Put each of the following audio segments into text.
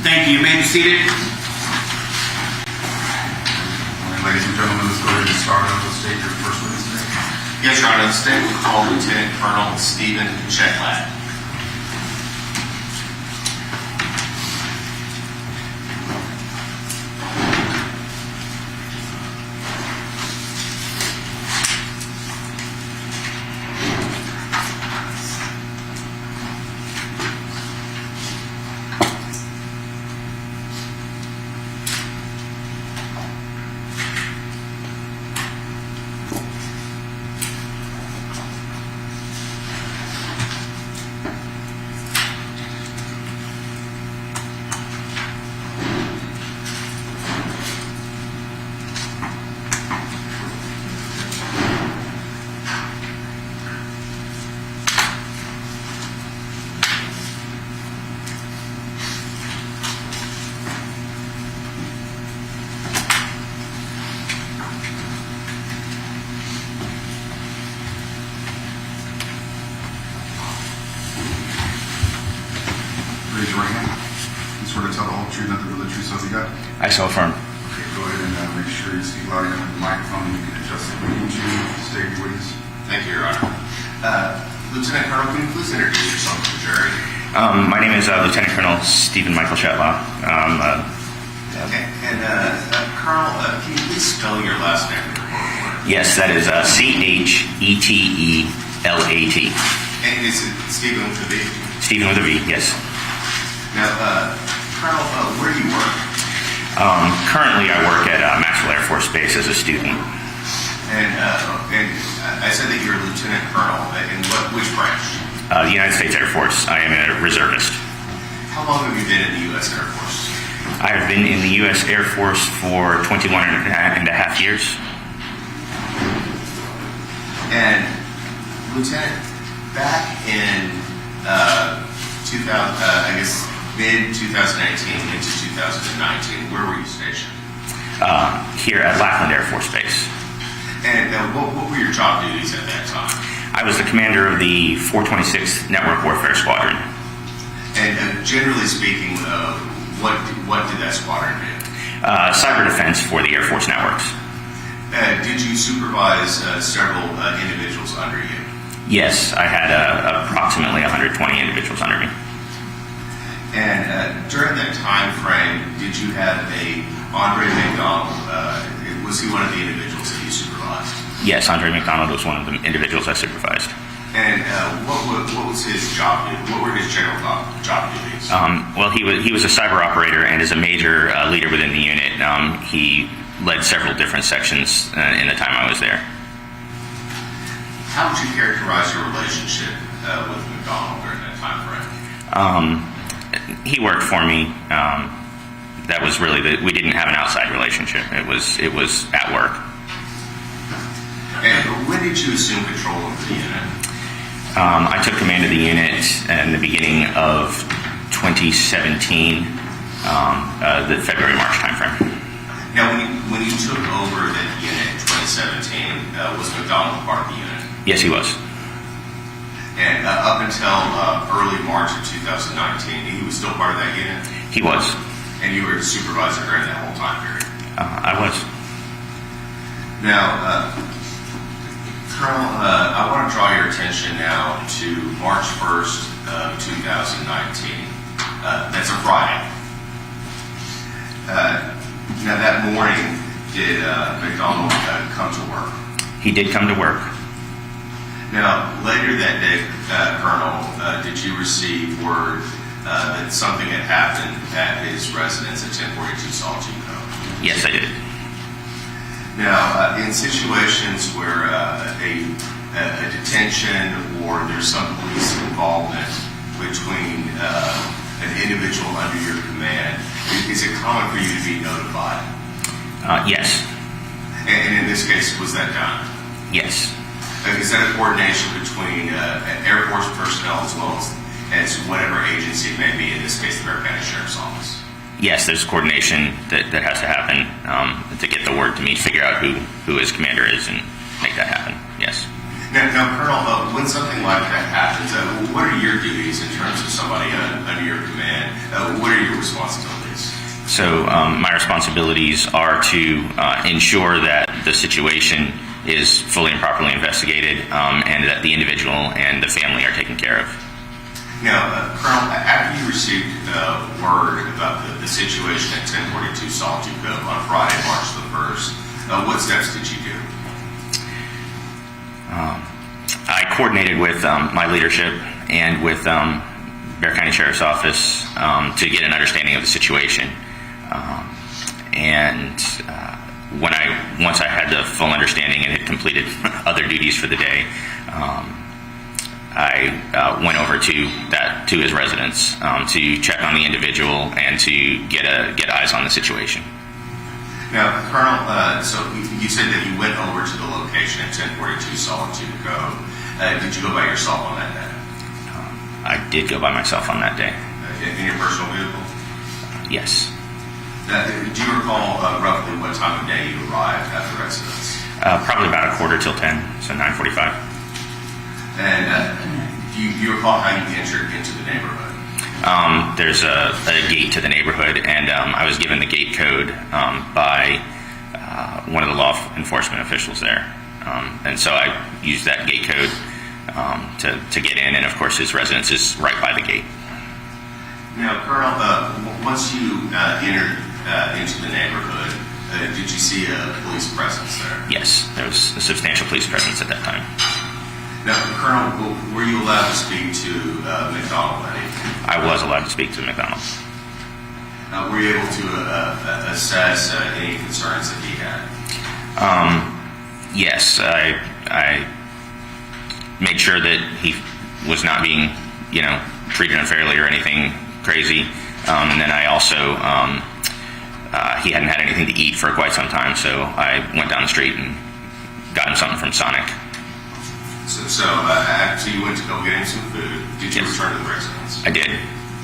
Thank you. You may be seated. Ladies and gentlemen, let's go ahead and start off with state your first witness today. Yes, Your Honor. The state will call Lieutenant Colonel Stephen Chetlak. Raise your right hand. You swear to tell the whole truth, nothing but the truth, so help you God? I so affirm. Okay, go ahead and make sure you speak loud enough with the microphone. You can adjust it when you need to. State your witness. Thank you, Your Honor. Lieutenant Colonel, can you please introduce yourself to the jury? My name is Lieutenant Colonel Stephen Michael Chetlaw. Okay. And Colonel, can you please spell your last name? Yes, that is Chetelat. And is it Stephen with a V? Stephen with a V, yes. Now, Colonel, where do you work? Currently, I work at Maxwell Air Force Base as a student. And I said that you're a lieutenant colonel. In which branch? The United States Air Force. I am a reservist. How long have you been in the U.S. Air Force? I have been in the U.S. Air Force for 21 and a half years. And, Lieutenant, back in mid-2018 into 2019, where were you stationed? Here at Lackland Air Force Base. And what were your job duties at that time? I was the commander of the 426th Network Warfare Squadron. And generally speaking, what did that squadron do? Cyber defense for the Air Force networks. Did you supervise several individuals under you? Yes, I had approximately 120 individuals under me. And during that time frame, did you have a Andre McDonald? Was he one of the individuals that you supervised? Yes, Andre McDonald was one of the individuals I supervised. And what was his job? What were his general job duties? Well, he was a cyber operator and is a major leader within the unit. He led several different sections in the time I was there. How would you characterize your relationship with McDonald during that time frame? He worked for me. That was really we didn't have an outside relationship. It was at work. And when did you assume control of the unit? I took command of the unit in the beginning of 2017, the February-March timeframe. Now, when you took over that unit in 2017, was McDonald part of the unit? Yes, he was. And up until early March of 2019, he was still part of that unit? He was. And you were the supervisor during that whole time period? I was. Now, Colonel, I want to draw your attention now to March 1st of 2019. That's a Friday. Now, that morning, did McDonald come to work? He did come to work. Now, later that day, Colonel, did you receive word that something had happened at his residence at 1042 Saltine Cove? Yes, I did. Now, in situations where a detention or there's some police involvement between an individual under your command, is it common for you to be notified? Yes. And in this case, was that done? Yes. Is that a coordination between Air Force personnel as well as whatever agency it may be, in this case, the Bexar County Sheriff's Office? Yes, there's coordination that has to happen to get the word to me, figure out who his commander is, and make that happen. Yes. Now Colonel, when something like that happens, what are your duties in terms of somebody under your command? What are your responsibilities? So my responsibilities are to ensure that the situation is fully and properly investigated, and that the individual and the family are taken care of. Now, Colonel, after you received word about the situation at 1042 Solitude Cove on Friday, March the 1st, what steps did you do? I coordinated with my leadership and with Bexar County Sheriff's Office to get an understanding of the situation. Once I had the full understanding and had completed other duties for the day, I went over to his residence to check on the individual and to get eyes on the situation. Now, Colonel, so you said that you went over to the location at 1042 Solitude Cove. Did you go by yourself on that day? I did go by myself on that day. In your personal vehicle? Yes. Do you recall roughly what time of day you arrived at the residence? Probably about 10:15, so 9:45. And do you recall how you entered into the neighborhood? There's a gate to the neighborhood, and I was given the gate code by one of the law enforcement officials there. And so I used that gate code to get in, and of course his residence is right by the gate. Now, Colonel, once you entered into the neighborhood, did you see a police presence there? Yes, there was a substantial police presence at that time. Now, Colonel, were you allowed to speak to McDonald at any time? I was allowed to speak to McDonald. Were you able to assess any concerns that he had? Yes, I made sure that he was not being, treated unfairly or anything crazy. And then I also, he hadn't had anything to eat for quite some time, so I went down the street and got him something from Sonic. So after you went to go get him some food, did you return to the residence? I did.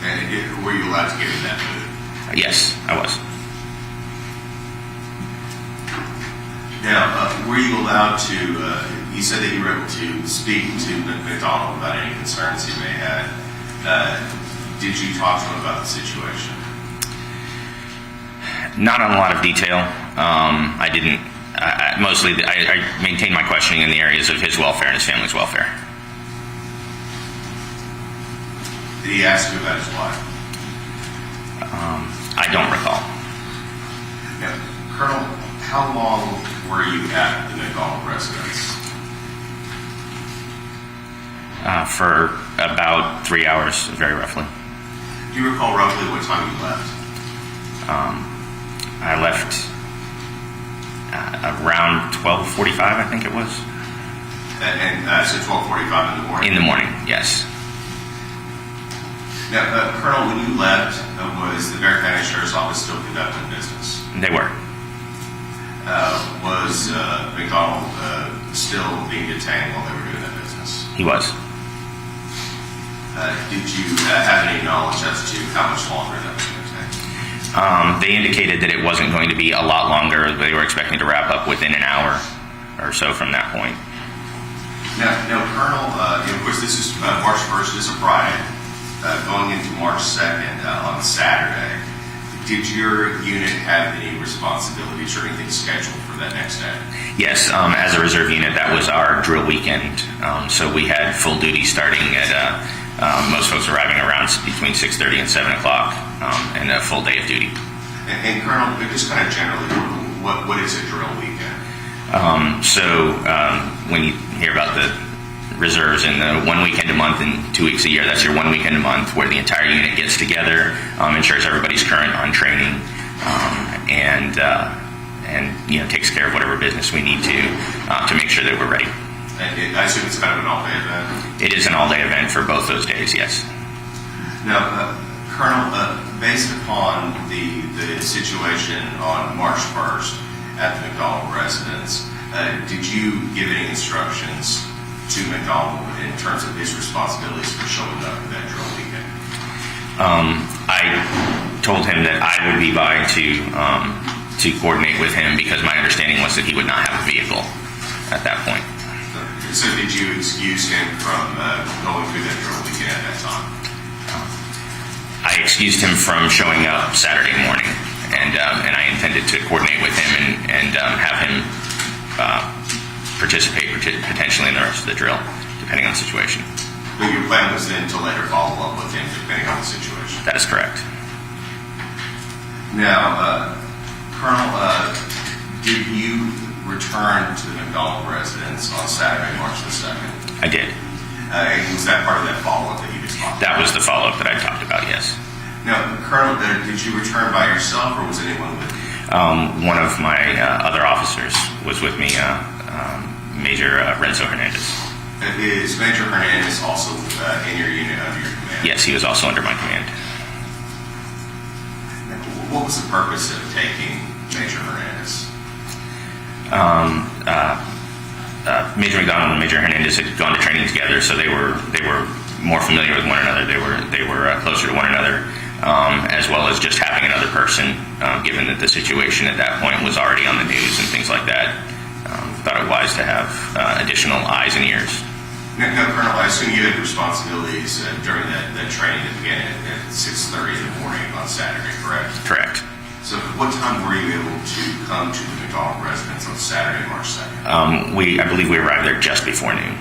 And were you allowed to give him that food? Yes, I was. Now, were you allowed to, you said that you were able to speak to McDonald about any concerns he may have. Did you talk to him about the situation? Not on a lot of detail. I didn't. Mostly, I maintained my questioning in the areas of his welfare and his family's welfare. Did he ask you about his wife? I don't recall. Now, Colonel, how long were you at the McDonald residence? For about 3 hours, very roughly. Do you recall roughly what time you left? I left around 12:45, I think it was. And so 12:45 in the morning? In the morning, yes. Now, Colonel, when you left, was the Bexar County Sheriff's Office still conducting business? They were. Was McDonald still being detained while they were doing that business? He was. Did you have any knowledge as to how much longer that was going to take? They indicated that it wasn't going to be a lot longer. They were expecting to wrap up within an hour or so from that point. Now, Colonel, of course, this is March 1st is a Friday. Going into March 2nd on Saturday, did your unit have any responsibilities or anything scheduled for that next day? Yes, as a reserve unit, that was our drill weekend. So we had full duty starting at, most folks arriving around between 6:30 and 7 o'clock, and a full day of duty. And Colonel, just kind of generally, what is a drill weekend? When you hear about the reserves and the 1 weekend a month and 2 weeks a year, that's your 1 weekend a month where the entire unit gets together, ensures everybody's current on training, and takes care of whatever business we need to make sure that we're ready. I assume it's kind of an all-day event? It is an all-day event for both those days, yes. Now, Colonel, based upon the situation on March 1st at the McDonald residence, did you give any instructions to McDonald in terms of his responsibilities for showing up for that drill weekend? I told him that I would be by to coordinate with him because my understanding was that he would not have a vehicle at that point. So did you excuse him from going through that drill weekend at that time? I excused him from showing up Saturday morning and I intended to coordinate with him and have him participate potentially in the rest of the drill, depending on the situation. But your plan was then to later follow up with him, depending on the situation. That is correct. Now, Colonel, did you return to the McDonald residence on Saturday, March the 2nd? I did. And was that part of that follow-up that you just talked about? That was the follow-up that I talked about, yes. Now, Colonel, did you return by yourself, or was anyone with you? One of my other officers was with me, Major Renzo Hernandez. Is Major Hernandez also in your unit under your command? Yes, he was also under my command. Now, what was the purpose of taking Major Hernandez? Major McDonald and Major Hernandez had gone to training together, so they were more familiar with one another. They were closer to one another, as well as just having another person, given that the situation at that point was already on the news and things like that. Thought it wise to have additional eyes and ears. Now, Colonel, I assume you had responsibilities during that training that began at 6:30 in the morning on Saturday, correct? Correct. So what time were you able to come to the McDonald residence on Saturday, March 2nd? I believe we arrived there just before noon.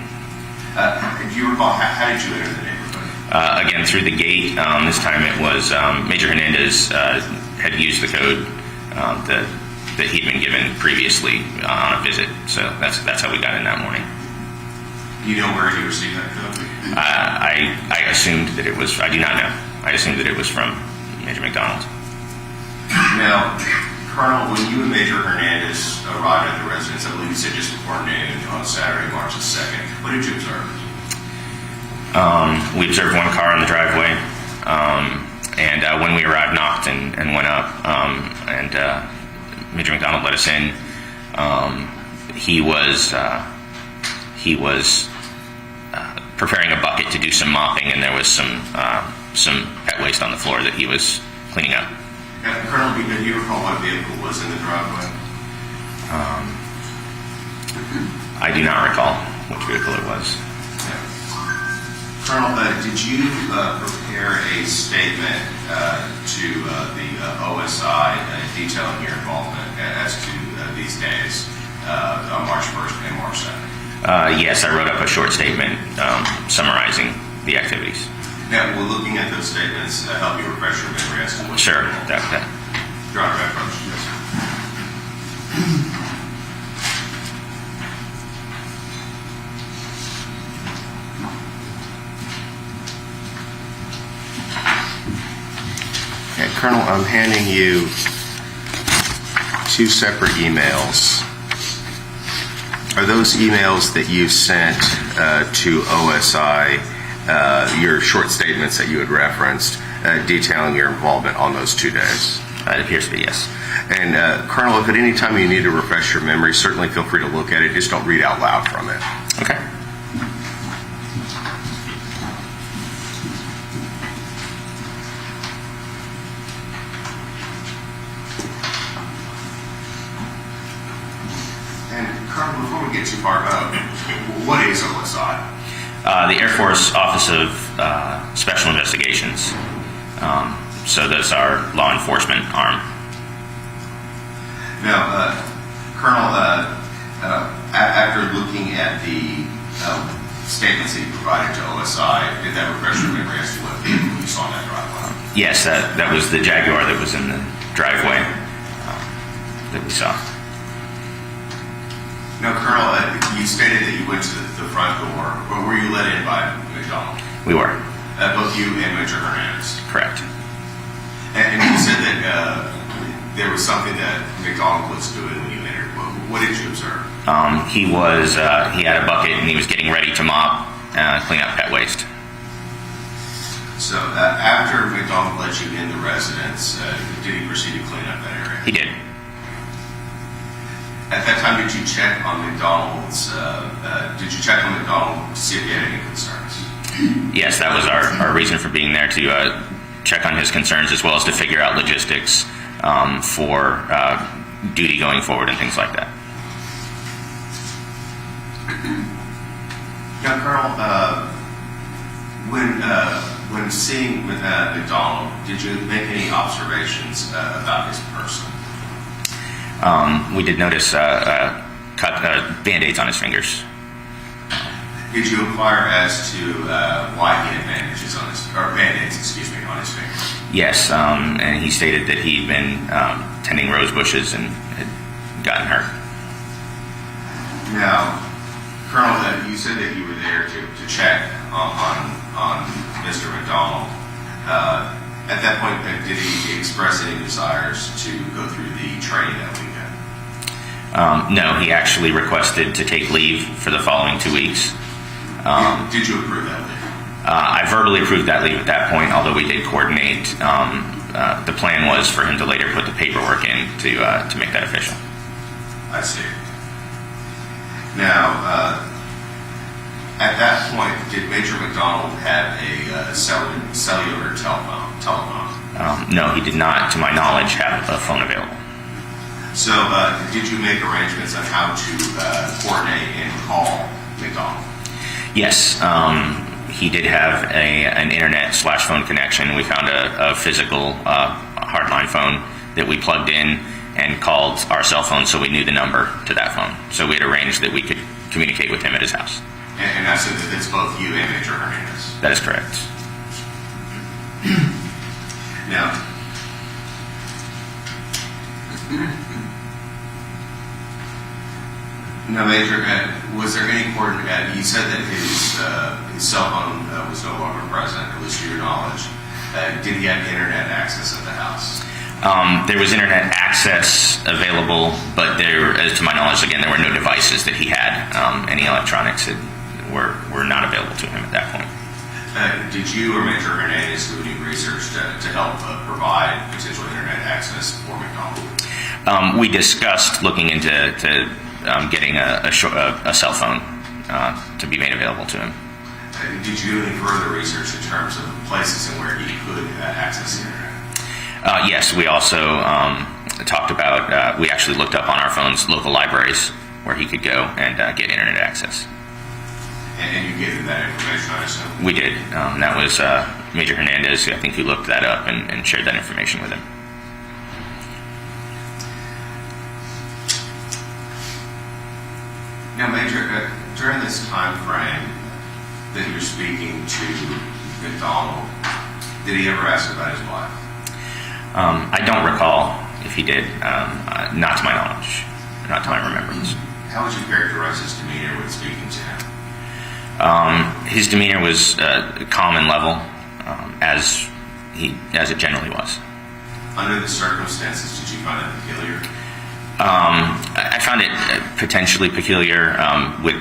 Do you recall, how did you enter the neighborhood? Again, through the gate. This time it was Major Hernandez had used the code that he'd been given previously on a visit. So that's how we got in that morning. Do you know where you received that code? I assumed that it was, I do not know. I assumed that it was from Major McDonald. Now, Colonel, when you and Major Hernandez arrived at the residence, I believe you said just before noon on Saturday, March the 2nd, what did you observe? We observed one car in the driveway, and when we arrived, knocked and went up, and Major McDonald let us in. He was preparing a bucket to do some mopping, and there was some pet waste on the floor that he was cleaning up. Colonel, do you recall what vehicle was in the driveway? I do not recall which vehicle it was. Colonel, did you prepare a statement to the OSI detailing your involvement as to these days on March 1st and March 2nd? Yes, I wrote up a short statement summarizing the activities. Now, will looking at those statements help you refresh your memory as to what Sure. Your Honor, approach. Yes, sir. Okay, Colonel, I'm handing you two separate emails. Are those emails that you sent to OSI, your short statements that you had referenced, detailing your involvement on those 2 days? It appears to be, yes. And Colonel, if at any time you need to refresh your memory, certainly feel free to look at it. Just don't read out loud from it. Okay. And Colonel, before we get too far, what is OSI? The Air Force Office of Special Investigations. So that's our law enforcement arm. Now, Colonel, after looking at the statements that you provided to OSI, did that refresh your memory as to what vehicle you saw in that driveway? Yes, that was the Jaguar that was in the driveway that we saw. Now, Colonel, you stated that you went to the front door, but were you let in by McDonald? We were. Both you and Major Hernandez? Correct. And you said that there was something that McDonald was doing when you entered. What did you observe? He had a bucket and he was getting ready to mop, clean up pet waste. So after McDonald let you in the residence, did he proceed to clean up that area? He did. At that time, did you check on McDonald's? Did you check on McDonald to see if he had any concerns? Yes, that was our reason for being there, to check on his concerns as well as to figure out logistics for duty going forward and things like that. Now, Colonel, when When seeing McDonald, did you make any observations about his person? We did notice Band-Aids on his fingers. Did you inquire as to why he had bandages on Band-Aids, on his fingers? Yes, and he stated that he'd been tending rose bushes and had gotten hurt. Now, Colonel, you said that you were there to check on Mr. McDonald. At that point, did he express any desires to go through the training that weekend? No, he actually requested to take leave for the following 2 weeks. Did you approve that leave? I verbally approved that leave at that point, although we did coordinate. The plan was for him to later put the paperwork in to make that official. I see. Now, at that point, did Major McDonald have a cellular telephone? No, he did not, to my knowledge, have a phone available. So, did you make arrangements on how to coordinate and call McDonald? Yes, he did have an internet/phone connection. We found a physical hardline phone that we plugged in and called our cell phone, so we knew the number to that phone. So we had arranged that we could communicate with him at his house. And I said that it's both you and Major Hernandez. That is correct. Now, Major, was there any coordination? You said that his cell phone was no longer present, at least to your knowledge. Did he have internet access at the house? There was internet access available, but as to my knowledge, again, there were no devices that he had. Any electronics were not available to him at that point. Did you or Major Hernandez do any research to help provide potential internet access for McDonald? We discussed looking into getting a cell phone to be made available to him. Did you do any further research in terms of places and where he could access the internet? Yes, we also talked about, we actually looked up on our phones local libraries where he could go and get internet access. And you gave him that information, I assume? We did. That was Major Hernandez, I think, who looked that up and shared that information with him. Now, Major, during this time frame that you're speaking to McDonald, did he ever ask about his wife? I don't recall if he did. Not to my knowledge. Not to my remembrance. How would you characterize his demeanor when speaking to him? His demeanor was common level, as it generally was. Under the circumstances, did you find it peculiar? I found it potentially peculiar.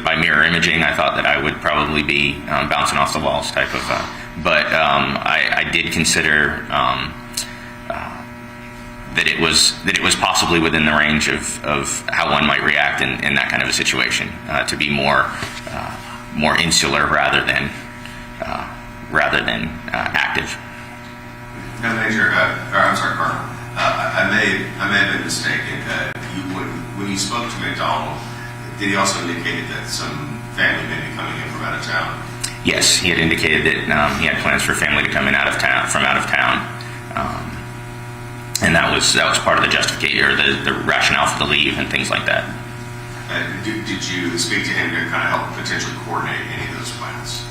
By mirror imaging, I thought that I would probably be bouncing off the walls type of. But I did consider that it was possibly within the range of how one might react in that kind of a situation, to be more insular rather than active. No, Major. I'm sorry, Colonel. I may have been mistaken. When you spoke to McDonald, did he also indicate that some family may be coming in from out of town? Yes, he had indicated that he had plans for family to come in from out of town, and that was part of the justification or the rationale for the leave and things like that. Did you speak to him to kind of help potentially coordinate any of those plans?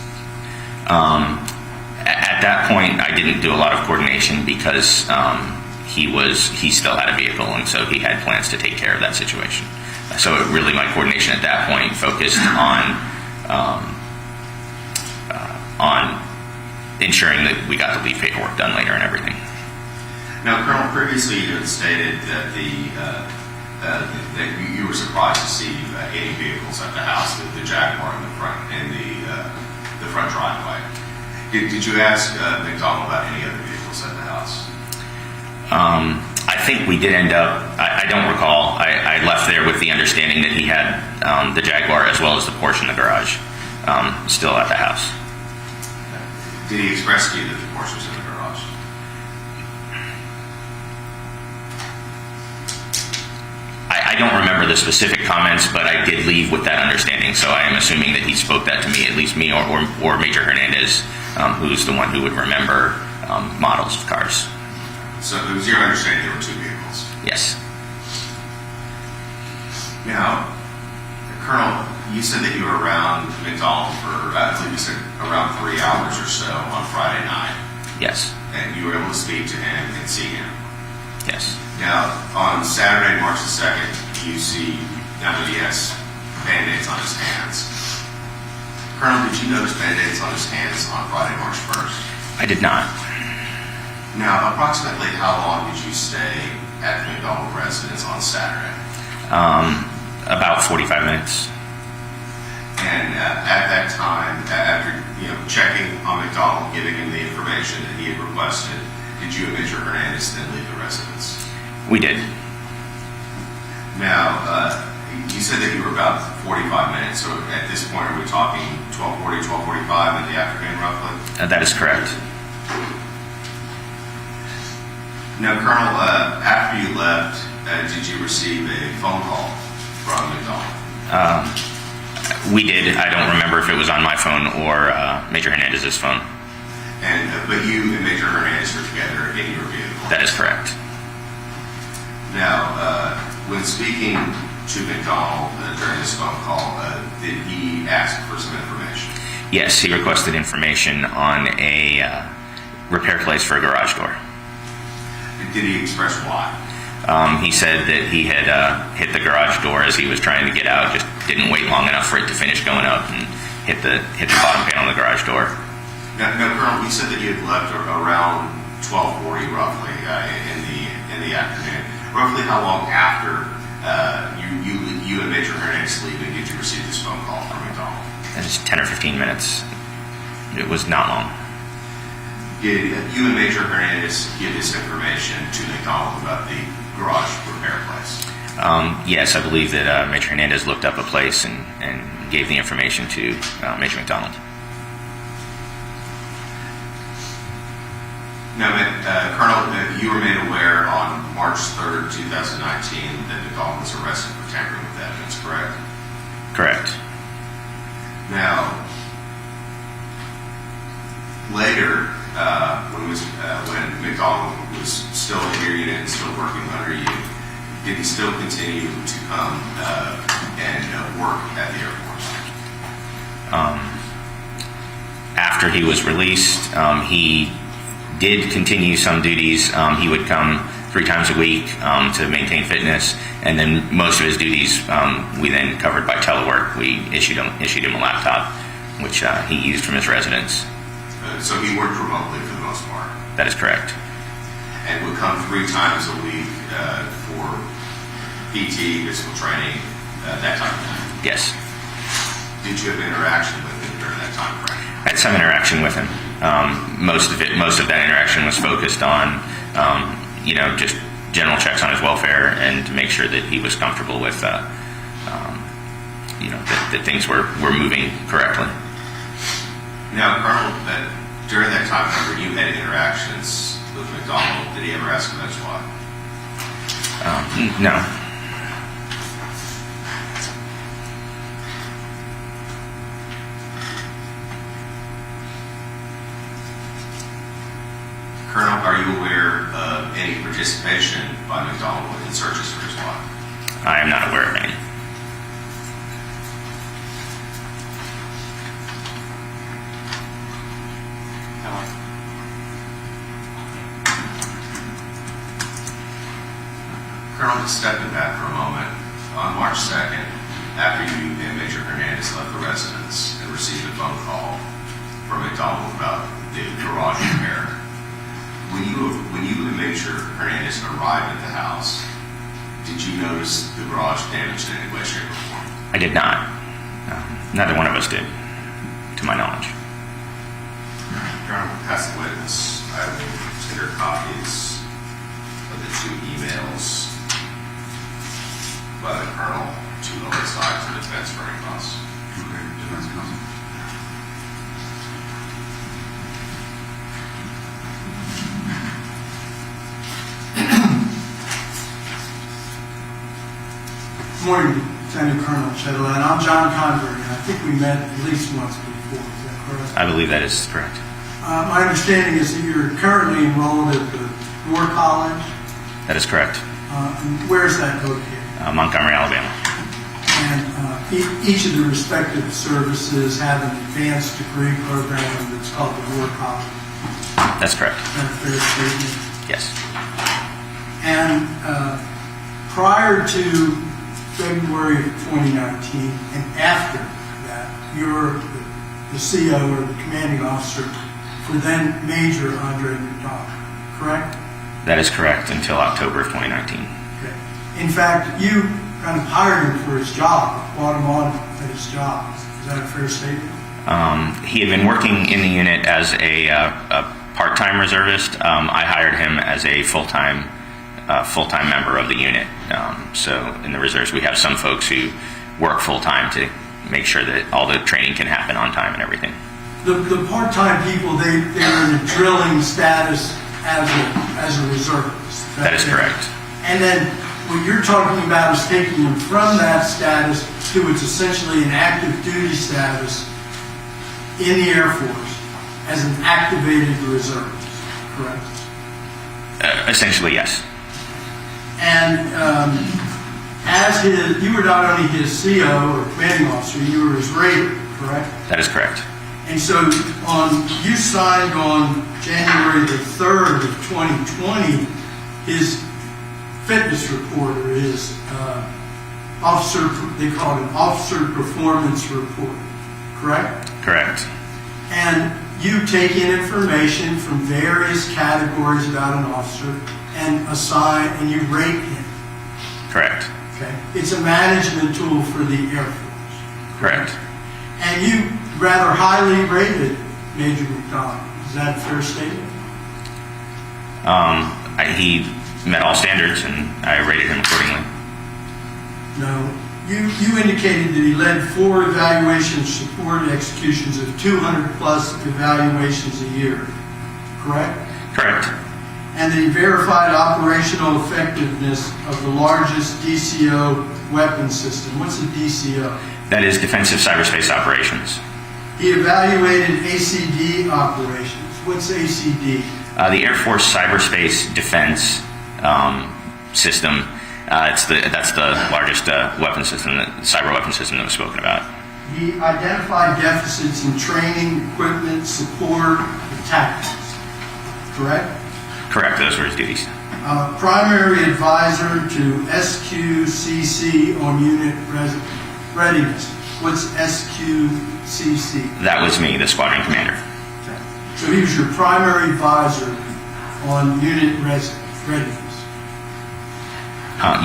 At that point, I didn't do a lot of coordination because he still had a vehicle, and so he had plans to take care of that situation. So really, my coordination at that point focused on ensuring that we got the leave paperwork done later and everything. Now, Colonel, previously you had stated that that you were surprised to see any vehicles at the house, the Jaguar in the front and the front driveway. Did you ask McDonald about any other vehicles at the house? I think we did end up, I don't recall, I left there with the understanding that he had the Jaguar as well as the Porsche in the garage still at the house. Did he express to you that the Porsche was in the garage? I don't remember the specific comments, but I did leave with that understanding. So I am assuming that he spoke that to me, at least me or Major Hernandez, who's the one who would remember models of cars. So it was your understanding there were two vehicles? Yes. Now, Colonel, you said that you were around McDonald for, I believe you said around 3 hours or so on Friday night. Yes. And you were able to speak to him and see him. Yes. Now, on Saturday, March the 2nd, you see, now that he has Band-Aids on his hands. Colonel, did you notice Band-Aids on his hands on Friday, March 1st? I did not. Now, approximately how long did you stay at the McDonald residence on Saturday? About 45 minutes. And at that time, after checking on McDonald, giving him the information that he had requested, did you and Major Hernandez then leave the residence? We did. Now, you said that you were about 45 minutes, so at this point are we talking 12:40, 12:45 in the afternoon roughly? That is correct. Now, Colonel, after you left, did you receive a phone call from McDonald? We did. I don't remember if it was on my phone or Major Hernandez's phone. But you and Major Hernandez were together in your vehicle? That is correct. Now, when speaking to McDonald during this phone call, did he ask for some information? Yes, he requested information on a repair place for a garage door. Did he express why? He said that he had hit the garage door as he was trying to get out, just didn't wait long enough for it to finish going up and hit the bottom panel of the garage door. Now, Colonel, you said that you had left around 12:40 roughly in the afternoon. Roughly how long after you and Major Hernandez leaving did you receive this phone call from McDonald? It was 10 or 15 minutes. It was not long. Did you and Major Hernandez give this information to McDonald about the garage repair place? Yes, I believe that Major Hernandez looked up a place and gave the information to Major McDonald. Now, Colonel, you were made aware on March 3rd, 2019 that McDonald was arrested for tampering with evidence, correct? Correct. Now, later, when McDonald was still in your unit and still working under you, did he still continue to come and work at the Air Force? After he was released, he did continue some duties. He would come 3 times a week to maintain fitness, and then most of his duties we then covered by telework. We issued him a laptop, which he used from his residence. So he worked remotely for the most part? That is correct. And would come 3 times a week for PT, physical training, that type of thing? Yes. Did you have interaction with him during that time frame? I had some interaction with him. Most of that interaction was focused on, just general checks on his welfare and to make sure that he was comfortable with, that things were moving correctly. Now, Colonel, during that time when you had interactions with McDonald, did he ever ask about his wife? No. Colonel, are you aware of any participation by McDonald in searches for his wife? I am not aware of any. Colonel, just stepping back for a moment. On March 2nd, after you and Major Hernandez left the residence and received a phone call from McDonald about the garage repair, when you and Major Hernandez arrived at the house, did you notice the garage damaged in any way, shape, or form? I did not. Neither one of us did, to my knowledge. Colonel, pass the witness. I will tender copies of the 2 emails by the Colonel to the side to the defense for any costs. Okay, defense counsel. Morning, Lieutenant Colonel Chetland. I'm John Convery, and I think we met at least once before. Is that correct? I believe that is correct. My understanding is that you're currently enrolled at the War College. That is correct. And where is that located? Montgomery, Alabama. And each of the respective services have an advanced degree program that's called the War College. That's correct. Is that a fair statement? Yes. And prior to February of 2019 and after that, you're the CO or the commanding officer for then Major Andre McDonald, correct? That is correct until October of 2019. Okay. In fact, you kind of hired him for his job, brought him on at his job. Is that a fair statement? He had been working in the unit as a part-time reservist. I hired him as a full-time member of the unit. So in the reserves, we have some folks who work full-time to make sure that all the training can happen on time and everything. The part-time people, they're in a drilling status as a reservist. That is correct. And then what you're talking about is taking them from that status to it's essentially an active duty status in the Air Force as an activated reservist, correct? Essentially, yes. And you were not only his CO or commanding officer, you were his raider, correct? That is correct. And so you signed on January the 3rd of 2020 his fitness report, or his officer, they call it an officer performance report, correct? Correct. And you take in information from various categories about an officer and assign, and you rate him. Correct. Okay. It's a management tool for the Air Force. Correct. And you rather highly rated Major McDonald. Is that a fair statement? He met all standards, and I rated him accordingly. No. You indicated that he led 4 evaluations, supported executions of 200 plus evaluations a year, correct? Correct. And that he verified operational effectiveness of the largest DCO weapon system. What's a DCO? That is Defensive Cyberspace Operations. He evaluated ACD operations. What's ACD? The Air Force Cyberspace Defense System. That's the largest weapon system, cyber weapon system that was spoken about. He identified deficits in training, equipment, support, and tactics. Correct? Correct. Those were his duties. Primary advisor to SQCC on unit readiness. What's SQCC? That was me, the squadron commander. Okay. So he was your primary advisor on unit readiness.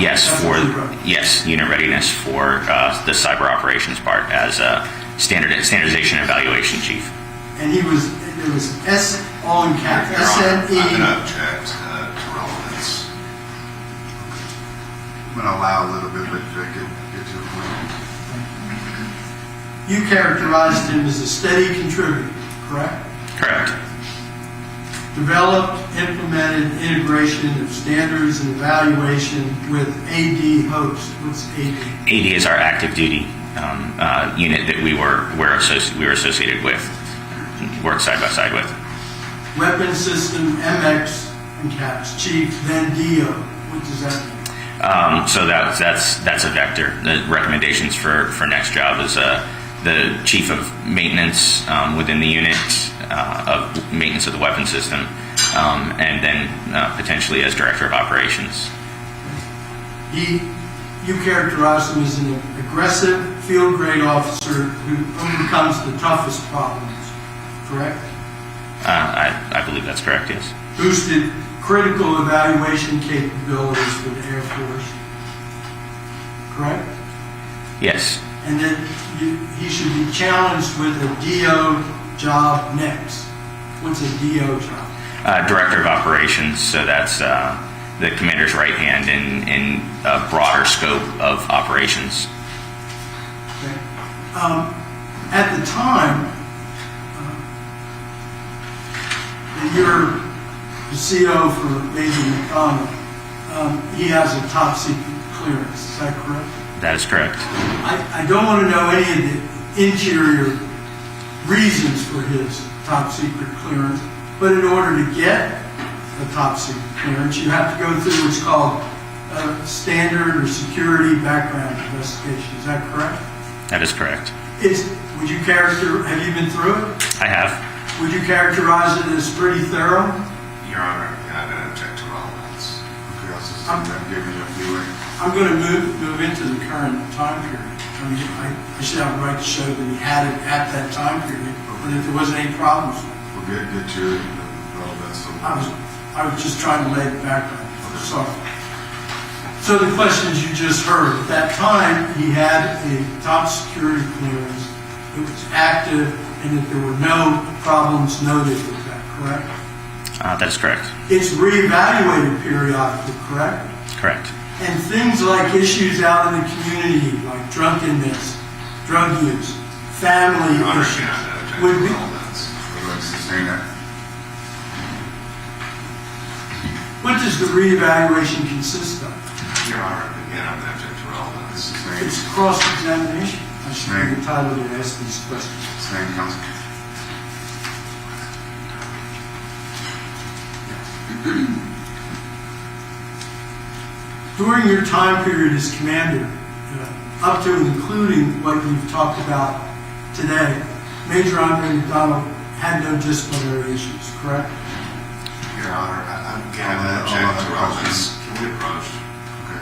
Yes, That's for what you wrote. unit readiness for the cyber operations part as a standardization evaluation chief. And there was S all in cap, Your Honor, I'm going SNE. to object to relevance. I'm going to allow a little bit, but get to the point. You characterized him as a steady contributor, correct? Correct. Developed, implemented integration of standards and evaluation with AD host. What's AD? AD is our active duty unit that we were associated with, worked side by side with. Weapon system, MX, and CAPS. Chief, then DO. What does that mean? So that's a vector. The recommendations for next job is the chief of maintenance within the unit, of maintenance of the weapon system, and then potentially as director of operations. You characterize him as an aggressive, field-grade officer who overcomes the toughest problems, correct? I believe that's correct, yes. Boosted critical evaluation capabilities for the Air Force, correct? Yes. And then he should be challenged with a DO job next. What's a DO job? Director of operations, so that's the commander's right hand in a broader scope of operations. Okay. At the time that you're the CO for Major McDonald, he has a top secret clearance. Is that correct? That is correct. I don't want to know any of the interior reasons for his top secret clearance, but in order to get a top secret clearance, you have to go through what's called a standard or security background investigation. Is that correct? That is correct. Have you been through it? I have. Would you characterize it as pretty thorough? Your Honor, I'm going to object to relevance. Okay, I'll suspend that, give me that leeway. I'm going to move into the current time period. I mean, I should have a right to show that he had it at that time period, and that there wasn't any problems with it. We'll get to relevance. I was just trying to lay the background. Sorry. So the questions you just heard, at that time, he had a top security clearance. It was active, and that there were no problems noted with that, correct? That is correct. It's reevaluated periodically, correct? Correct. And things like issues out in the community, like drunkenness, drug use, family Your Honor, issues, I'm going to object would to be, relevance. Would like to sustain that. what does the reevaluation consist of? Your Honor, again, I'm going to object to relevance. Sustain. It's cross-examination. I should be entitled to ask these questions. Sustain, counsel. During your time period as commander, up to and including what you've talked about today, Major Andre McDonald had no disciplinary issues, correct? Your Honor, I'm going to object to relevance. Can we approach? Okay.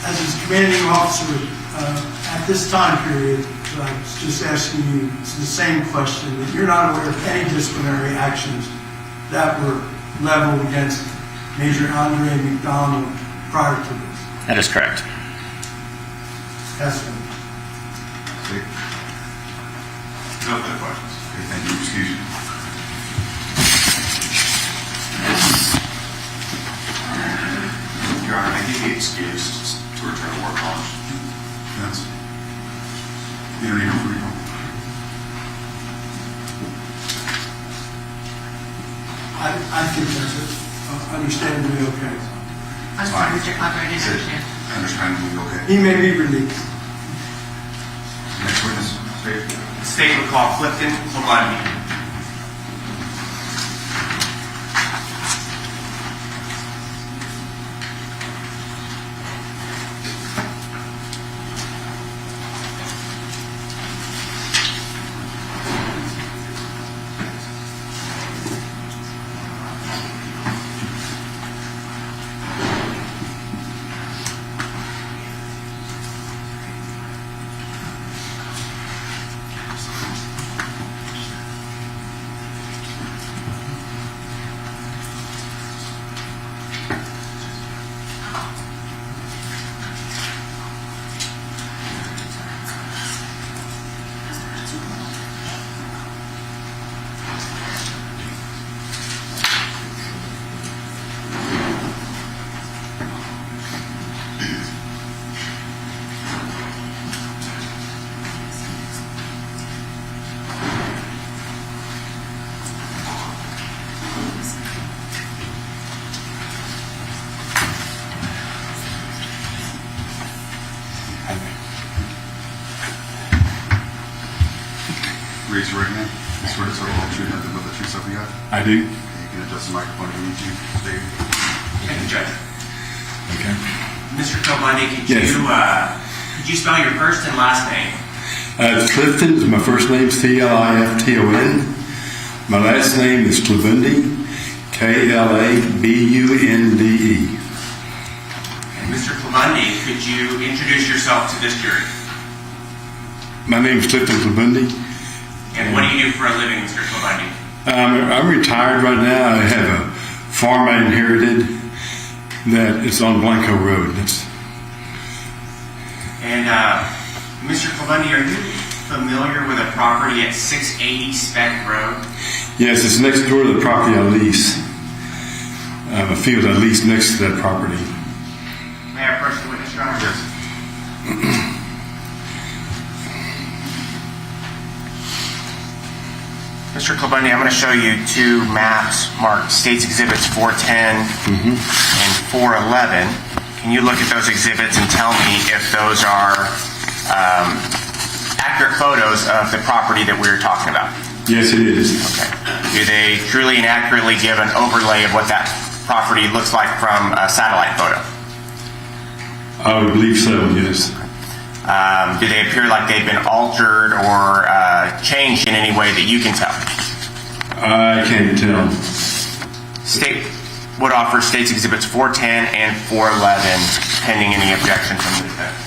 As his commanding officer, at this time period, I was just asking you the same question, that you're not aware of any disciplinary actions that were leveled against Major Andre McDonald prior to this. That is correct. That's it. See? No further questions. Okay, thank you. Excuse me. Your Honor, I give you excuse to return to work on. That's. You don't need a free call. I think that's it. Understandably okay. I'm sorry, Mr. Clapper, I didn't understand. Understandably okay. He may be released. Next witness, state. State will call Clifton Solani. raise your right hand. You swear to tell the whole truth, nothing but the truth, so help you God? I do. Okay, you can adjust the microphone if you need to. Dave? Thank you, Judge. Okay. Mr. Kilbundy, Yes. could you spell your first and last name? Clifton. My first name's Clifton. My last name is Klabunde. Klabunde. And Mr. Kilbundy, could you introduce yourself to this jury? My name is Clifton Klabunde. And what do you do for a living, Mr. Kilbundy? I'm retired right now. I have a farm I inherited that is on Blanco Road. And Mr. Kilbundy, are you familiar with a property at 680 Speck Road? Yes, it's next door to the property I lease. A field I lease next to that property. May I approach the witness, Your Honor? Yes. Mr. Kilbundy, I'm going to show you two maps marked States Exhibits 410 and 411. Can you look at those exhibits and tell me if those are accurate photos of the property that we're talking about? Yes, it is. Okay. Do they truly and accurately give an overlay of what that property looks like from a satellite photo? I would believe so, yes. Do they appear like they've been altered or changed in any way that you can tell? I can't tell. State would offer States Exhibits 410 and 411 pending any objection from the defense.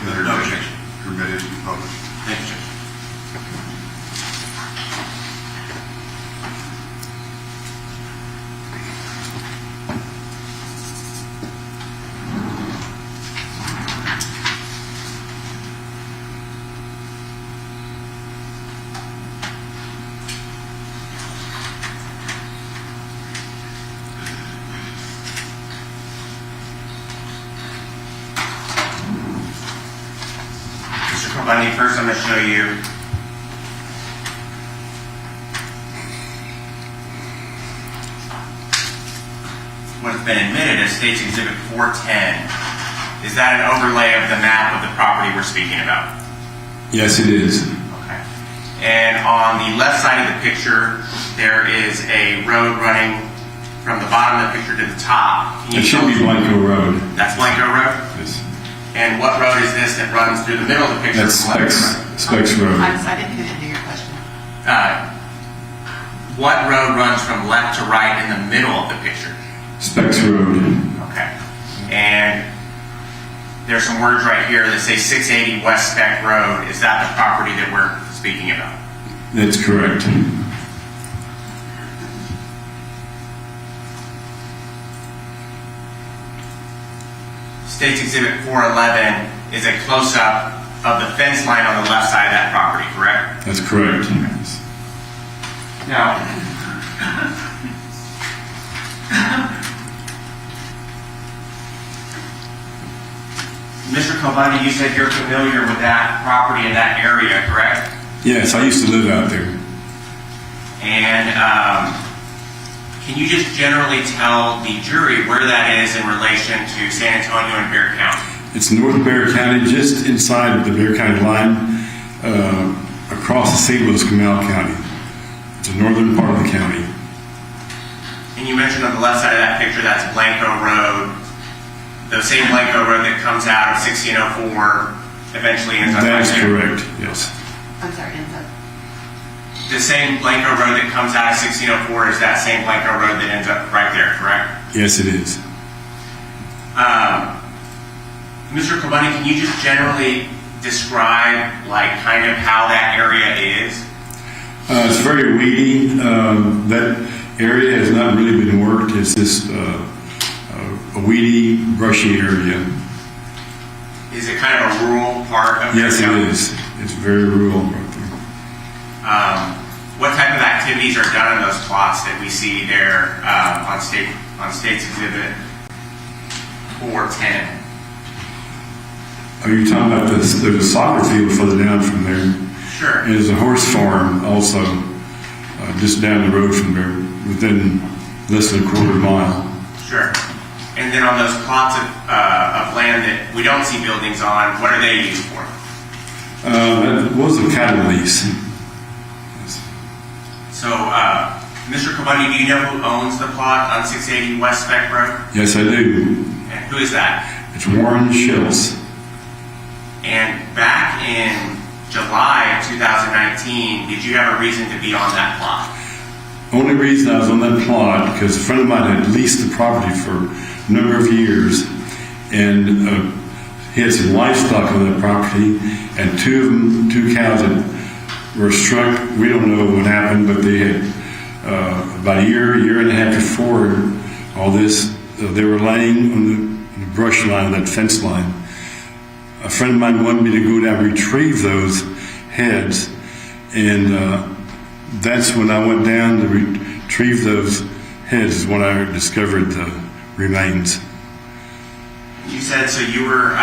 No objection. Permitted to be published. Thank you, Judge. Mr. Kilbundy, first I'm going to show you what's been admitted as States Exhibit 410. Is that an overlay of the map of the property we're speaking about? Yes, it is. Okay. And on the left side of the picture, there is a road running from the bottom of the picture to the top. Can you It should be Blanco Road. That's Blanco Road? Yes. And what road is this that runs through the middle of the picture? That's from left to right? Specs Road. I'm sorry, I didn't get into your question. What road runs from left to right in the middle of the picture? Specs Road. Okay. And there's some words right here that say 680 West Speck Road. Is that the property that we're speaking about? That's correct. States Exhibit 411 is a close-up of the fence line on the left side of that property, correct? That's correct. Now, Mr. Kilbundy, you said you're familiar with that property in that area, correct? Yes, I used to live out there. And can you just generally tell the jury where that is in relation to San Antonio and Bexar County? It's north of Bexar County, just inside of the Bexar County line, across the St. Louis Canal County. It's the northern part of the county. And you mentioned on the left side of that picture, that's Blanco Road. The same Blanco Road that comes out of 1604 eventually ends up right That's there. correct, yes. I'm sorry, ends up. The same Blanco Road that comes out of 1604 is that same Blanco Road that ends up right there, correct? Yes, it is. Mr. Kilbundy, can you just generally describe like kind of how that area is? It's very weedy. That area has not really been worked. It's just a weedy, brushy area. Is it kind of a rural part of Yes, your it county? is. It's very rural right there. What type of activities are done on those plots that we see there on States Exhibit 410? Are you talking about this? There's a soccer field further down from there. Sure. And there's a horse farm also just down the road from there, within less than a quarter mile. Sure. And then on those plots of land that we don't see buildings on, what are they used for? That was a cattle lease. So, Mr. Kobani, do you know who owns the plot on 680 West Spec Road? Yes, I do. And who is that? It's Warren Schiltz. And back in July of 2019, did you have a reason to be on that plot? Only reason I was on that plot because a friend of mine had leased the property for a number of years, and he had some livestock on that property, and two cows that were struck. We don't know what happened, but they had about a year and a half before all this, they were laying on the brush line, that fence line. A friend of mine wanted me to go down and retrieve those heads, and that's when I went down to retrieve those heads, is when I discovered the remains. You said, so you were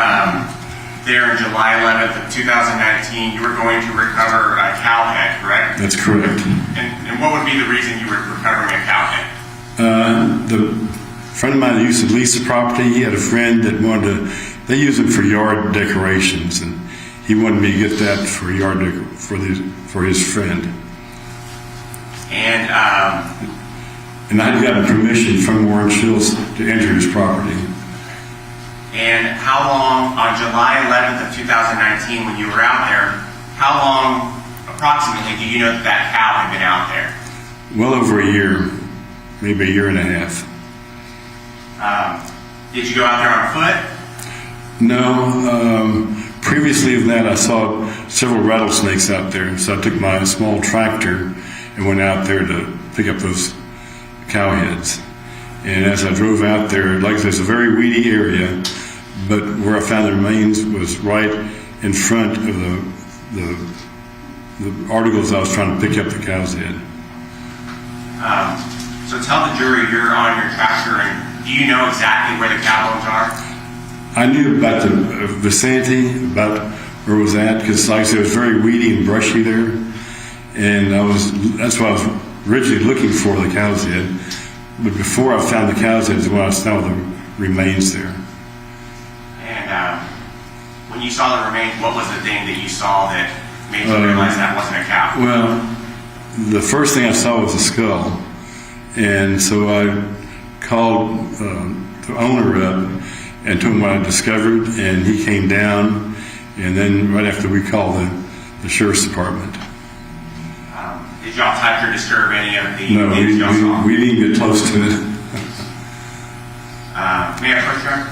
there on July 11th of 2019, you were going to recover a cow head, correct? That's correct. And what would be the reason you were recovering a cow head? The friend of mine that used to lease the property, he had a friend that wanted to, they use them for yard decorations, and he wanted me to get that for yard for his friend. And I had gotten permission from Warren Schiltz to enter his property. And how long, on July 11th of 2019, when you were out there, how long approximately do you know that cow had been out there? Well over a year, maybe a year and a half. Did you go out there on foot? No, previously than that I saw several rattlesnakes out there, so I took my small tractor and went out there to pick up those cow heads. And as I drove out there, like there's a very weedy area, but where I found the remains was right in front of the articles I was trying to pick up the cow's head. So tell the jury you're on your tractor, and do you know exactly where the cow bones are? I knew about the vicinity, about where it was at, because like I said, it was very weedy and brushy there. And that's why I was originally looking for the cow's head. But before I found the cow's head is when I saw the remains there. And when you saw the remains, what was the thing that you saw that made you realize that wasn't a cow? Well, the first thing I saw was a skull. And so I called the owner up and told him what I discovered, and he came down, and then right after we called the sheriff's department. Did y'all touch or disturb any of the No, things y'all saw? we didn't get close to it. May I approach her?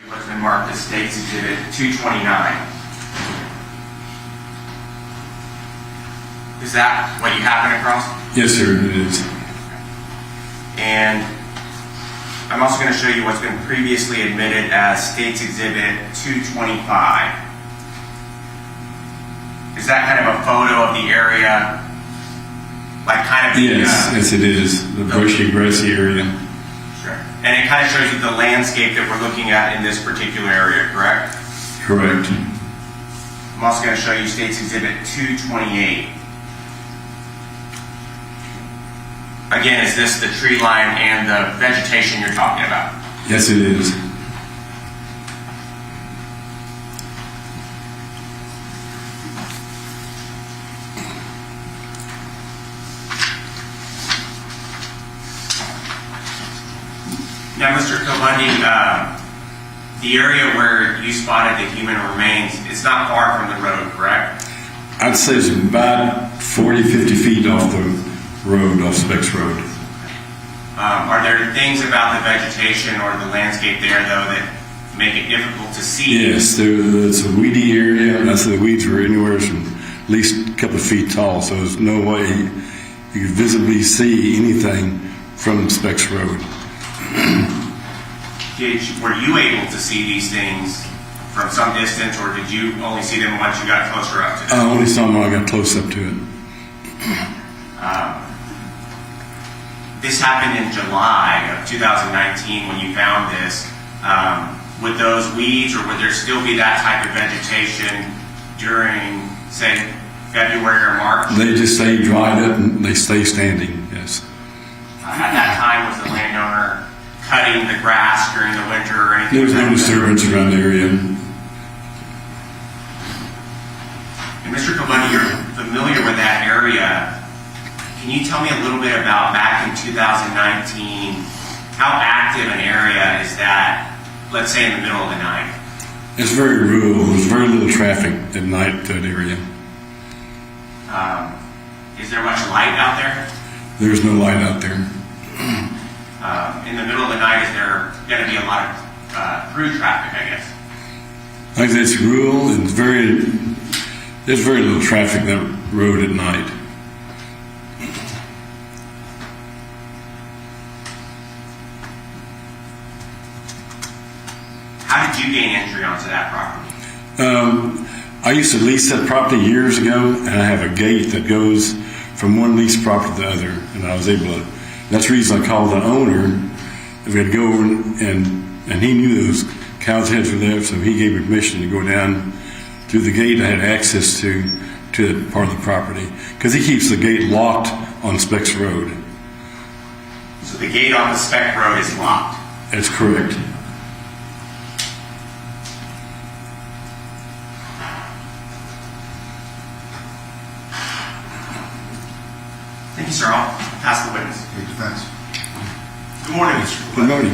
What's been marked as State's Exhibit 229. Is that what you happened across? Yes, sir, it is. And I'm also going to show you what's been previously admitted as State's Exhibit 225. Is that kind of a photo of the area? Like kind of the... Yes, it is. The brushy, grassy area. Sure. And it kind of shows you the landscape that we're looking at in this particular area, correct? Correct. I'm also going to show you State's Exhibit 228. Again, is this the tree line and the vegetation you're talking about? Yes, it is. Now, Mr. Kobani, the area where you spotted the human remains is not far from the road, correct? I'd say it's about 40, 50 feet off the road, off Specs Road. Are there things about the vegetation or the landscape there, though, that make it difficult to see? Yes, it's a weedy area, and I said the weeds were anywhere from at least a couple of feet tall, so there's no way you could visibly see anything from Specs Road. Were you able to see these things from some distance, or did you only see them once you got closer up to them? I only saw them when I got close up to it. This happened in July of 2019 when you found this. Would those weeds, or would there still be that type of vegetation during, say, February or March? They just stay dried up and they stay standing, yes. At that time, was the landowner cutting the grass during the winter or anything? There was no disturbance around the area. And Mr. Kobani, you're familiar with that area. Can you tell me a little bit about back in 2019, how active an area is that, let's say in the middle of the night? It's very rural. There's very little traffic at night to that area. Is there much light out there? There's no light out there. In the middle of the night, is there going to be a lot of through traffic, I guess? Like I said, it's rural and there's very little traffic that road at night. How did you gain entry onto that property? I used to lease that property years ago, and I have a gate that goes from one leased property to the other, and I was able to. That's the reason I called the owner. We had to go over and he knew those cows' heads were there, so he gave me permission to go down through the gate. I had access to that part of the property because he keeps the gate locked on Specs Road. So the gate on the Spec Road is locked. That's correct. Thank you, sir. I'll pass the witness. Your defense. Good morning, Mr. Good morning.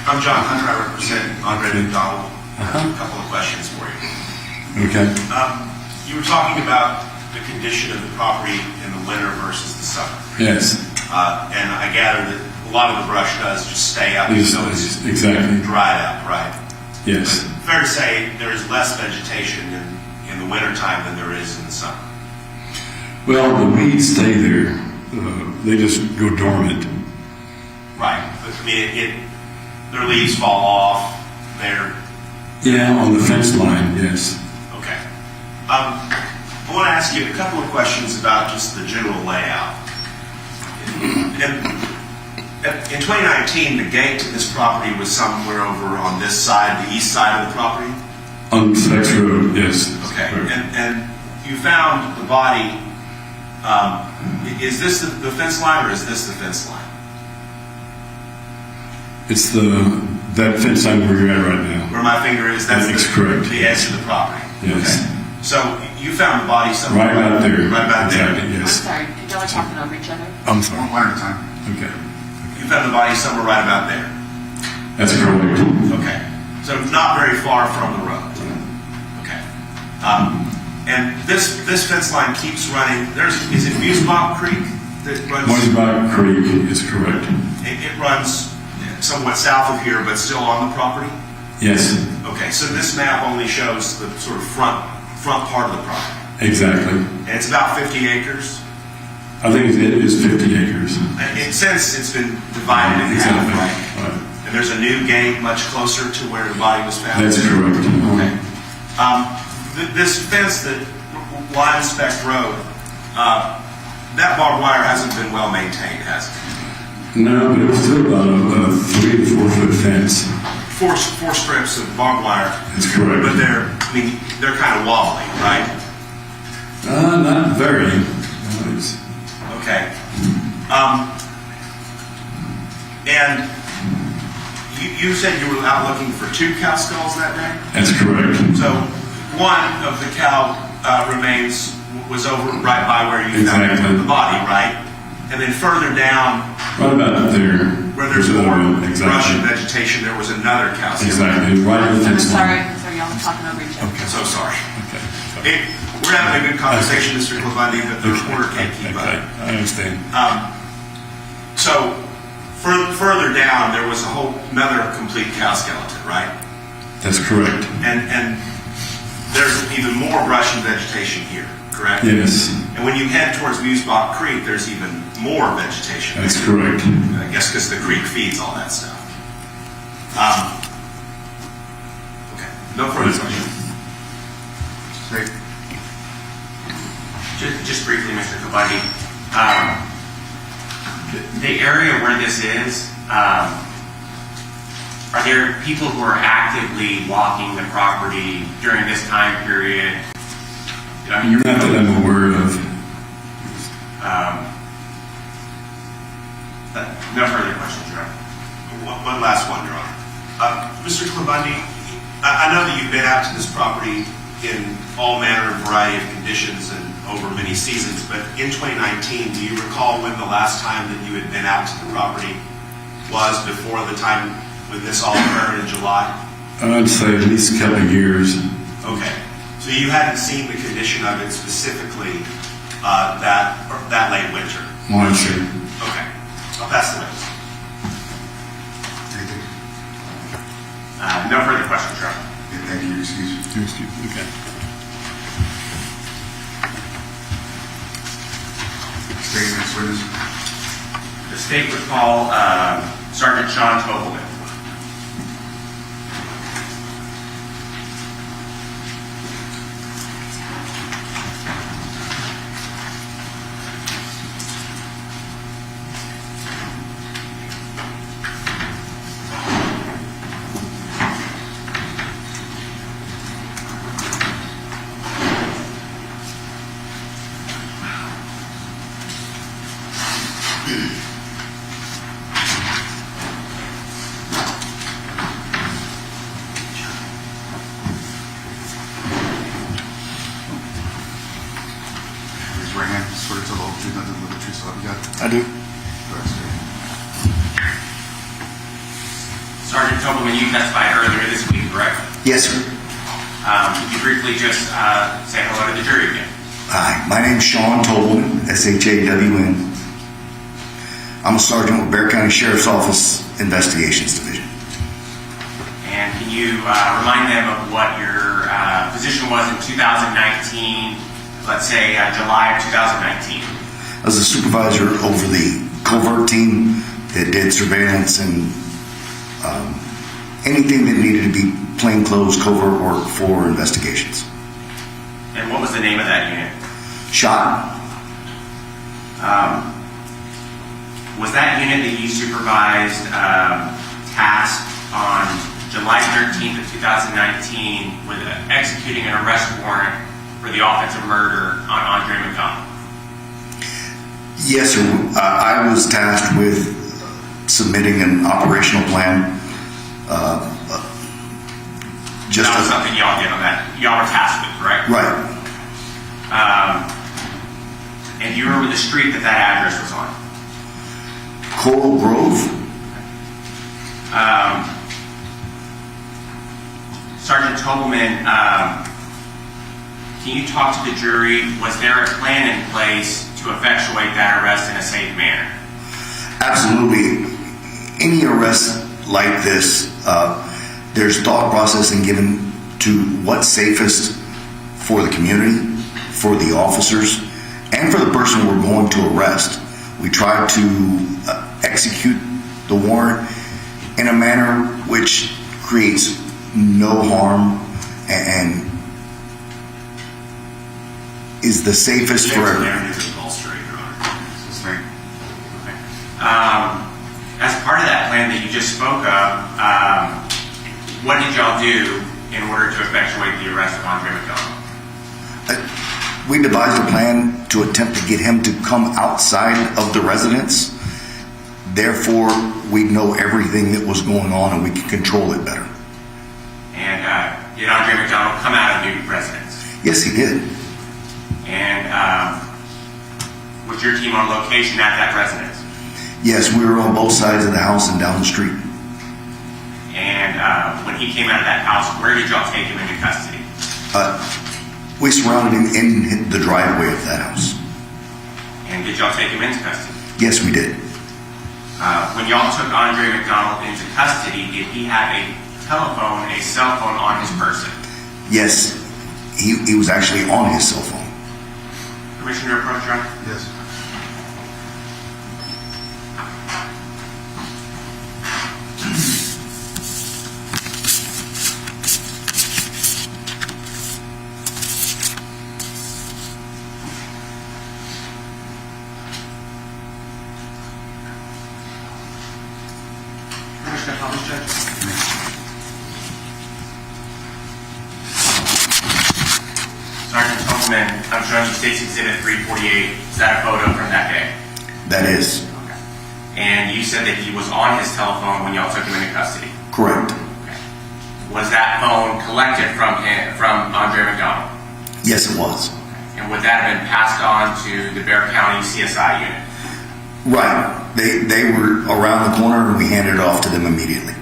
I'm John Hunter. I represent Andre McDonald. I have a couple of questions for you. Okay. You were talking about the condition of the property in the winter versus the summer. Yes. And I gather that a lot of the brush does just stay out Yes, until it's exactly. dried out, right? Yes. But fair to say there is less vegetation in the wintertime than there is in the summer. Well, the weeds stay there. They just go dormant. Right. But I mean, their leaves fall off. They're Yeah, on the fence line, yes. okay. I want to ask you a couple of questions about just the general layout. In 2019, the gate to this property was somewhere over on this side, the east side of the property. On Specs Road, yes. Okay. And you found the body. Is this the fence line or is this the fence line? It's that fence line where you're at right now. Where my finger is, that's correct. the edge of the property. Yes. Okay. So you found the body somewhere Right about there. Right about Exactly, there. I'm yes. sorry, y'all are talking over each other. I'm sorry. One at a time. Okay. You found the body somewhere right about there. That's correct. Okay. So not very far from the road. Okay. And this fence line keeps running. Is it Musebach Creek that runs? Moisebach Creek is correct. It runs somewhat south of here, but still on the property. Yes, Okay. So this map only shows the sort of front part of the property, exactly. and it's about 50 acres. I think it is 50 acres. And since it's been divided in half, Exactly. right? Right. And there's a new gate much closer to where the body was found. That's correct. Okay. This fence that lines Spec Road, that barbed wire hasn't been well maintained, has it? No, but it was still about a 3 to 4 foot fence. Four strips of barbed wire, That's correct. but they're kind of wobbly, right? Not very. Okay. And you said you were out looking for 2 cow skulls that day? That's correct. So one of the cow remains was over right by where you Exactly. found the body, right? And then further down, Right about there. where there's another more one. brush Exactly. and vegetation, there was another cow skull. Exactly. Right at the I'm fence sorry, line. y'all are talking over each other. I'm so sorry. Okay. Were We're having a good conversation, Mr. Clevendi, but the reporter can't keep up. Okay, I understand. So, further down, there was a whole another complete cow skeleton, right? That's correct. And there's even more brush and vegetation here, correct? Yes, And when you head towards Musebach Creek, there's even more vegetation. that's correct. I guess because the creek feeds all that stuff. Okay, no further questions. State. Just briefly, Mr. Clevendi, the area where this is, are there people who are actively walking the property during this time period? Not that I'm aware of. No further questions, Your Honor. One last one, Your Honor. Mr. Clevendi, I know that you've been out to this property in all manner and variety of conditions and over many seasons, but in 2019, do you recall when the last time that you had been out to the property was before the time when this all occurred in July? I'd say at least a couple of years. Okay. So you hadn't seen the condition of it specifically that late winter? Well, I see. Okay. I'll pass the witness. Anything? No further questions, Your Honor. Okay, thank you. Excuse me. Okay. State next witness. The state would call Sergeant Sean Tobelman. Raise your right hand. Swear to tell the whole truth, nothing but the truth, so help you God. I do. Go ahead, state. Sergeant Tobelman, you testified earlier this week, correct? Yes, sir. Could you briefly just say hello to the jury again? Hi, my name's Sean Tobelman, S-H-A-W-N. I'm a sergeant with Bexar County Sheriff's Office Investigations Division. And can you remind them of what your position was in 2019, let's say July of 2019? I was a supervisor over the covert team that did surveillance and anything that needed to be plainclothes covert work for investigations. And what was the name of that unit? Shot. Was that unit that you supervised tasked on July 13th of 2019 with executing an arrest warrant for the offensive murder on Andre McDonald? Yes, sir. I was tasked with submitting an operational plan. That was something y'all did on that. Y'all were tasked with, correct? Right. And do you remember the street that address was on? Coral Grove. Sergeant Tobelman, can you talk to the jury? Was there a plan in place to effectuate that arrest in a safe manner? Absolutely. Any arrest like this, there's thought process and given to what's safest for the community, for the officers, and for the person we're going to arrest. We try to execute the warrant in a manner which creates no harm and is the safest for everyone. Sustain. As part of that plan that you just spoke of, what did y'all do in order to effectuate the arrest of Andre McDonald? We devised a plan to attempt to get him to come outside of the residence. Therefore, we'd know everything that was going on and we could control it better. And did Andre McDonald come out of the residence? Yes, he did. And was your team on location at that residence? Yes, we were on both sides of the house and down the street. And when he came out of that house, where did y'all take him into custody? We surrounded him in the driveway of that house. And did y'all take him into custody? Yes, we did. When y'all took Andre McDonald into custody, did he have a telephone, a cell phone on his person? Yes, he was actually on his cell phone. Permission to approach, Your Honor? Yes. Permission to publish, Judge? Sergeant Tolman, I'm showing you State's Exhibit 348. Is that a photo from that day? That is Okay. And you said that he was on his telephone when y'all took him into custody. correct. Okay. Was that phone collected from him, from Andre McDonald? Yes, it was. And would that have been passed on to the Bexar County CSI unit? Right. They were around the corner and we handed it off to them immediately.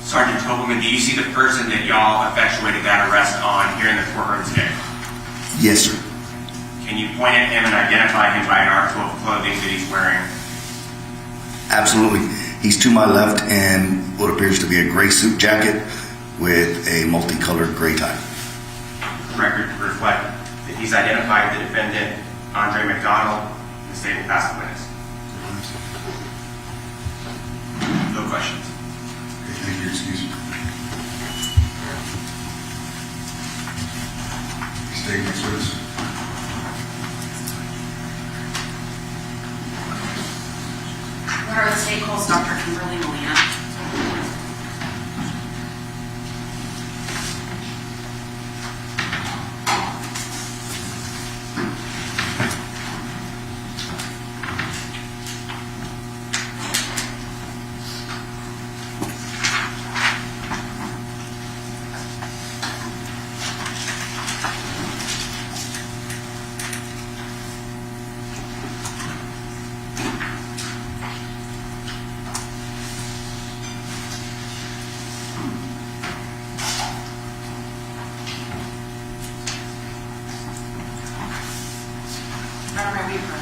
Sergeant Tobleman, do you see the person that y'all effectuated that arrest on here in the courtroom today? Yes, sir. Can you point at him and identify him by an article of clothing that he's wearing? Absolutely. He's to my left in what appears to be a gray suit jacket with a multicolored gray tie. The record reflect that he's identified the defendant, Andre McDonald, and the state will pass the witness. No questions. Okay, thank you. Excuse me. State next witness. Where the state calls Dr. Kimberly Molina. Madam Mayor, we approach.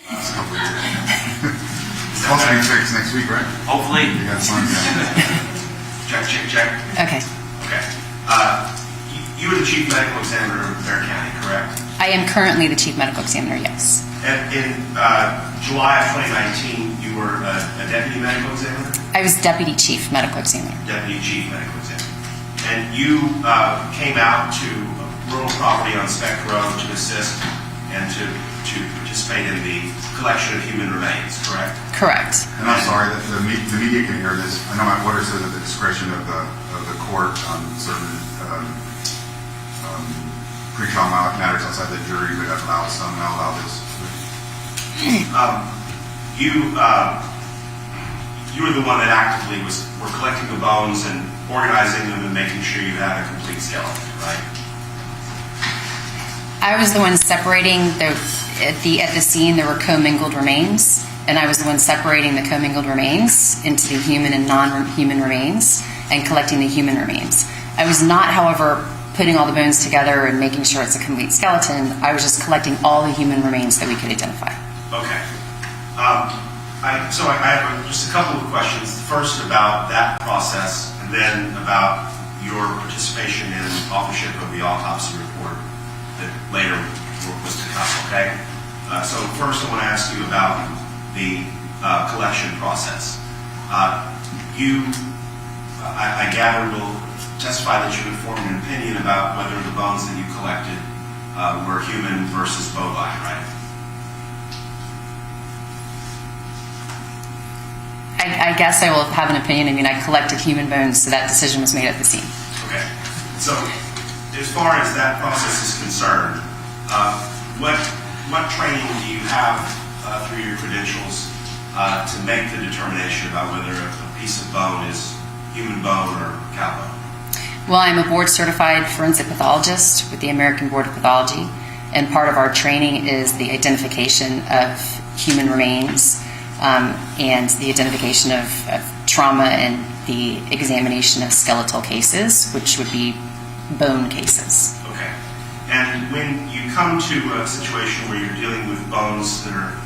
last couple of years. It's supposed to be fixed next week, right? Hopefully. You got signs down. Check. Okay. Okay. You were the chief medical examiner of Bear County, correct? I am currently the chief medical examiner, yes. And in July of 2019, you were a deputy medical examiner? I was deputy chief medical examiner. Deputy chief medical examiner. And you came out to rural property on Speck Road to assist and to participate in the collection of human remains, correct? Correct. And I'm sorry that the media can hear this. I know my order says at the discretion of the court on certain pre-trial matters outside the jury would allow some, and I'll allow this. You were the one that actively were collecting the bones and organizing them and making sure you had a complete skeleton, right? I was the one separating at the scene. There were commingled remains, and I was the one separating the commingled remains into the human and non-human remains and collecting the human remains. I was not, however, putting all the bones together and making sure it's a complete skeleton. I was just collecting all the human remains that we could identify. Okay. So I have just a couple of questions. First about that process, and then about your participation in authorship of the autopsy report that later was to come, okay? So first I want to ask you about the collection process. I gather, will testify that you had formed an opinion about whether the bones that you collected were human versus bovine, right? I guess I will have an opinion. I mean, I collected human bones, so that decision was made at the scene. Okay. So, as far as that process is concerned, what training do you have through your credentials to make the determination about whether a piece of bone is human bone or cow bone? Well, I'm a board-certified forensic pathologist with the American Board of Pathology, and part of our training is the identification of human remains and the identification of trauma and the examination of skeletal cases, which would be bone cases. Okay. And when you come to a situation where you're dealing with bones that are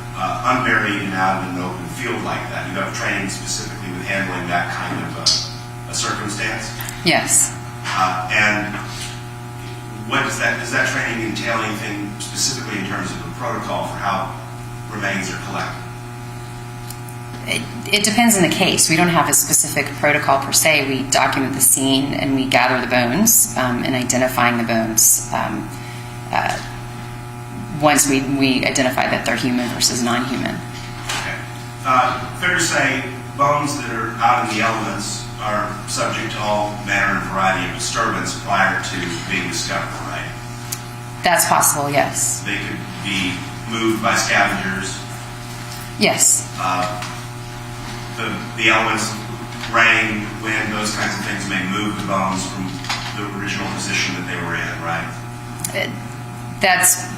unburied and out in an open field like that, you have training specifically with handling that kind of a circumstance? Yes. And what does that training entail? Anything specifically in terms of the protocol for how remains are collected? It depends on the case. We don't have a specific protocol per se. We document the scene and we gather the bones and identifying the bones once we identify that they're human versus non-human. Okay. Fair to say bones that are out in the elements are subject to all manner and variety of disturbance prior to being discovered, right? That's possible, yes. They could be moved by scavengers. Yes. The elements, rain, wind, those kinds of things may move the bones from the original position that they were in, right? That's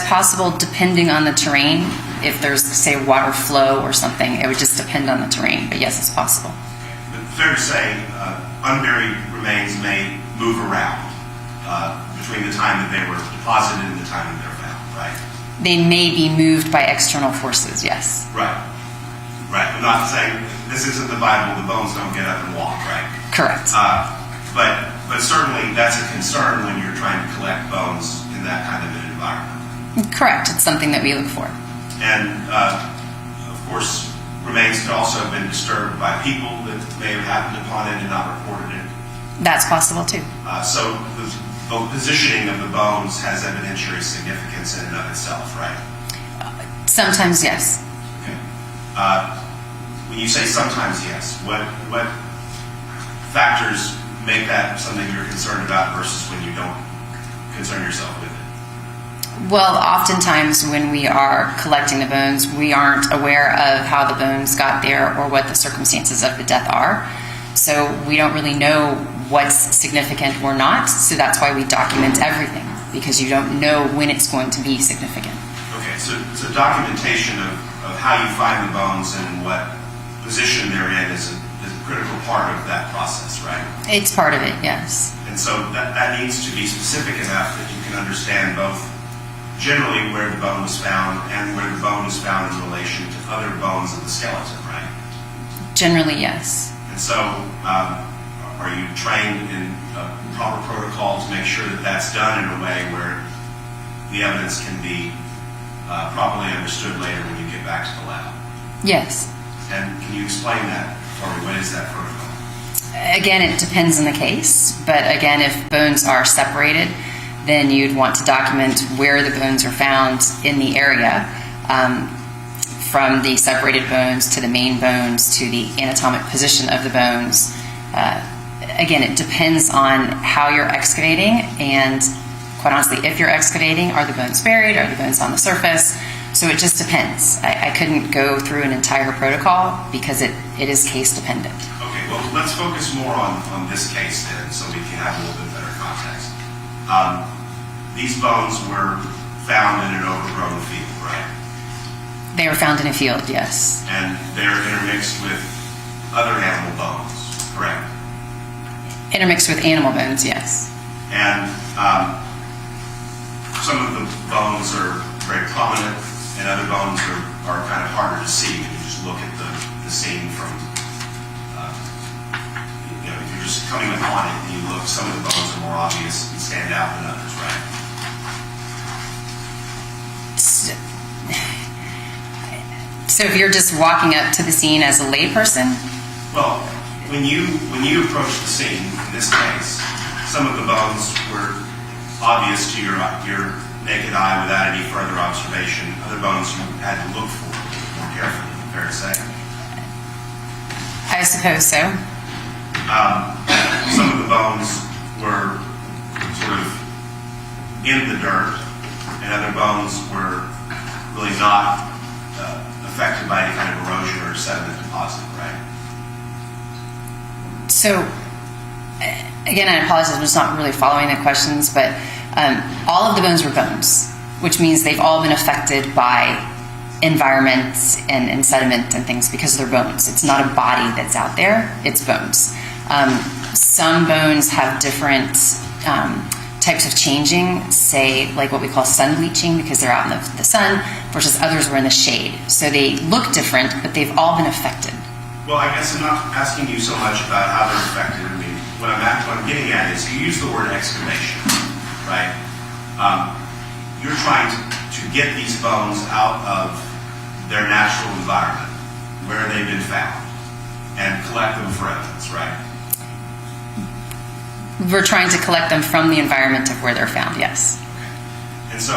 possible depending on the terrain. If there's, say, water flow or something, it would just depend on the terrain. But yes, it's possible. But fair to say, unburied remains may move around between the time that they were deposited and the time that they're found, right? They may be moved by external forces, yes. Right. Right. I'm not saying this isn't the Bible. The bones don't get up and walk, right? Correct. But certainly that's a concern when you're trying to collect bones in that kind of an environment. Correct. It's something that we look for. And of course, remains could also have been disturbed by people that may have happened upon it and not reported it. That's possible too. So the positioning of the bones has evidentiary significance in and of itself, right? Sometimes, yes. Okay. When you say sometimes yes, what factors make that something you're concerned about versus when you don't concern yourself with it? Well, oftentimes when we are collecting the bones, we aren't aware of how the bones got there or what the circumstances of the death are. So we don't really know what's significant or not. So that's why we document everything, because you don't know when it's going to be significant. Okay, so documentation of how you find the bones and what position they're in is a critical part of that process, right? It's part of it, yes. And so that needs to be specific enough that you can understand both generally where the bone was found and where the bone is found in relation to other bones of the skeleton, right? Generally, yes. And so, are you trained in a proper protocol to make sure that that's done in a way where the evidence can be properly understood later when you get back to the lab? Yes. And can you explain that for me? What is that protocol? Again, it depends on the case, but again, if bones are separated, then you'd want to document where the bones are found in the area, from the separated bones to the main bones to the anatomic position of the bones. Again, it depends on how you're excavating, and quite honestly, if you're excavating, are the bones buried, are the bones on the surface? So it just depends. I couldn't go through an entire protocol because it is case dependent. Okay, well, let's focus more on this case then, so we can have a little bit better context. These bones were found in an overgrown field, right? They were found in a field, yes. And they're intermixed with other animal bones, correct? Intermixed with animal bones, yes. And some of the bones are very prominent, and other bones are kind of harder to see when you just look at the scene from, if you're just coming upon it and you look, some of the bones are more obvious and stand out than others, right? So if you're just walking up to the scene as a layperson, Well, when you approach the scene, in this case, some of the bones were obvious to your naked eye without any further observation. Other bones you had to look for more carefully, fair to say. I suppose so. Some of the bones were sort of in the dirt, and other bones were really not affected by any kind of erosion or sediment deposit, right? So, again, I apologize, I'm just not really following the questions, but all of the bones were bones, which means they've all been affected by environment and sediment and things because they're bones. It's not a body that's out there, it's bones. Some bones have different types of changing, say like what we call sun bleaching because they're out in the sun, versus others were in the shade. So they look different, but they've all been affected. Well, I guess I'm not asking you so much about how they're affected. I mean, what I'm getting at is you use the word excavation, right? You're trying to get these bones out of their natural environment, where they've been found, and collect them for evidence, right? We're trying to collect them from the environment of where they're found, yes. Okay. And so,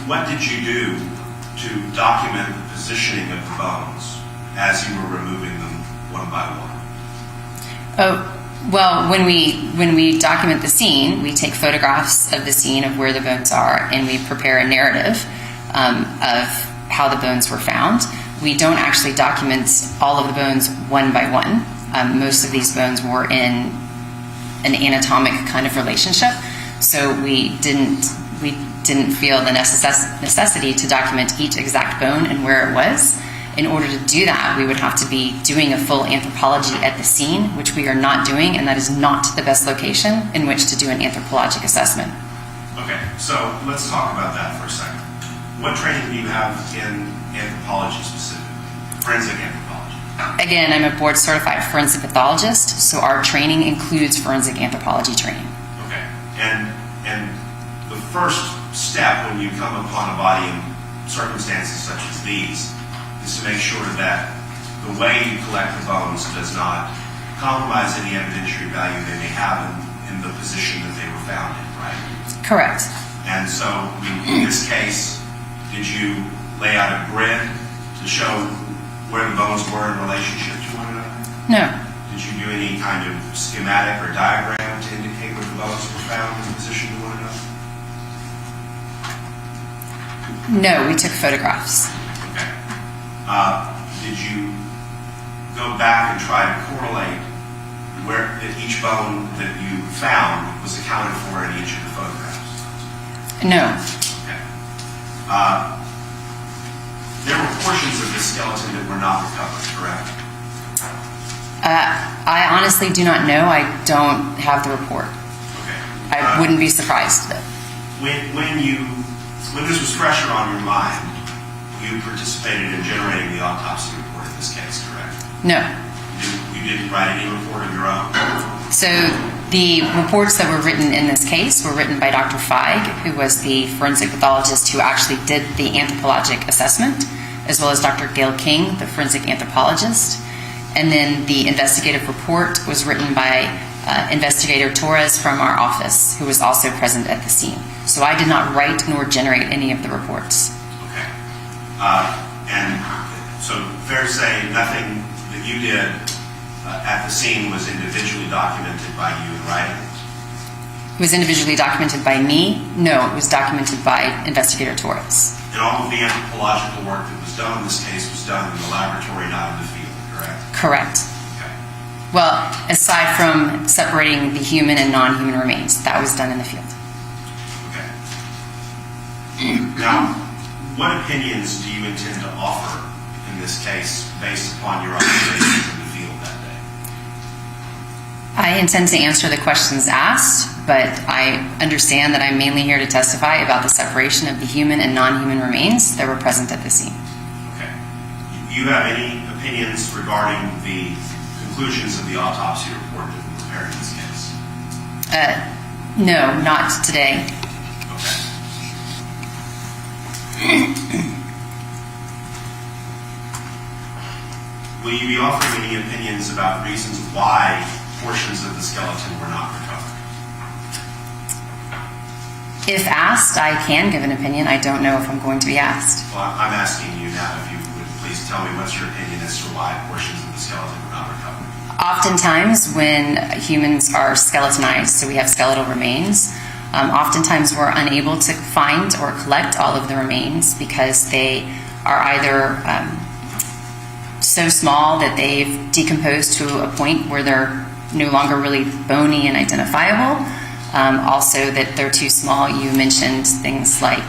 what did you do to document the positioning of the bones as you were removing them one by one? Oh, well, when we document the scene, we take photographs of the scene of where the bones are, and we prepare a narrative of how the bones were found. We don't actually document all of the bones one by one. Most of these bones were in an anatomic kind of relationship, so we didn't feel the necessity to document each exact bone and where it was. In order to do that, we would have to be doing a full anthropology at the scene, which we are not doing, and that is not the best location in which to do an anthropologic assessment. Okay, so let's talk about that for a second. What training do you have in anthropology specifically, forensic anthropology? Again, I'm a board certified forensic pathologist, so our training includes forensic anthropology training. Okay, and the first step when you come upon a body in circumstances such as these is to make sure that the way you collect the bones does not compromise any evidentiary value they may have in the position that they were found in, right? Correct. And so, in this case, did you lay out a grid to show where the bones were in relationship to one another? No. Did you do any kind of schematic or diagram to indicate where the bones were found in position to one another? No, we took photographs. Okay. Did you go back and try to correlate where each bone that you found was accounted for in each of the photographs? No. Okay. There were portions of the skeleton that were not recovered, correct? I honestly do not know. I don't have the report. Okay. I wouldn't be surprised though. When you When this was fresher on your mind, you participated in generating the autopsy report in this case, correct? No. You didn't write any report of your own? So the reports that were written in this case were written by Dr. Feig, who was the forensic pathologist who actually did the anthropologic assessment, as well as Dr. Gail King, the forensic anthropologist. And then the investigative report was written by Investigator Torres from our office, who was also present at the scene. So I did not write nor generate any of the reports. Okay. And so fair to say nothing that you did at the scene was individually documented by you in writing? It was individually documented by me? No, it was documented by Investigator Torres. And all of the anthropological work that was done in this case was done in the laboratory, not in the field, correct? Correct. Okay. Well, aside from separating the human and non-human remains, that was done in the field. Okay. Now, what opinions do you intend to offer in this case based upon your observations in the field that day? I intend to answer the questions asked, but I understand that I'm mainly here to testify about the separation of the human and non-human remains that were present at the scene. Okay. Do you have any opinions regarding the conclusions of the autopsy report that were prepared in this case? No, not today. Okay. Will you be offering any opinions about reasons why portions of the skeleton were not recovered? If asked, I can give an opinion. I don't know if I'm going to be asked. Well, I'm asking you now if you would please tell me what's your opinion as to why portions of the skeleton were not recovered. Oftentimes when humans are skeletonized, so we have skeletal remains, oftentimes we're unable to find or collect all of the remains because they are either so small that they've decomposed to a point where they're no longer really bony and identifiable. Also that they're too small. You mentioned things like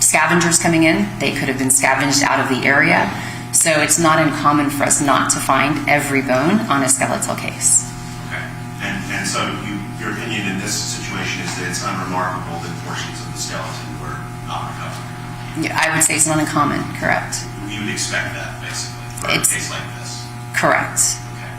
scavengers coming in. They could have been scavenged out of the area. So it's not uncommon for us not to find every bone on a skeletal case. Okay. And so your opinion in this situation is that it's unremarkable that portions of the skeleton were not recovered? Yeah, I would say it's not uncommon, correct. You would expect that, basically, for a case like this? Correct. Okay.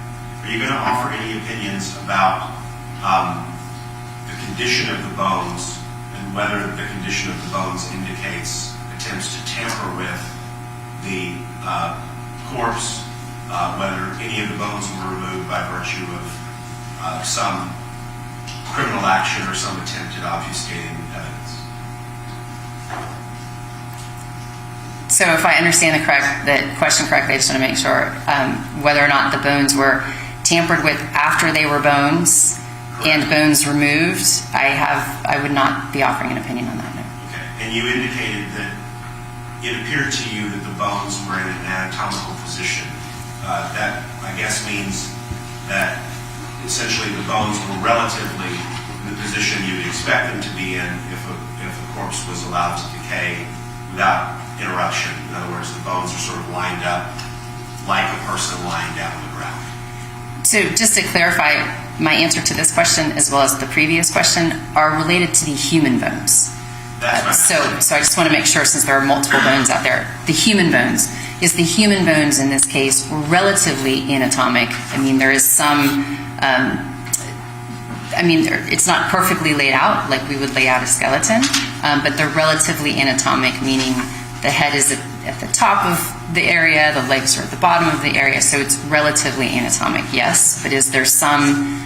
Are you going to offer any opinions about the condition of the bones and whether the condition of the bones indicates attempts to tamper with the corpse, whether any of the bones were removed by virtue of some criminal action or some attempt at obfuscating evidence? So if I understand the question correctly, I just want to make sure whether or not the bones were tampered with after they were bones and bones removed, I would not be offering an opinion on that. No. Okay. And you indicated that it appeared to you that the bones were in an anatomical position. That, I guess, means that essentially the bones were relatively in the position you would expect them to be in if a corpse was allowed to decay without interruption. In other words, the bones are sort of lined up like a person lying down on the ground. So just to clarify, my answer to this question as well as the previous question are related to the human bones. So I just want to make sure, since there are multiple bones out there, the human bones. Is the human bones in this case relatively anatomic? I mean, there is some, it's not perfectly laid out like we would lay out a skeleton, but they're relatively anatomic, meaning the head is at the top of the area, the legs are at the bottom of the area, so it's relatively anatomic, yes. But is there some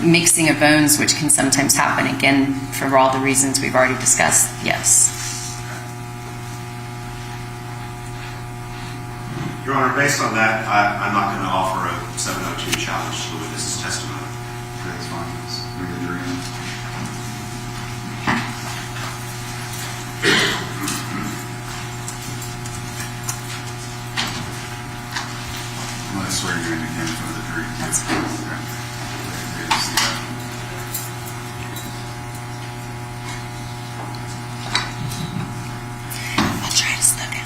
mixing of bones which can sometimes happen, again, for all the reasons we've already discussed? Yes. Your Honor, based on that, I'm not going to offer a 702 challenge to the witness's testimony. That's fine. We're going to agree on it. I'm going to swear you in again for the jury. That's fine. I'll try to slow down.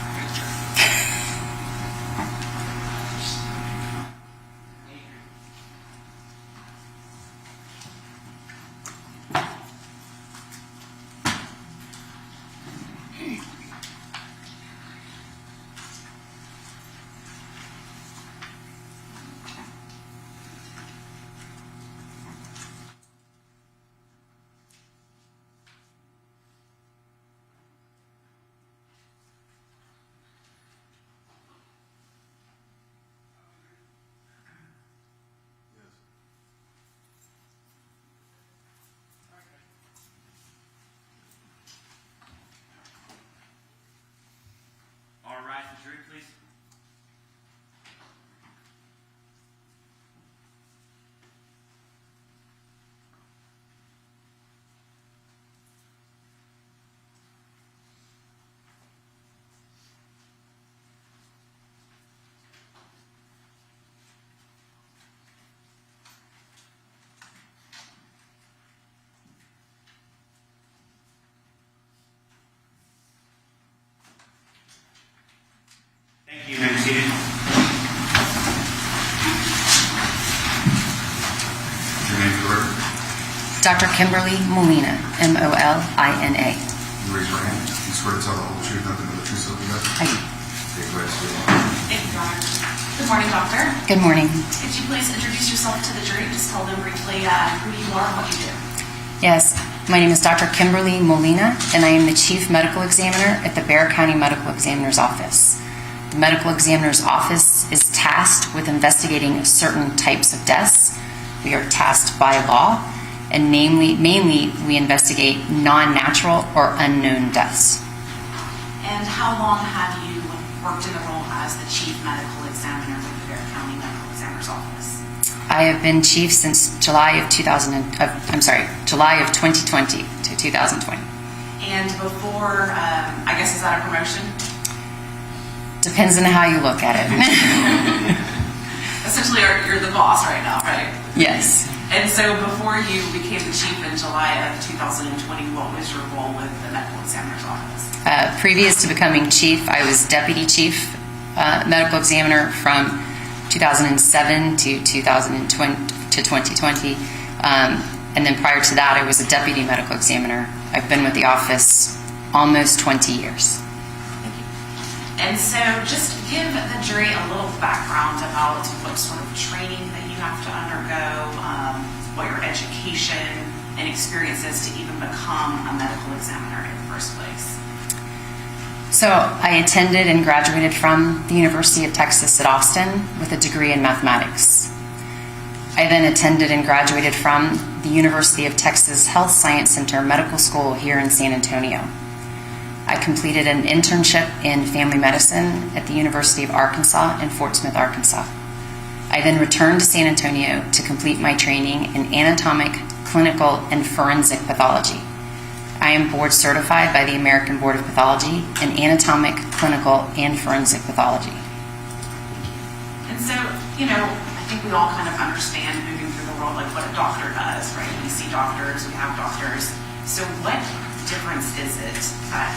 seated. Your name for the record. Dr. Kimberly Molina, Molina. You raise your hand. You swear to tell the whole truth, nothing but the truth, so help you God? I do. Okay, go ahead, swear. Thank you, Doctor. Good morning, Doctor. Good morning. Could you please introduce yourself to the jury? Just tell them briefly who you are and what you do. Yes, my name is Dr. Kimberly Molina, and I am the Chief Medical Examiner at the Bexar County Medical Examiner's Office. The Medical Examiner's Office is tasked with investigating certain types of deaths. We are tasked by law, and mainly we investigate non-natural or unknown deaths. And how long have you worked in the role as the Chief Medical Examiner with the Bexar County Medical Examiner's Office? I have been chief since July of 2020 to 2020. And before, I guess, is that a promotion? Depends on how you look at it. Essentially, you're the boss right now, right? Yes. And so before you became the chief in July of 2020, what was your role with the Medical Examiner's Office? Previous to becoming chief, I was deputy chief medical examiner from 2007 to 2020. And then prior to that, I was a deputy medical examiner. I've been with the office almost 20 years. Thank you. And so just give the jury a little background about what sort of training that you have to undergo, what your education and experience is to even become a medical examiner in the first place. So I attended and graduated from the University of Texas at Austin with a degree in mathematics. I then attended and graduated from the University of Texas Health Science Center Medical School here in San Antonio. I completed an internship in family medicine at the University of Arkansas in Fort Smith, Arkansas. I then returned to San Antonio to complete my training in anatomic, clinical, and forensic pathology. I am board certified by the American Board of Pathology in anatomic, clinical, and forensic pathology. And so, I think we all kind of understand moving through the world, like what a doctor does, right? We see doctors, we have doctors. So what difference is it that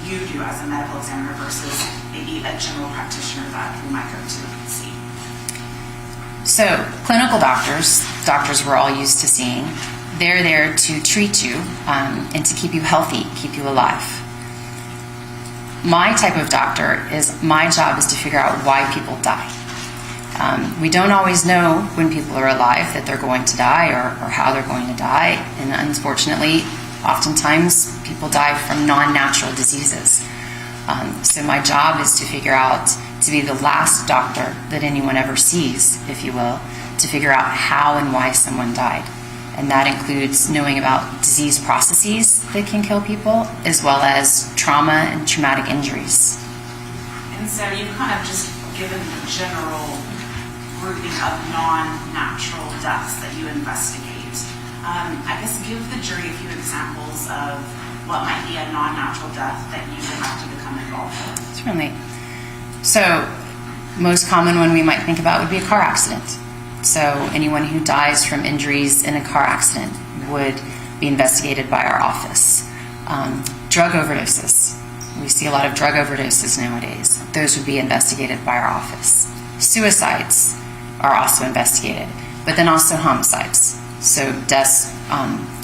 you do as a medical examiner versus maybe a general practitioner that we might go to and see? So clinical doctors we're all used to seeing, they're there to treat you and to keep you healthy, keep you alive. My type of doctor my job is to figure out why people die. We don't always know when people are alive that they're going to die or how they're going to die. And unfortunately, oftentimes people die from non-natural diseases. So my job is to figure out, to be the last doctor that anyone ever sees, if you will, to figure out how and why someone died. And that includes knowing about disease processes that can kill people, as well as trauma and traumatic injuries. And so you've kind of just given the general grouping of non-natural deaths that you investigate. I guess give the jury a few examples of what might be a non-natural death that you would have to become involved with. Certainly. So, most common one we might think about would be a car accident. So anyone who dies from injuries in a car accident would be investigated by our office. Drug overdoses. We see a lot of drug overdoses nowadays. Those would be investigated by our office. Suicides are also investigated, but then also homicides. So deaths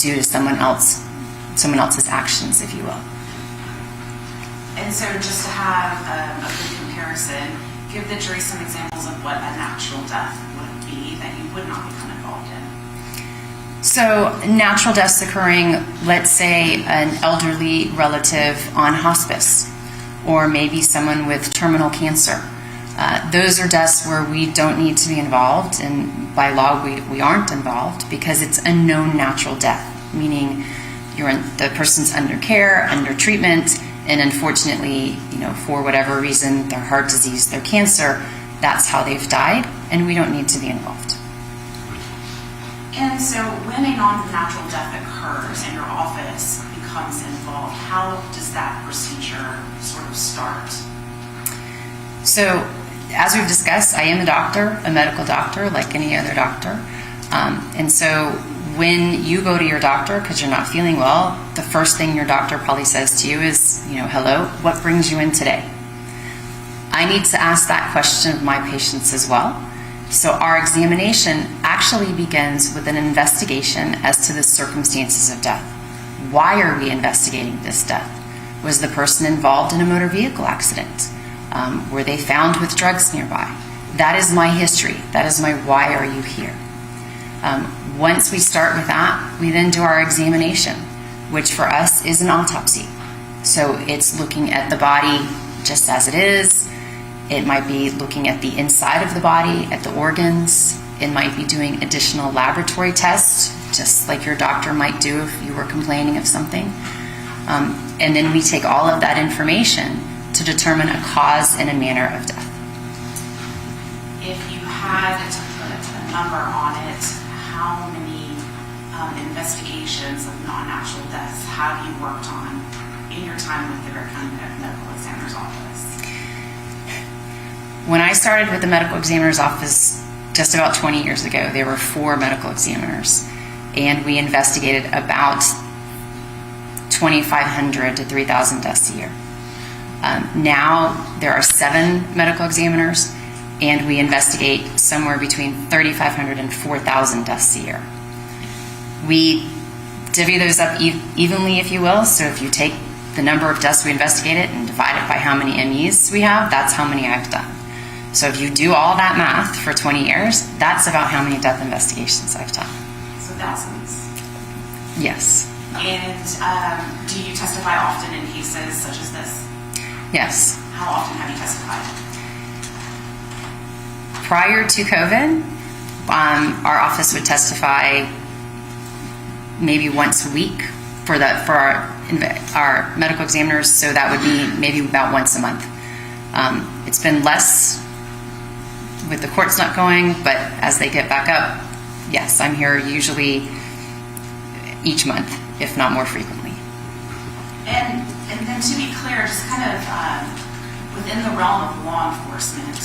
due to someone else's actions, if you will. And so just to have a good comparison, give the jury some examples of what a natural death would be that you would not become involved in. So natural deaths occurring, let's say an elderly relative on hospice, or maybe someone with terminal cancer. Those are deaths where we don't need to be involved, and by law we aren't involved because it's a known natural death, meaning the person's under care, under treatment, and unfortunately, for whatever reason, their heart disease, their cancer, that's how they've died, and we don't need to be involved. And so when a non-natural death occurs and your office becomes involved, how does that procedure sort of start? So, as we've discussed, I am a doctor, a medical doctor, like any other doctor. And so when you go to your doctor because you're not feeling well, the first thing your doctor probably says to you is, hello, what brings you in today? I need to ask that question of my patients as well. So our examination actually begins with an investigation as to the circumstances of death. Why are we investigating this death? Was the person involved in a motor vehicle accident? Were they found with drugs nearby? That is my history. That is my why are you here? Once we start with that, we then do our examination, which for us is an autopsy. So it's looking at the body just as it is. It might be looking at the inside of the body, at the organs. It might be doing additional laboratory tests, just like your doctor might do if you were complaining of something. And then we take all of that information to determine a cause and a manner of death. If you had to put a number on it, how many investigations of non-natural deaths have you worked on in your time with the Garrett County Medical Examiner's Office? When I started with the medical examiner's office just about 20 years ago, there were 4 medical examiners, and we investigated about 2,500 to 3,000 deaths a year. Now there are 7 medical examiners, and we investigate somewhere between 3,500 and 4,000 deaths a year. We divvy those up evenly, if you will. So if you take the number of deaths we investigated and divide it by how many MEs we have, that's how many I've done. So if you do all that math for 20 years, that's about how many death investigations I've done. So thousands. Yes. And do you testify often in cases such as this? Yes. How often have you testified? Prior to COVID, our office would testify maybe once a week for our medical examiners, so that would be maybe about once a month. It's been less with the courts not going, but as they get back up, yes, I'm here usually each month, if not more frequently. And then to be clear, just kind of within the realm of law enforcement,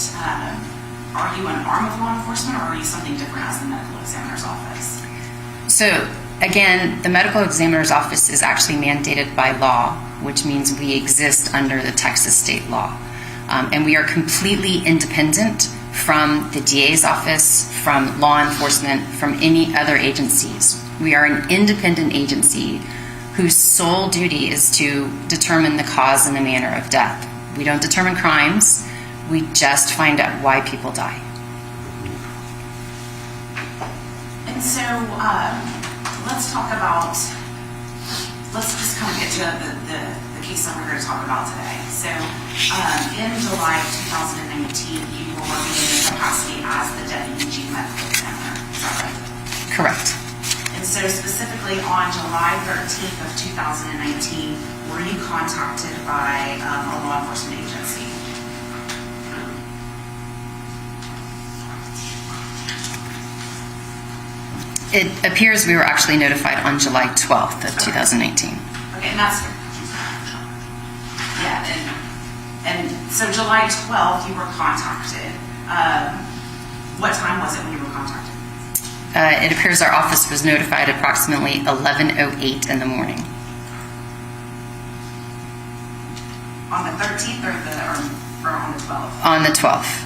are you an arm of law enforcement, or are you something different as the medical examiner's office? So again, the medical examiner's office is actually mandated by law, which means we exist under the Texas state law. And we are completely independent from the DA's office, from law enforcement, from any other agencies. We are an independent agency whose sole duty is to determine the cause and the manner of death. We don't determine crimes, we just find out why people die. And so let's talk about, let's just kind of get to the case that we're here to talk about today. So in July of 2019, you were working in your capacity as the deputy chief medical examiner. Is that right? Correct. And so specifically on July 13th of 2019, were you contacted by a law enforcement agency? It appears we were actually notified on July 12th of 2019. Okay, and that's, yeah, and so July 12th you were contacted. What time was it when you were contacted? It appears our office was notified approximately 11:08 in the morning. On the 13th or on the 12th? On the 12th.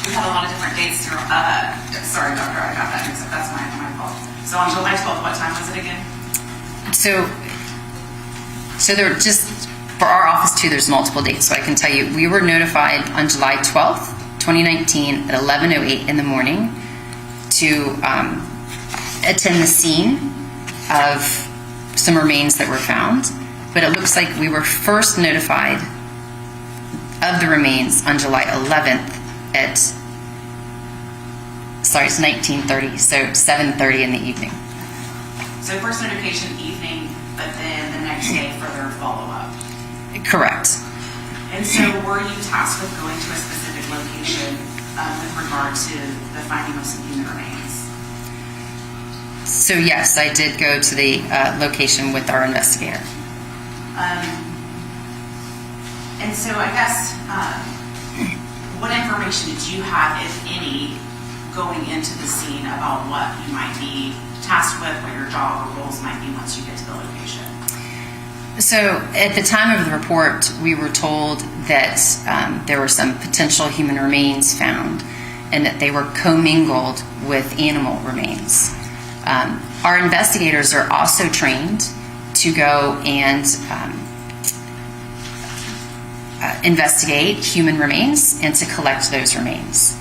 We had a lot of different dates through, sorry doctor, I got that mixed up, that's my fault. So on July 12th, what time was it again? So there were just, for our office too, there's multiple dates. So I can tell you, we were notified on July 12th, 2019 at 11:08 in the morning to attend the scene of some remains that were found. But it looks like we were first notified of the remains on July 11th at, it's 19:30, so 7:30 in the evening. So first notification evening, but then the next day further follow-up. Correct. And so were you tasked with going to a specific location with regard to the finding of some human remains? So yes, I did go to the location with our investigator. And so I guess, what information did you have, if any, going into the scene about what you might be tasked with, what your job or roles might be once you get to the location? So at the time of the report, we were told that there were some potential human remains found and that they were commingled with animal remains. Our investigators are also trained to go and investigate human remains and to collect those remains.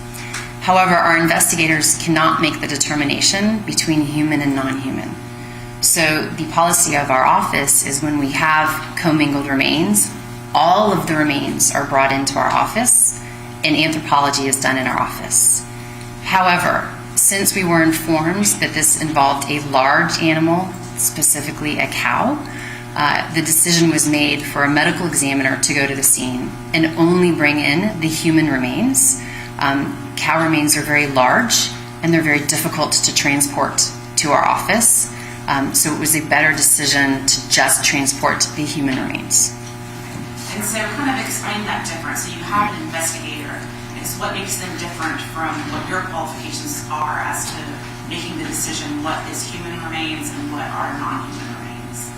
However, our investigators cannot make the determination between human and non-human. So the policy of our office is when we have commingled remains, all of the remains are brought into our office and anthropology is done in our office. However, since we were informed that this involved a large animal, specifically a cow, the decision was made for a medical examiner to go to the scene and only bring in the human remains. Cow remains are very large and they're very difficult to transport to our office. So it was a better decision to just transport the human remains. And so kind of explain that difference. So you have an investigator. Is what makes them different from what your qualifications are as to making the decision what is human remains and what are non-human remains?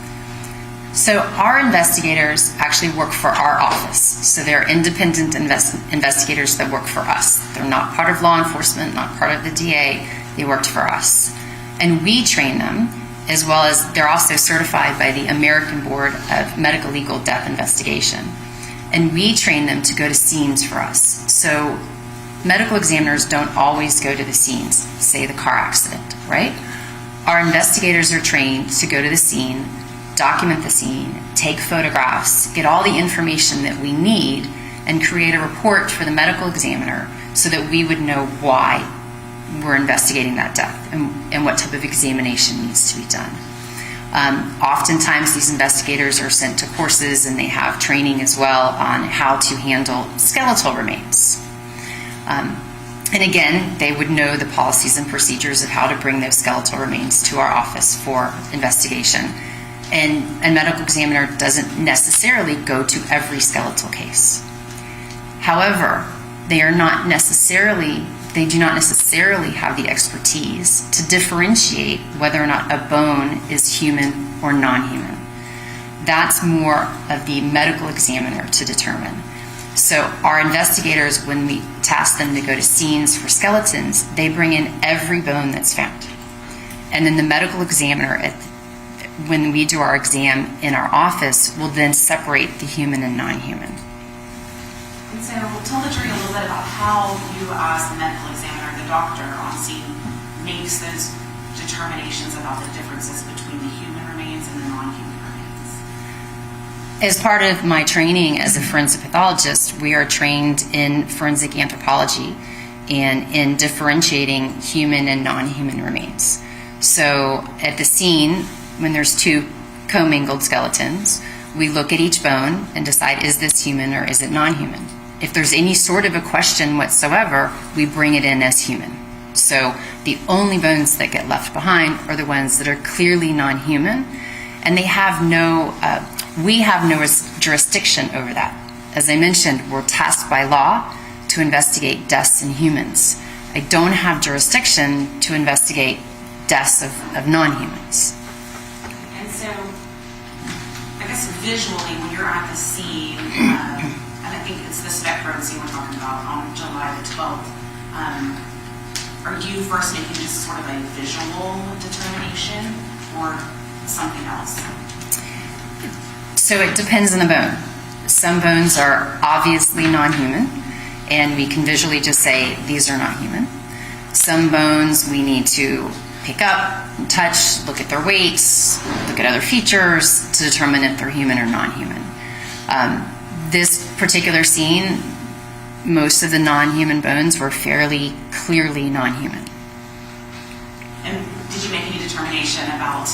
So our investigators actually work for our office. So they're independent investigators that work for us. They're not part of law enforcement, not part of the DA. They worked for us. And we train them, as well as they're also certified by the American Board of Medical Legal Death Investigation. And we train them to go to scenes for us. So medical examiners don't always go to the scenes, say the car accident, right? Our investigators are trained to go to the scene, document the scene, take photographs, get all the information that we need, and create a report for the medical examiner so that we would know why we're investigating that death and what type of examination needs to be done. Oftentimes these investigators are sent to courses and they have training as well on how to handle skeletal remains. And again, they would know the policies and procedures of how to bring those skeletal remains to our office for investigation. And a medical examiner doesn't necessarily go to every skeletal case. However, they do not necessarily have the expertise to differentiate whether or not a bone is human or non-human. That's more of the medical examiner to determine. So our investigators, when we task them to go to scenes for skeletons, they bring in every bone that's found. And then the medical examiner, when we do our exam in our office, will then separate the human and non-human. And so tell the jury a little bit about how you as the medical examiner, the doctor on scene, makes those determinations about the differences between the human remains and the non-human remains. As part of my training as a forensic pathologist, we are trained in forensic anthropology and in differentiating human and non-human remains. So at the scene, when there's two commingled skeletons, we look at each bone and decide, is this human or is it non-human? If there's any sort of a question whatsoever, we bring it in as human. So the only bones that get left behind are the ones that are clearly non-human, and we have no jurisdiction over that. As I mentioned, we're tasked by law to investigate deaths in humans. I don't have jurisdiction to investigate deaths of non-humans. And so, I guess visually, when you're at the scene, and I think it's the spectrum scene we're talking about on July the 12th, are you first making just sort of a visual determination or something else? So it depends on the bone. Some bones are obviously non-human, and we can visually just say, these are not human. Some bones we need to pick up, touch, look at their weights, look at other features to determine if they're human or non-human. This particular scene, most of the non-human bones were fairly clearly non-human. And did you make any determination about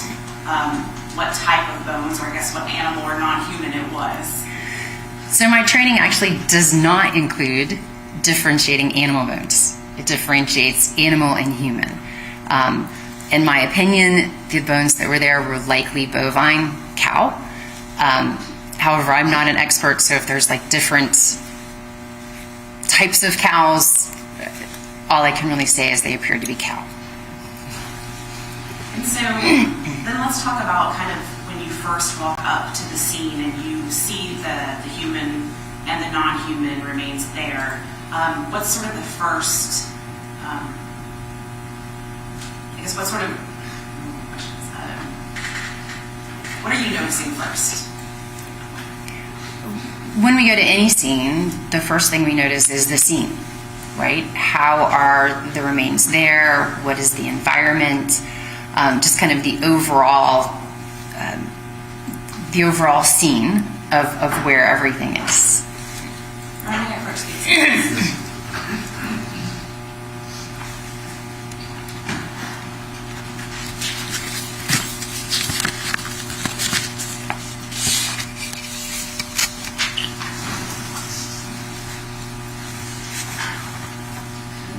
what type of bones, or I guess what animal or non-human it was? So my training actually does not include differentiating animal bones. It differentiates animal and human. In my opinion, the bones that were there were likely bovine, cow. However, I'm not an expert, so if there's like different types of cows, all I can really say is they appeared to be cow. And so then let's talk about kind of when you first walk up to the scene and you see the human and the non-human remains there. What's sort of the first, what are you noticing first? When we go to any scene, the first thing we notice is the scene, right? How are the remains there? What is the environment? Just kind of the overall scene of where everything is.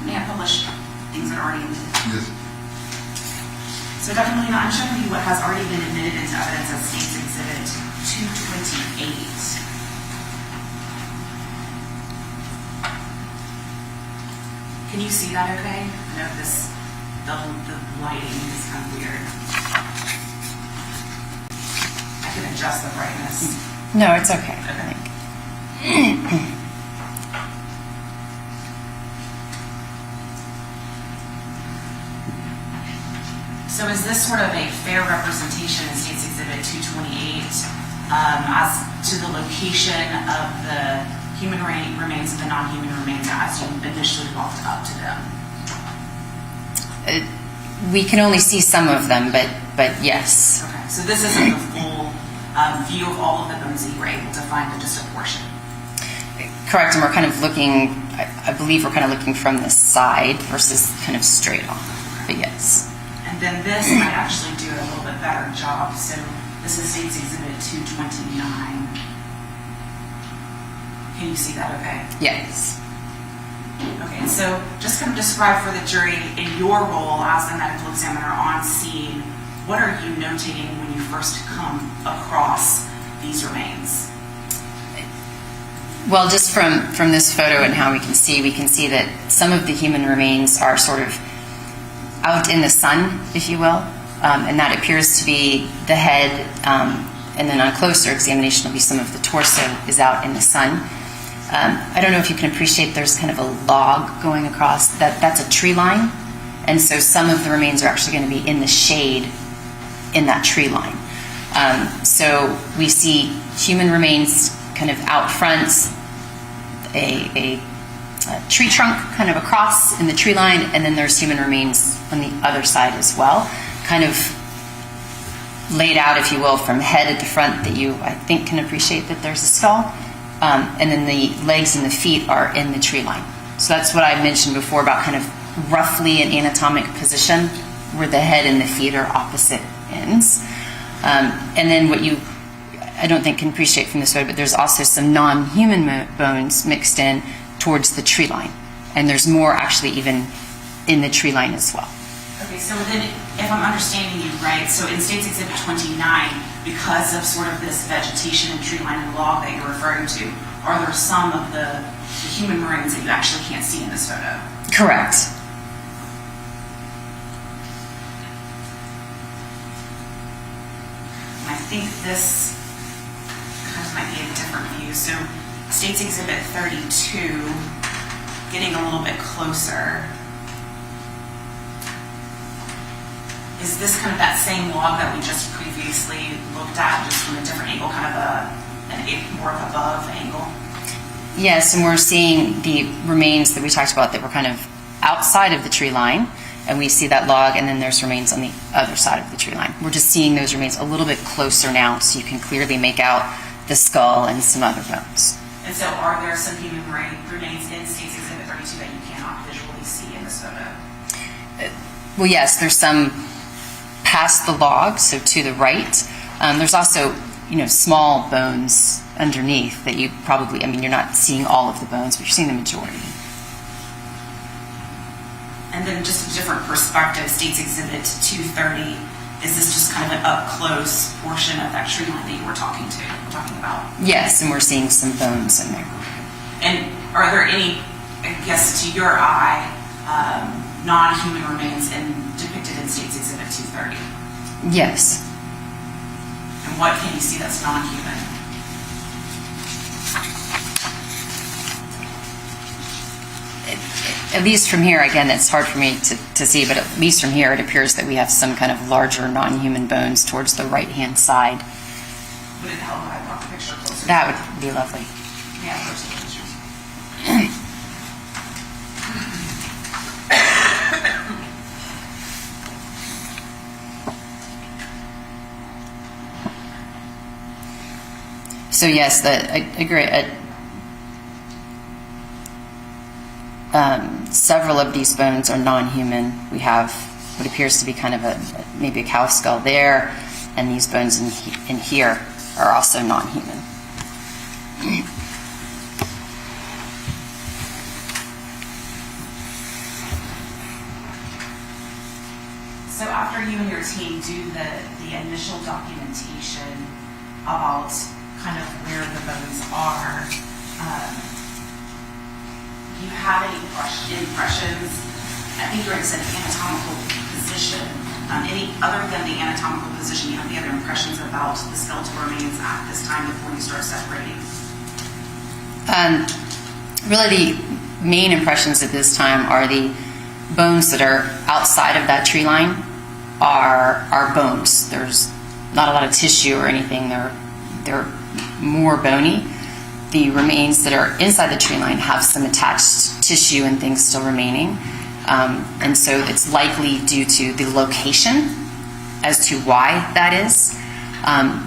May I publish things that are already admitted? Yes. So Dr. Molina, I'm showing you what has already been admitted into evidence as State's Exhibit 228. Can you see that okay? I know the lighting is kind of weird. I can adjust the brightness. No, it's okay. So is this sort of a fair representation in State's Exhibit 228 as to the location of the human remains and the non-human remains as you initially walked up to them? We can only see some of them, but yes. Okay, so this isn't the full view of all of the bones that you were able to find, but just a portion. Correct, and we're kind of looking, I believe we're kind of looking from the side versus kind of straight on, but yes. And then this might actually do a little bit better job. So this is State's Exhibit 229. Can you see that okay? Yes. Okay, and so just kind of describe for the jury in your role as the medical examiner on scene, what are you notating when you first come across these remains? Well, just from this photo and how we can see that some of the human remains are sort of out in the sun, if you will, and that appears to be the head, and then on closer examination will be some of the torso is out in the sun. I don't know if you can appreciate there's kind of a log going across, that's a tree line, and so some of the remains are actually going to be in the shade in that tree line. So we see human remains kind of out front, a tree trunk kind of across in the tree line, and then there's human remains on the other side as well, kind of laid out, if you will, from head at the front that you, I think, can appreciate that there's a skull, and then the legs and the feet are in the tree line. So that's what I mentioned before about kind of roughly an anatomic position where the head and the feet are opposite ends. And then what you, I don't think, can appreciate from this photo, but there's also some non-human bones mixed in towards the tree line. And there's more actually even in the tree line as well. Okay, so then if I'm understanding you right, so in State's Exhibit 29, because of sort of this vegetation and tree line and log that you're referring to, are there some of the human remains that you actually can't see in this photo? Correct. And I think this kind of might be a different view. So State's Exhibit 32, getting a little bit closer. Is this kind of that same log that we just previously looked at, just from a different angle, kind of more of above angle? Yes, and we're seeing the remains that we talked about that were kind of outside of the tree line, and we see that log, and then there's remains on the other side of the tree line. We're just seeing those remains a little bit closer now, so you can clearly make out the skull and some other bones. And so are there some human remains in State's Exhibit 32 that you cannot visually see in this photo? Well, yes, there's some past the log, so to the right. There's also, small bones underneath that you probably, you're not seeing all of the bones, but you're seeing the majority. And then just a different perspective, State's Exhibit 230, is this just kind of an up-close portion of that tree line that you were talking about? Yes, and we're seeing some bones in there. And are there any, I guess to your eye, non-human remains depicted in State's Exhibit 230? Yes. And what can you see that's non-human? At least from here, again, it's hard for me to see, but at least from here, it appears that we have some kind of larger non-human bones towards the right-hand side. Would it help if I brought the picture closer? That would be lovely. Yeah, there's the pictures. So yes, I agree. Several of these bones are non-human. We have what appears to be kind of maybe a cow skull there, and these bones in here are also non-human. So after you and your team do the initial documentation about kind of where the bones are, do you have any impressions? I think you already said anatomical position. Any other than the anatomical position, you have any other impressions about the skeletal remains at this time before you start separating? Really, the main impressions at this time are the bones that are outside of that tree line are bones. There's not a lot of tissue or anything. They're more bony. The remains that are inside the tree line have some attached tissue and things still remaining. And so it's likely due to the location as to why that is.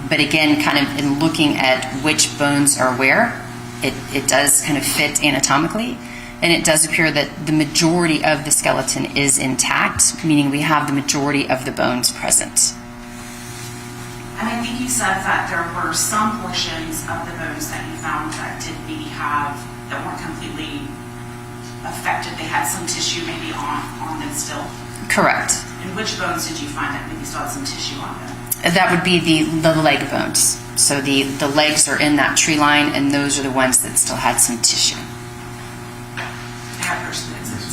But again, kind of in looking at which bones are where, it does kind of fit anatomically. And it does appear that the majority of the skeleton is intact, meaning we have the majority of the bones present. And I think you said that there were some portions of the bones that you found that did maybe that weren't completely affected. They had some tissue maybe on them still. Correct. And which bones did you find that maybe still had some tissue on them? That would be the leg bones. So the legs are in that tree line, and those are the ones that still had some tissue. I have personally exhibited.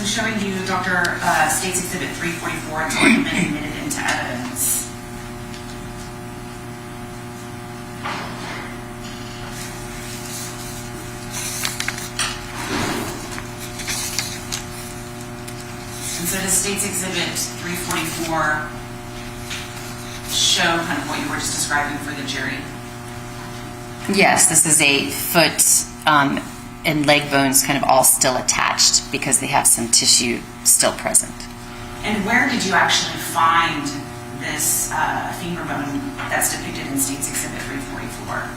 Showing you Dr. State's Exhibit 344, it's already been admitted into evidence. And so does State's Exhibit 344 show kind of what you were just describing for the jury? Yes, this is a foot and leg bones kind of all still attached because they have some tissue still present. And where did you actually find this femur bone that's depicted in State's Exhibit 344?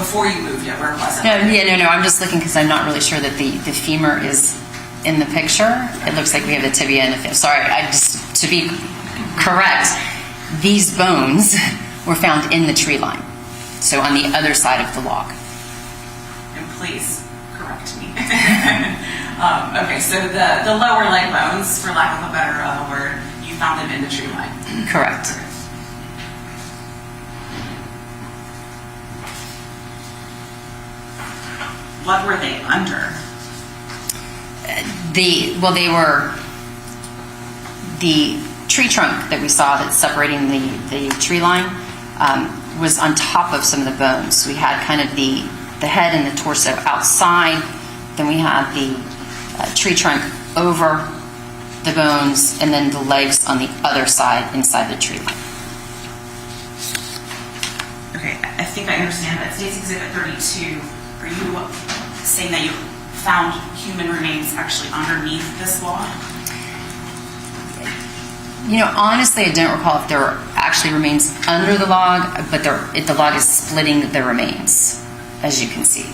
Before you moved it, where was it? No, I'm just looking because I'm not really sure that the femur is in the picture. It looks like we have the tibia and the femur. Sorry, to be correct, these bones were found in the tree line, so on the other side of the log. And please correct me. Okay, so the lower leg bones, for lack of a better word, you found them in the tree line. Correct. What were they under? They were the tree trunk that we saw that's separating the tree line was on top of some of the bones. We had kind of the head and the torso outside, then we had the tree trunk over the bones, and then the legs on the other side inside the tree line. Okay, I think I understand that. State's Exhibit 32, are you saying that you found human remains actually underneath this log? You know, honestly, I don't recall if there actually remains under the log, but the log is splitting the remains, as you can see.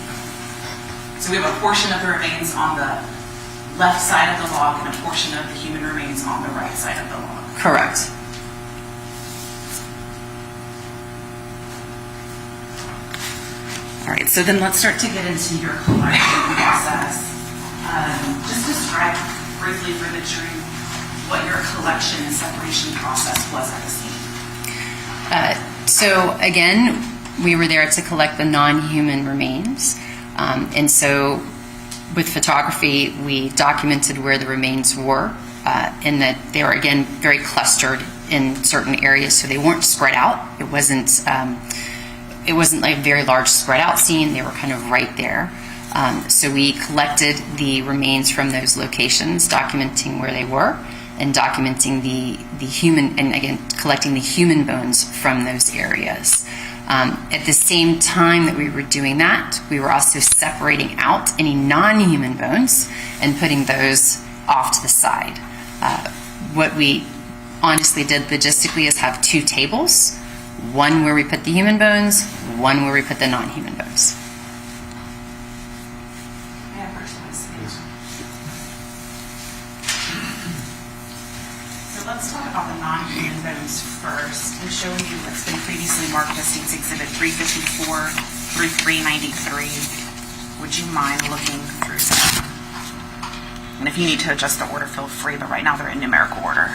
So we have a portion of the remains on the left side of the log and a portion of the human remains on the right side of the log. Correct. All right, so then let's start to get into your collection process. Just describe briefly for the jury what your collection and separation process was at the scene. So again, we were there to collect the non-human remains. And so with photography, we documented where the remains were, in that they were, again, very clustered in certain areas, so they weren't spread out. It wasn't like a very large spread out scene. They were kind of right there. So we collected the remains from those locations, documenting where they were, and documenting the human, and again, collecting the human bones from those areas. At the same time that we were doing that, we were also separating out any non-human bones and putting those off to the side. What we honestly did logistically is have two tables, one where we put the human bones, one where we put the non-human bones. So let's talk about the non-human bones first and show you what's been previously marked as State's Exhibit 354 through 393. Would you mind looking through that? And if you need to adjust the order, feel free, but right now they're in numerical order.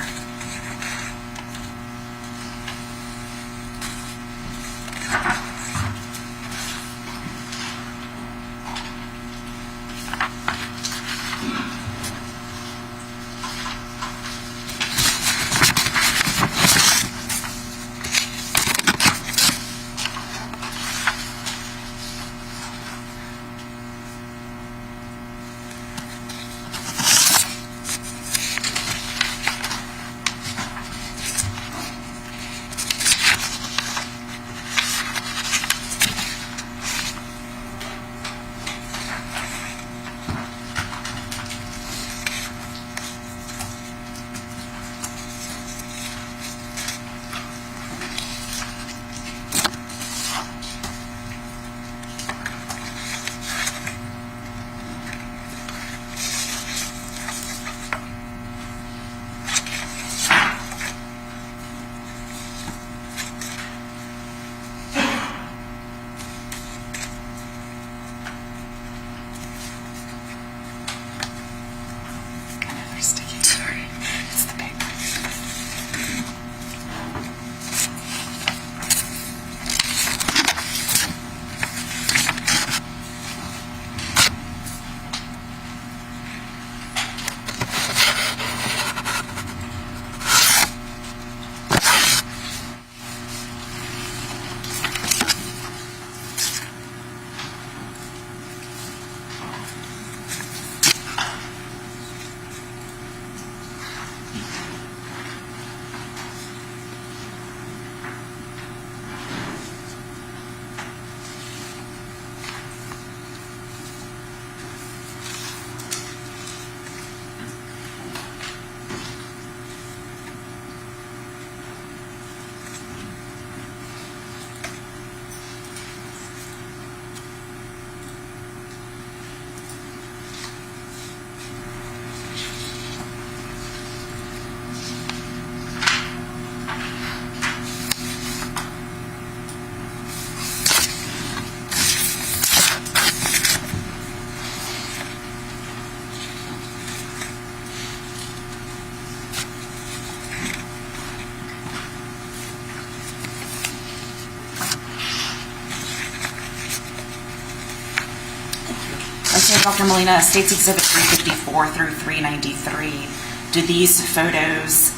Okay, Dr. Molina, State's Exhibit 354 through 393, do these photos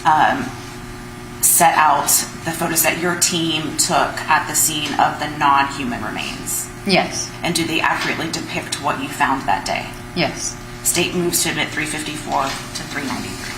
set out the photos that your team took at the scene of the non-human remains? Yes. And do they accurately depict what you found that day? Yes. State moves to admit 354 to 393.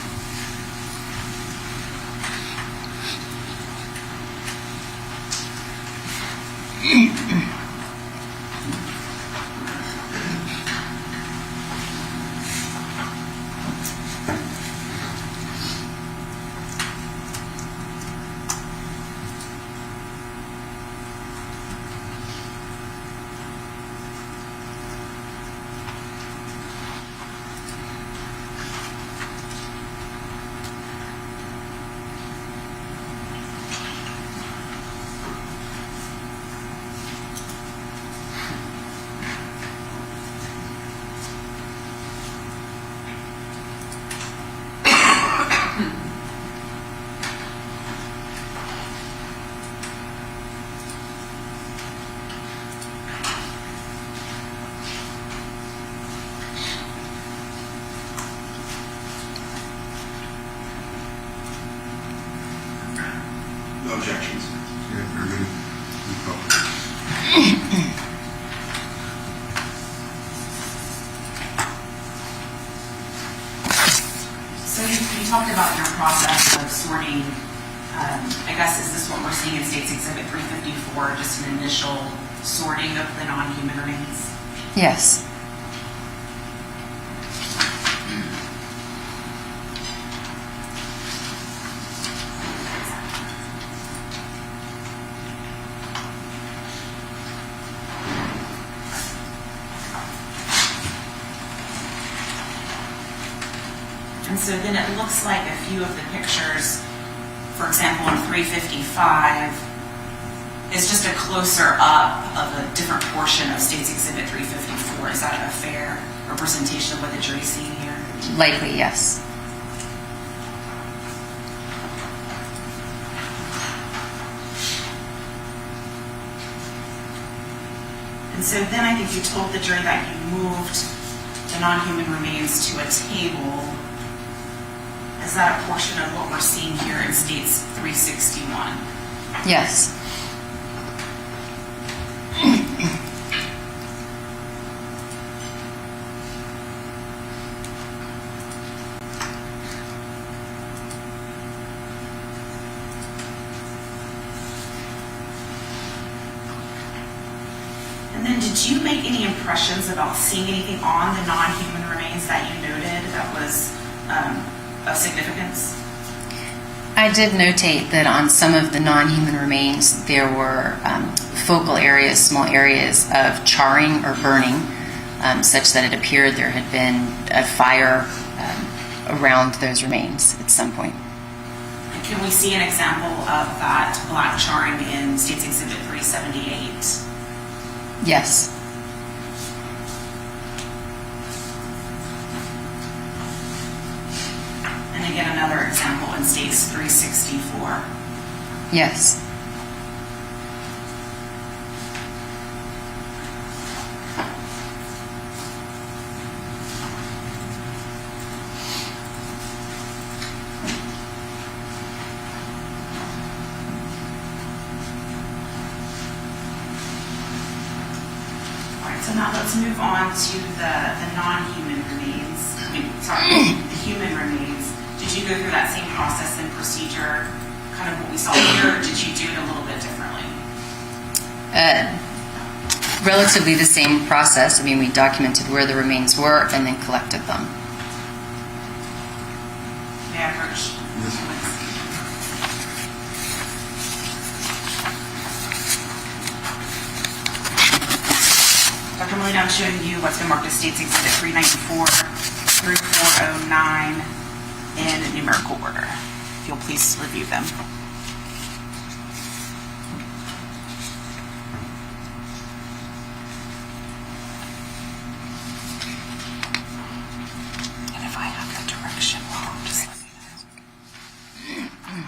objections. Yeah, very good. Good call. So you talked about your process of sorting, I guess, is this what we're seeing in States Exhibit 354, just an initial sorting of the non-human remains? Yes. And so then it looks like a few of the pictures, for example, in 355, is just a closer up of a different portion of States Exhibit 354. Is that a fair representation of what the jury's seeing here? Likely, yes. And so then I think you told the jury that you moved the non-human remains to a table. Is that a portion of what we're seeing here in States 361? Yes. And then did you make any impressions about seeing anything on the non-human remains that you noted that was of significance? I did notate that on some of the non-human remains, there were focal areas, small areas of charring or burning, such that it appeared there had been a fire around those remains at some point. And can we see an example of that black charring in States Exhibit 378? Yes. And again, another example in States 364. Yes. So now let's move on to the non-human remains. The human remains. Did you go through that same process and procedure, kind of what we saw here, or did you do it a little bit differently? Relatively the same process. I mean, we documented where the remains were and then collected them. May I approach? Dr. Malina, I'm showing you what's been marked as States Exhibit 394 through 409 in numerical order. If you'll please review them. And if I have the direction wrong, just let me know.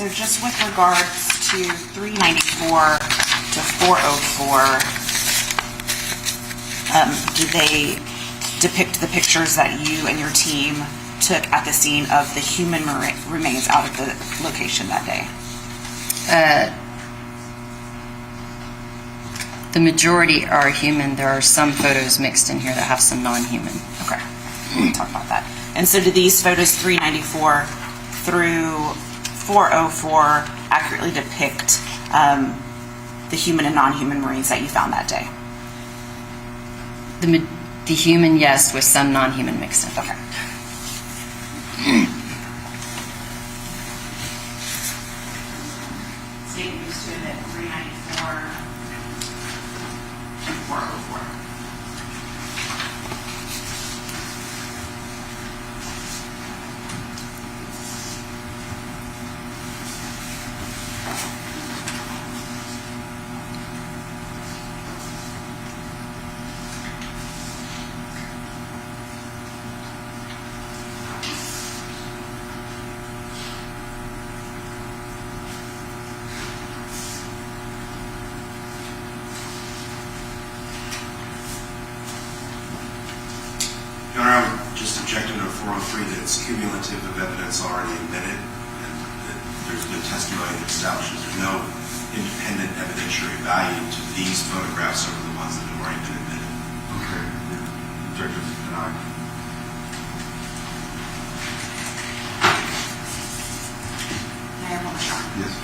so just with regards to 394 to 404, do they depict the pictures that you and your team took at the scene of the human remains out of the location that day? The majority are human. There are some photos mixed in here that have some non-human. Okay, we'll talk about that. And so do these photos 394 through 404 accurately depict the human and non-human marines that you found that day? The human, yes, with some non-human mixed in. Okay. So you used to it at 394 and 404. Your Honor, I would just object under 403 that it's cumulative of evidence already admitted, and that there's been testimony that establishes there's no independent evidentiary value to these photographs over the ones that have already been admitted. Okay. Objection denied. May I have one more shot? Yes.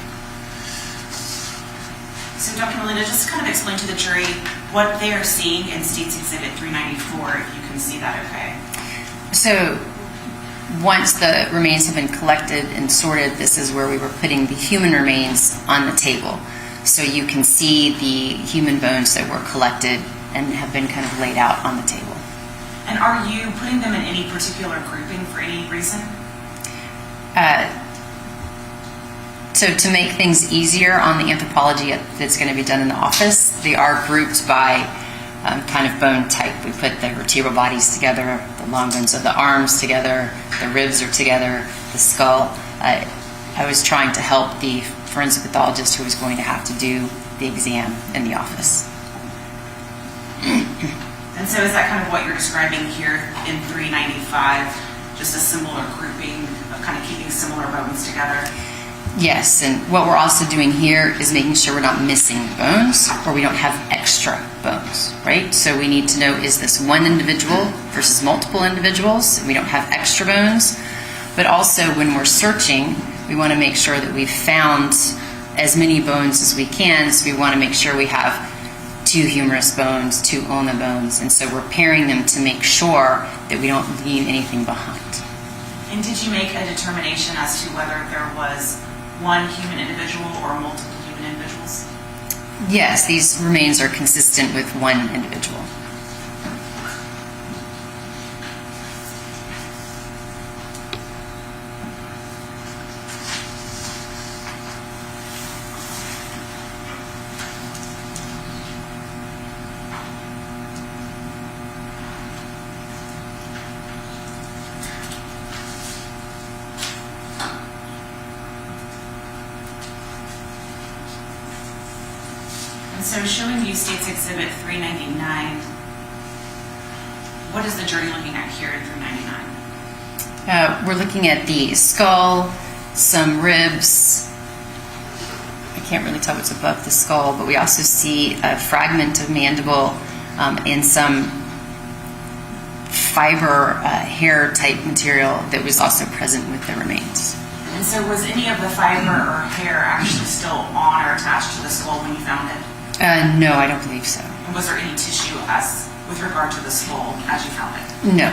So Dr. Molina, just kind of explain to the jury what they are seeing in State's Exhibit 394, if you can see that okay. So once the remains have been collected and sorted, this is where we were putting the human remains on the table. So you can see the human bones that were collected and have been kind of laid out on the table. And are you putting them in any particular grouping for any reason? So to make things easier on the anthropology that's going to be done in the office, they are grouped by kind of bone type. We put the vertebral bodies together, the long bones of the arms together, the ribs are together, the skull. I was trying to help the forensic pathologist who was going to have to do the exam in the office. And so is that kind of what you're describing here in 395, just a similar grouping of kind of keeping similar bones together? Yes, and what we're also doing here is making sure we're not missing bones or we don't have extra bones, right? So we need to know, is this one individual versus multiple individuals? We don't have extra bones. But also when we're searching, we want to make sure that we've found as many bones as we can. So we want to make sure we have 2 humerus bones, 2 ulna bones. And so we're pairing them to make sure that we don't leave anything behind. And did you make a determination as to whether there was one human individual or multiple human individuals? Yes, these remains are consistent with one individual. So showing you State's Exhibit 399, what is the jury looking at here in 399? We're looking at the skull, some ribs. I can't really tell what's above the skull, but we also see a fragment of mandible and some fiber hair type material that was also present with the remains. And so was any of the fiber or hair actually still on or attached to the skull when you found it? No, I don't believe so. And was there any tissue with regard to the skull as you found it? No.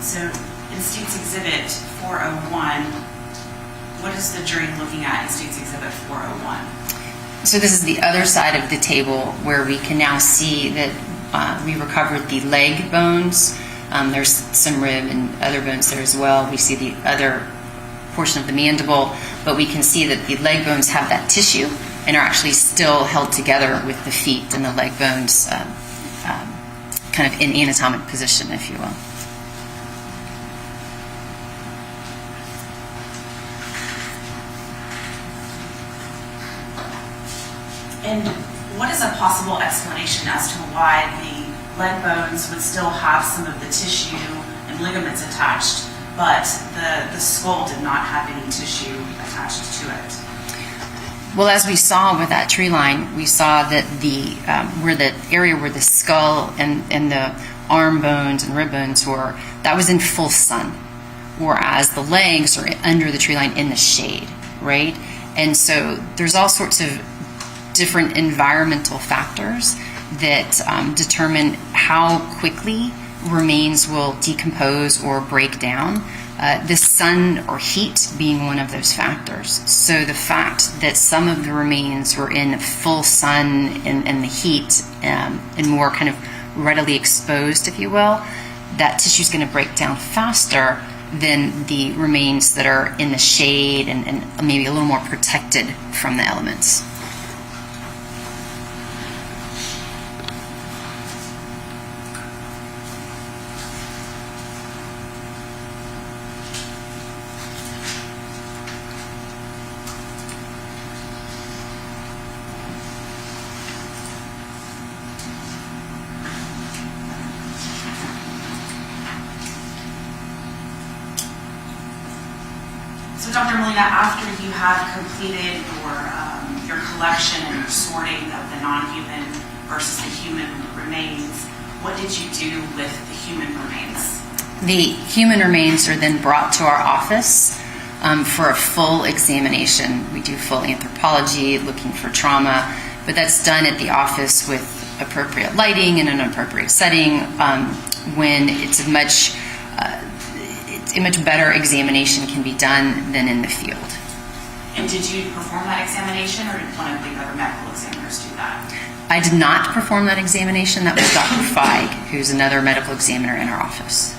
So in State's Exhibit 401, what is the jury looking at in State's Exhibit 401? So this is the other side of the table where we can now see that we recovered the leg bones. There's some rib and other bones there as well. We see the other portion of the mandible, but we can see that the leg bones have that tissue and are actually still held together with the feet and the leg bones kind of in anatomic position, if you will. And what is a possible explanation as to why the leg bones would still have some of the tissue and ligaments attached, but the skull did not have any tissue attached to it? Well, as we saw with that tree line, we saw that where the area where the skull and the arm bones and rib bones were, that was in full sun, whereas the legs are under the tree line in the shade, right? And so there's all sorts of different environmental factors that determine how quickly remains will decompose or break down. The sun or heat being one of those factors. So the fact that some of the remains were in full sun and the heat and more kind of readily exposed, if you will, that tissue is going to break down faster than the remains that are in the shade and maybe a little more protected from the elements. So Dr. Molina, after you had completed your collection and your sorting of the non-human versus the human remains, what did you do with the human remains? The human remains are then brought to our office for a full examination. We do full anthropology, looking for trauma, but that's done at the office with appropriate lighting in an appropriate setting when it's a much better examination can be done than in the field. And did you perform that examination, or did one of the other medical examiners do that? I did not perform that examination. That was Dr. Feig, who's another medical examiner in our office.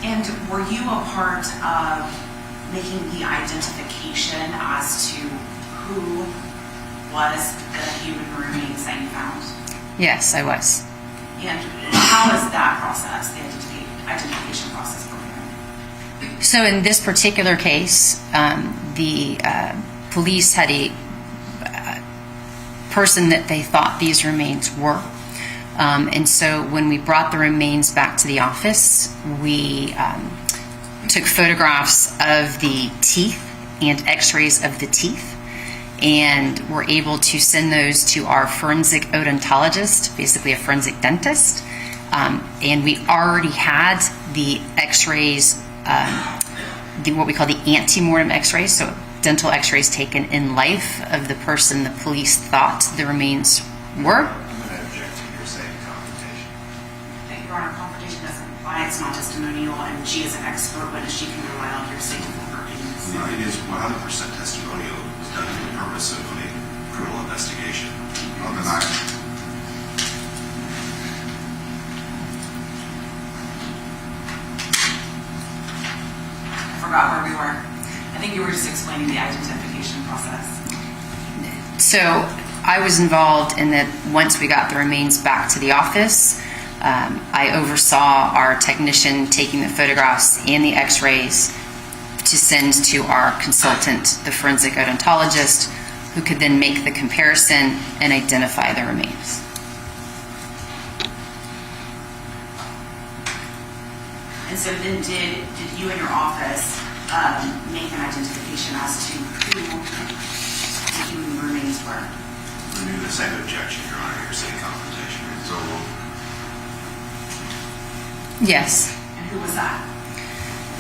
And were you a part of making the identification as to who was the human remains that you found? Yes, I was. And how is that process, the identification process, broken? So in this particular case, the police had a person that they thought these remains were. And so when we brought the remains back to the office, we took photographs of the teeth and x-rays of the teeth, and were able to send those to our forensic odontologist, basically a forensic dentist. And we already had the x-rays, what we call the antemortem x-rays, so dental x-rays taken in life of the person the police thought the remains were. I'm going to object to your saying confrontation. Thank you, Your Honor. Confrontation doesn't imply it's not testimonial, and she is an expert witness. She can rely on your statement of her opinions. No, it is 100% testimonial. It was done for the purpose of a criminal investigation. I'll deny it. I forgot where we were. I think you were just explaining the identification process. So I was involved in that once we got the remains back to the office, I oversaw our technician taking the photographs and the x-rays to send to our consultant, the forensic odontologist, who could then make the comparison and identify the remains. And so then did you and your office make an identification as to who the human remains were? Renew the second objection, Your Honor. You're saying confrontation. So Yes, And who was that?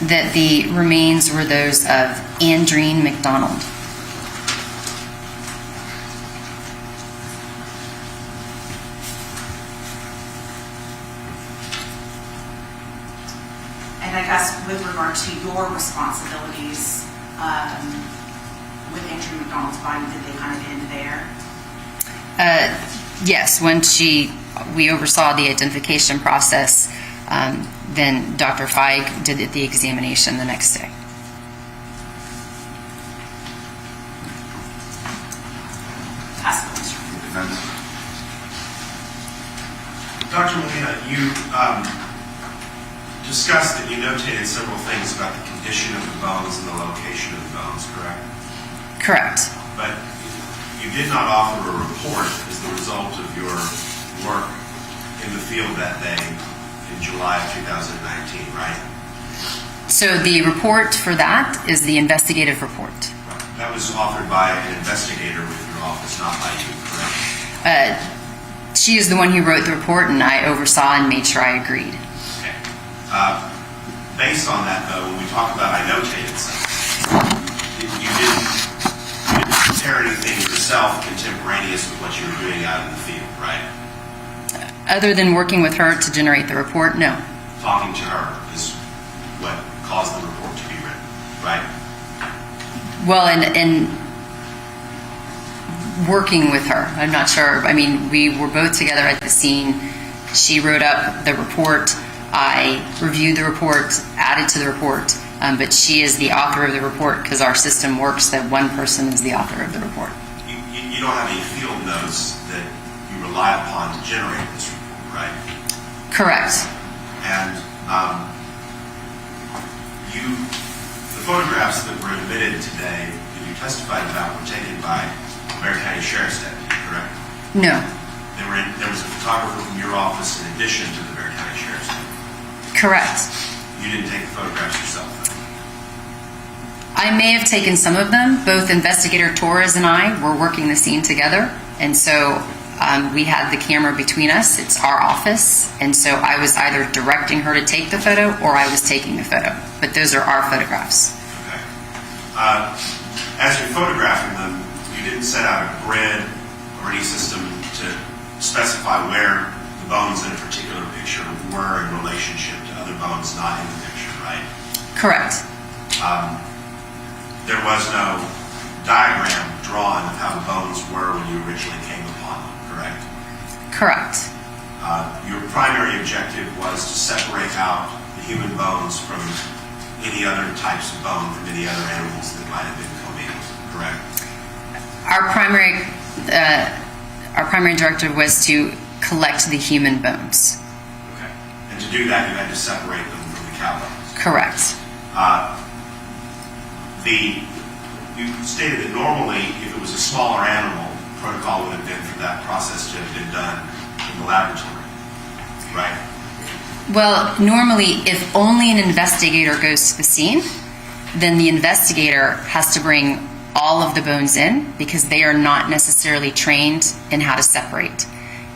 that the remains were those of Andreen McDonald. And I guess with regard to your responsibilities with Andreen McDonald's body, did they kind of end there? Yes, when we oversaw the identification process, then Dr. Feig did the examination the next day. Ask the question. Defense. Dr. Molina, you discussed that you notated several things about the condition of the bones and the location of the bones, correct? Correct. But you did not offer a report as the result of your work in the field that day in July of 2019, right? So the report for that is the investigative report. Right. That was authored by an investigator with your office, not by you, correct? She is the one who wrote the report, and I oversaw and made sure I agreed. Okay. Based on that, though, when we talk about I notated something, you didn't prepare anything yourself contemporaneous with what you were doing out in the field, right? Other than working with her to generate the report, no. Talking to her is what caused the report to be written, right? Well, and working with her, I'm not sure. I mean, we were both together at the scene. She wrote up the report. I reviewed the report, added to the report, but she is the author of the report because our system works that one person is the author of the report. You don't have any field notes that you rely upon to generate this report, right? Correct. And the photographs that were admitted today that you testified about were taken by the Bexar County Sheriff's Deputy, correct? No. There was a photographer from your office in addition to the Bexar County Sheriff's Deputy. Correct. You didn't take the photographs yourself, though. I may have taken some of them. Both Investigator Torres and I were working the scene together, and so we had the camera between us. It's our office, and so I was either directing her to take the photo or I was taking the photo. But those are our photographs. Okay. As you're photographing them, you didn't set out a grid or any system to specify where the bones in a particular picture were in relationship to other bones not in the picture, right? Correct. There was no diagram drawn of how the bones were when you originally came upon them, correct? Correct. Your primary objective was to separate out the human bones from any other types of bone from any other animals that might have been commingled, correct? Our primary directive was to collect the human bones. Okay. And to do that, you had to separate them from the cow bones. Correct. You stated that normally, if it was a smaller animal, protocol would have been for that process to have been done in the laboratory, right? Well, normally, if only an investigator goes to the scene, then the investigator has to bring all of the bones in because they are not necessarily trained in how to separate.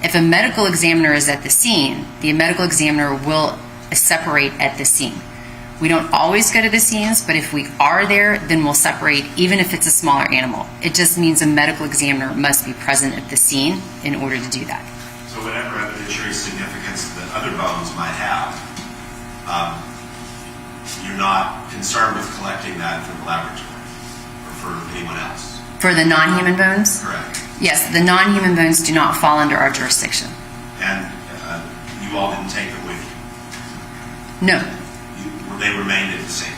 If a medical examiner is at the scene, the medical examiner will separate at the scene. We don't always go to the scenes, but if we are there, then we'll separate even if it's a smaller animal. It just means a medical examiner must be present at the scene in order to do that. So whatever evidentiary significance that other bones might have, you're not concerned with collecting that from the laboratory or for anyone else? For the non-human bones? Correct. Yes, the non-human bones do not fall under our jurisdiction. And you all didn't take them with you? No. They remained at the scene?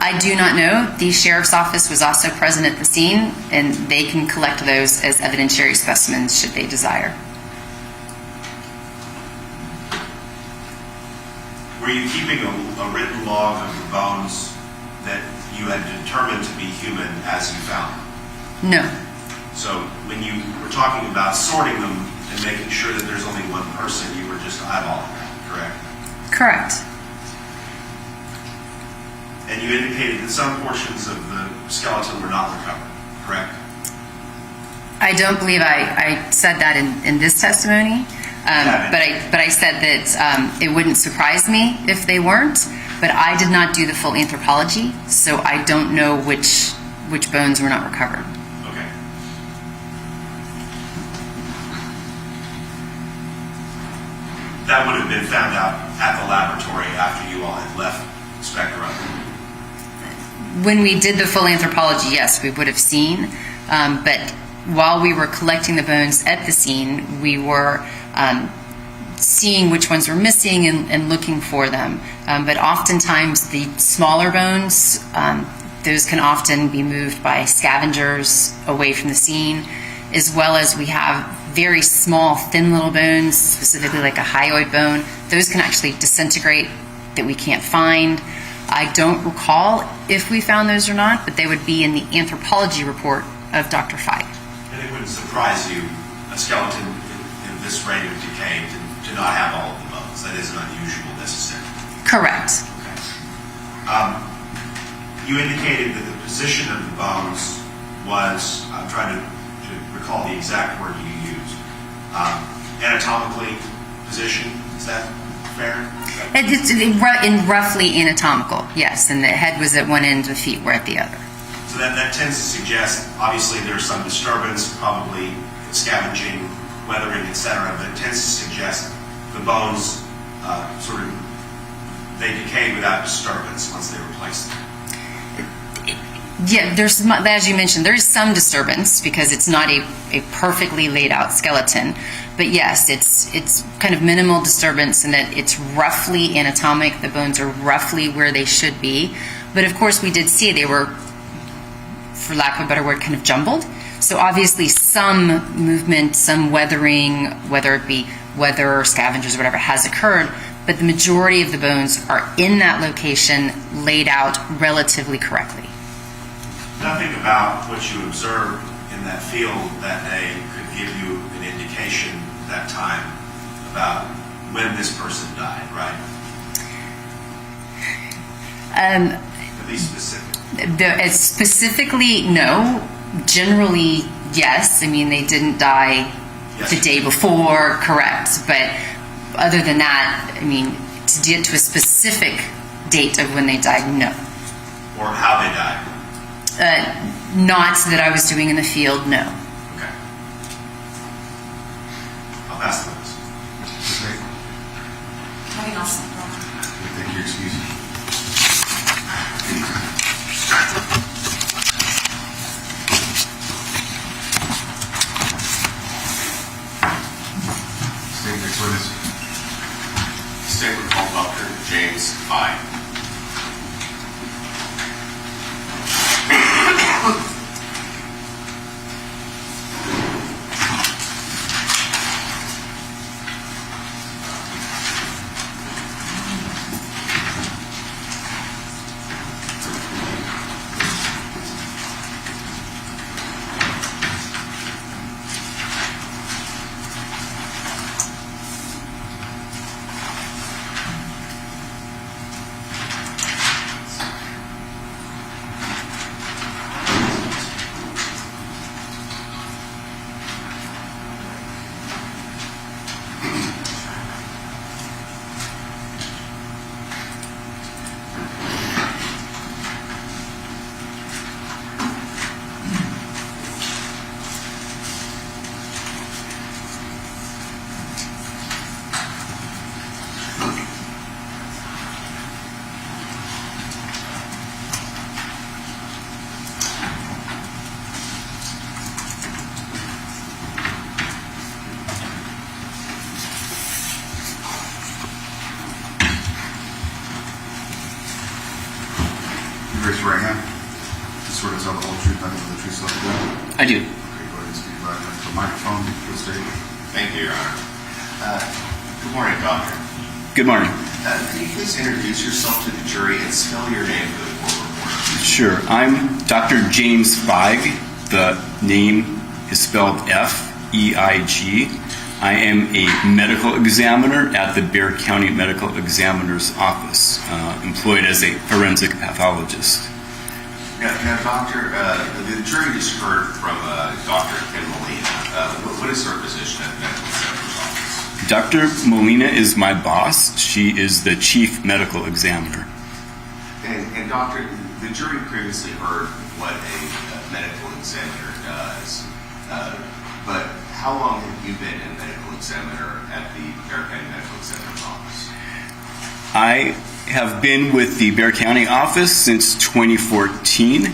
I do not know. The sheriff's office was also present at the scene, and they can collect those as evidentiary specimens should they desire. Were you keeping a written log of the bones that you had determined to be human as you found them? No. So when you were talking about sorting them and making sure that there's only one person, you were just eyeballing that, correct? Correct. And you indicated that some portions of the skeleton were not recovered, correct? I don't believe I said that in this testimony, but I said that it wouldn't surprise me if they weren't, but I did not do the full anthropology, so I don't know which bones were not recovered. Okay. That would have been found out at the laboratory after you all had left Spectra. When we did the full anthropology, yes, we would have seen, but while we were collecting the bones at the scene, we were seeing which ones were missing and looking for them. But oftentimes the smaller bones, those can often be moved by scavengers away from the scene, as well as we have very small, thin little bones, specifically like a hyoid bone. Those can actually disintegrate that we can't find. I don't recall if we found those or not, but they would be in the anthropology report of Dr. Feig. And it wouldn't surprise you, a skeleton in this rate of decay to not have all of the bones. That isn't unusual necessarily. Correct. Okay. You indicated that the position of the bones was, I'm trying to recall the exact word you used, anatomically position. Is that fair? It's in roughly anatomical, yes, and the head was at one end, the feet were at the other. So that tends to suggest, obviously there's some disturbance, probably scavenging, weathering, etc., but it tends to suggest the bones they decay without disturbance once they replace them. Yeah, there's, as you mentioned, there is some disturbance because it's not a perfectly laid out skeleton. But yes, it's kind of minimal disturbance in that it's roughly anatomic. The bones are roughly where they should be. But of course, we did see they were, for lack of a better word, kind of jumbled. So obviously some movement, some weathering, whether it be weather or scavengers or whatever, has occurred. But the majority of the bones are in that location, laid out relatively correctly. Nothing about what you observed in that field that day could give you an indication at that time about when this person died, right? At least specifically. Specifically, no. Generally, yes. I mean, they didn't die the day before, correct. But other than that, I mean, to get to a specific date of when they died, no. Or how they died? Not that I was doing in the field, no. Okay. I'll pass the witness. Okay. Nothing else? Thank you. Excuse me. State next witness. Statement called Dr. James Feig. Raise your right hand. You swear to tell the whole truth, nothing but the truth, so help you God? I do. Okay, go ahead and speak right into the microphone. Please state. Thank you, Your Honor. Good morning, Doctor. Good morning. Can you please introduce yourself to the jury and spell your name for the court reporter? Sure. I'm Dr. James Feig. The name is spelled F-E-I-G. I am a medical examiner at the Bexar County Medical Examiner's Office, employed as a forensic pathologist. Now, Doctor, the jury just heard from Dr. Kim Molina. What is her position at the Medical Examiner's Office? Dr. Molina is my boss. She is the chief medical examiner. And Doctor, the jury previously heard what a medical examiner does, but how long have you been a medical examiner at the Bexar County Medical Examiner's Office? I have been with the Bexar County office since 2014,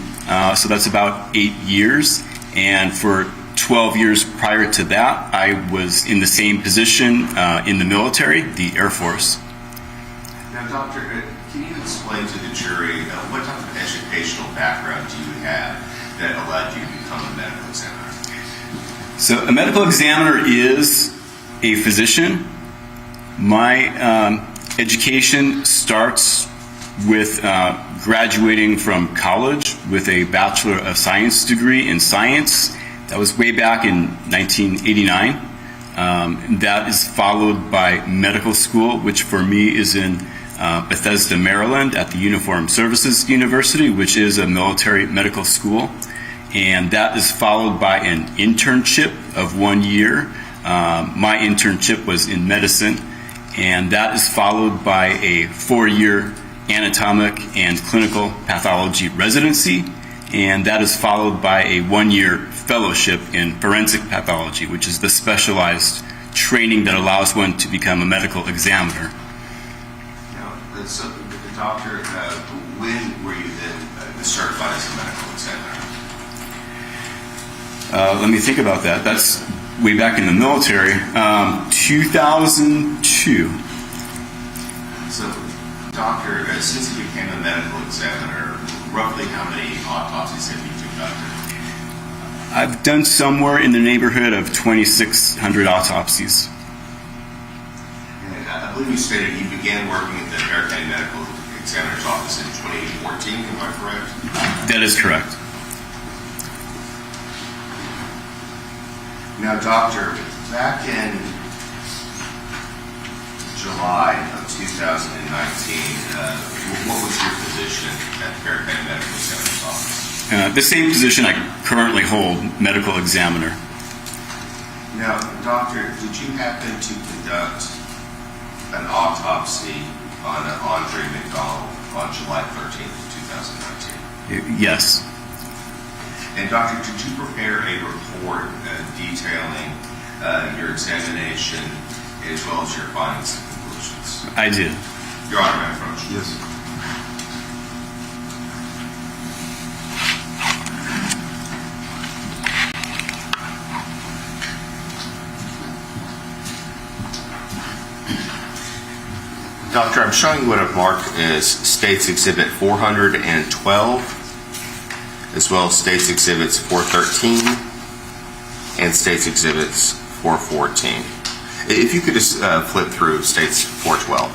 so that's about 8 years. And for 12 years prior to that, I was in the same position in the military, the Air Force. Now, Doctor, can you explain to the jury what type of educational background do you have that allowed you to become a medical examiner? So a medical examiner is a physician. My Education starts with graduating from college with a Bachelor of Science degree in science. That was way back in 1989. That is followed by medical school, which for me is in Bethesda, Maryland, at the Uniformed Services University, which is a military medical school. And that is followed by an internship of 1 year. My internship was in medicine, and that is followed by a 4-year anatomic and clinical pathology residency, and that is followed by a 1-year fellowship in forensic pathology, which is the specialized training that allows one to become a medical examiner. Now, so the doctor, when were you then certified as a medical examiner? Let me think about that. That's way back in the military, 2002. So, doctor, since you became a medical examiner, roughly how many autopsies have you conducted? I've done somewhere in the neighborhood of 2,600 autopsies. And I believe you stated you began working at the Vertebrae Medical Examiner's Office in 2014, am I correct? That is correct. Now, doctor, back in July of 2019, what was your position at the Vertebrae Medical Examiner's Office? The same position I currently hold, medical examiner. Now, doctor, did you happen to conduct an autopsy on Andre McDonald on July 13th, 2019? Yes. And doctor, did you prepare a report detailing your examination as well as your findings and conclusions? I did. Your Honor, may I approach? Yes. Doctor, I'm showing you what I've marked as States Exhibit 412, as well as States Exhibits 413 and States Exhibits 414. If you could just flip through States 412.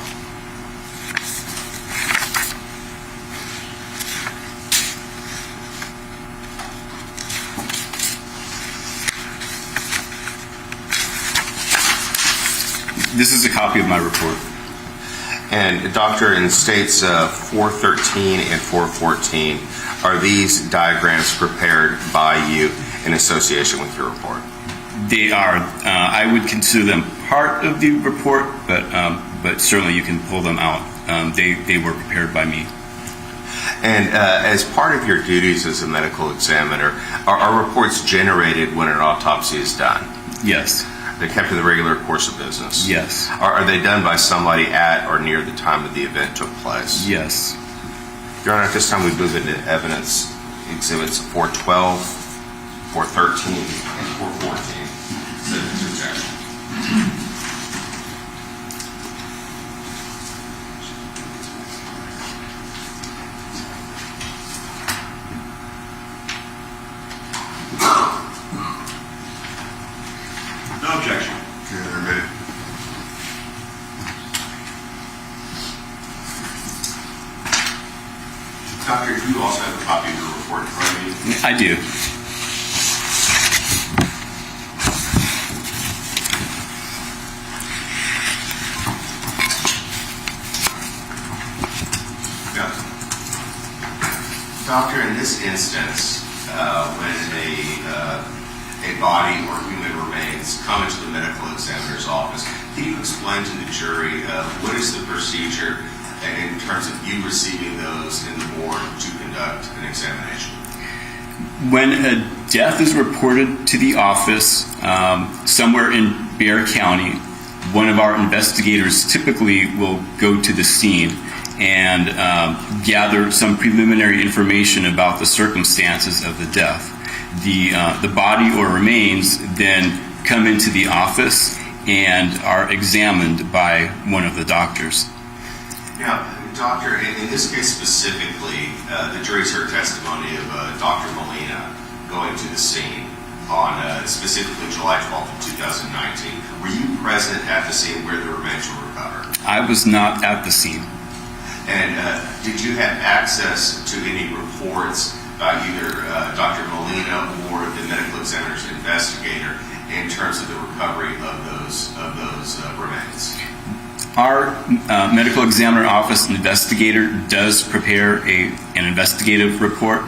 This is a copy of my report. And doctor, in States 413 and 414, are these diagrams prepared by you in association with your report? They are. I would consider them part of the report, but certainly you can pull them out. They were prepared by me. And as part of your duties as a medical examiner, are reports generated when an autopsy is done? Yes. They're kept in the regular course of business? Yes. Are they done by somebody at or near the time of the event took place? Yes. Your Honor, at this time we move into evidence exhibits 412, 413, and 414. Subject to objection. No objection. Okay, they're ready. Doctor, do you also have a copy of your report in front of you? I do. Yeah. Doctor, in this instance, when a body or human remains come into the medical examiner's office, can you explain to the jury what is the procedure in terms of you receiving those in the board to conduct an examination? When a death is reported to the office somewhere in Bexar County, one of our investigators typically will go to the scene and gather some preliminary information about the circumstances of the death. The body or remains then come into the office and are examined by one of the doctors. Now, doctor, in this case specifically, the jury's heard testimony of Dr. Molina going to the scene on specifically July 12th of 2019. Were you present at the scene where the remains were recovered? I was not at the scene. And did you have access to any reports by either Dr. Molina or the medical examiner's investigator in terms of the recovery of those remains? Our medical examiner office investigator does prepare an investigative report,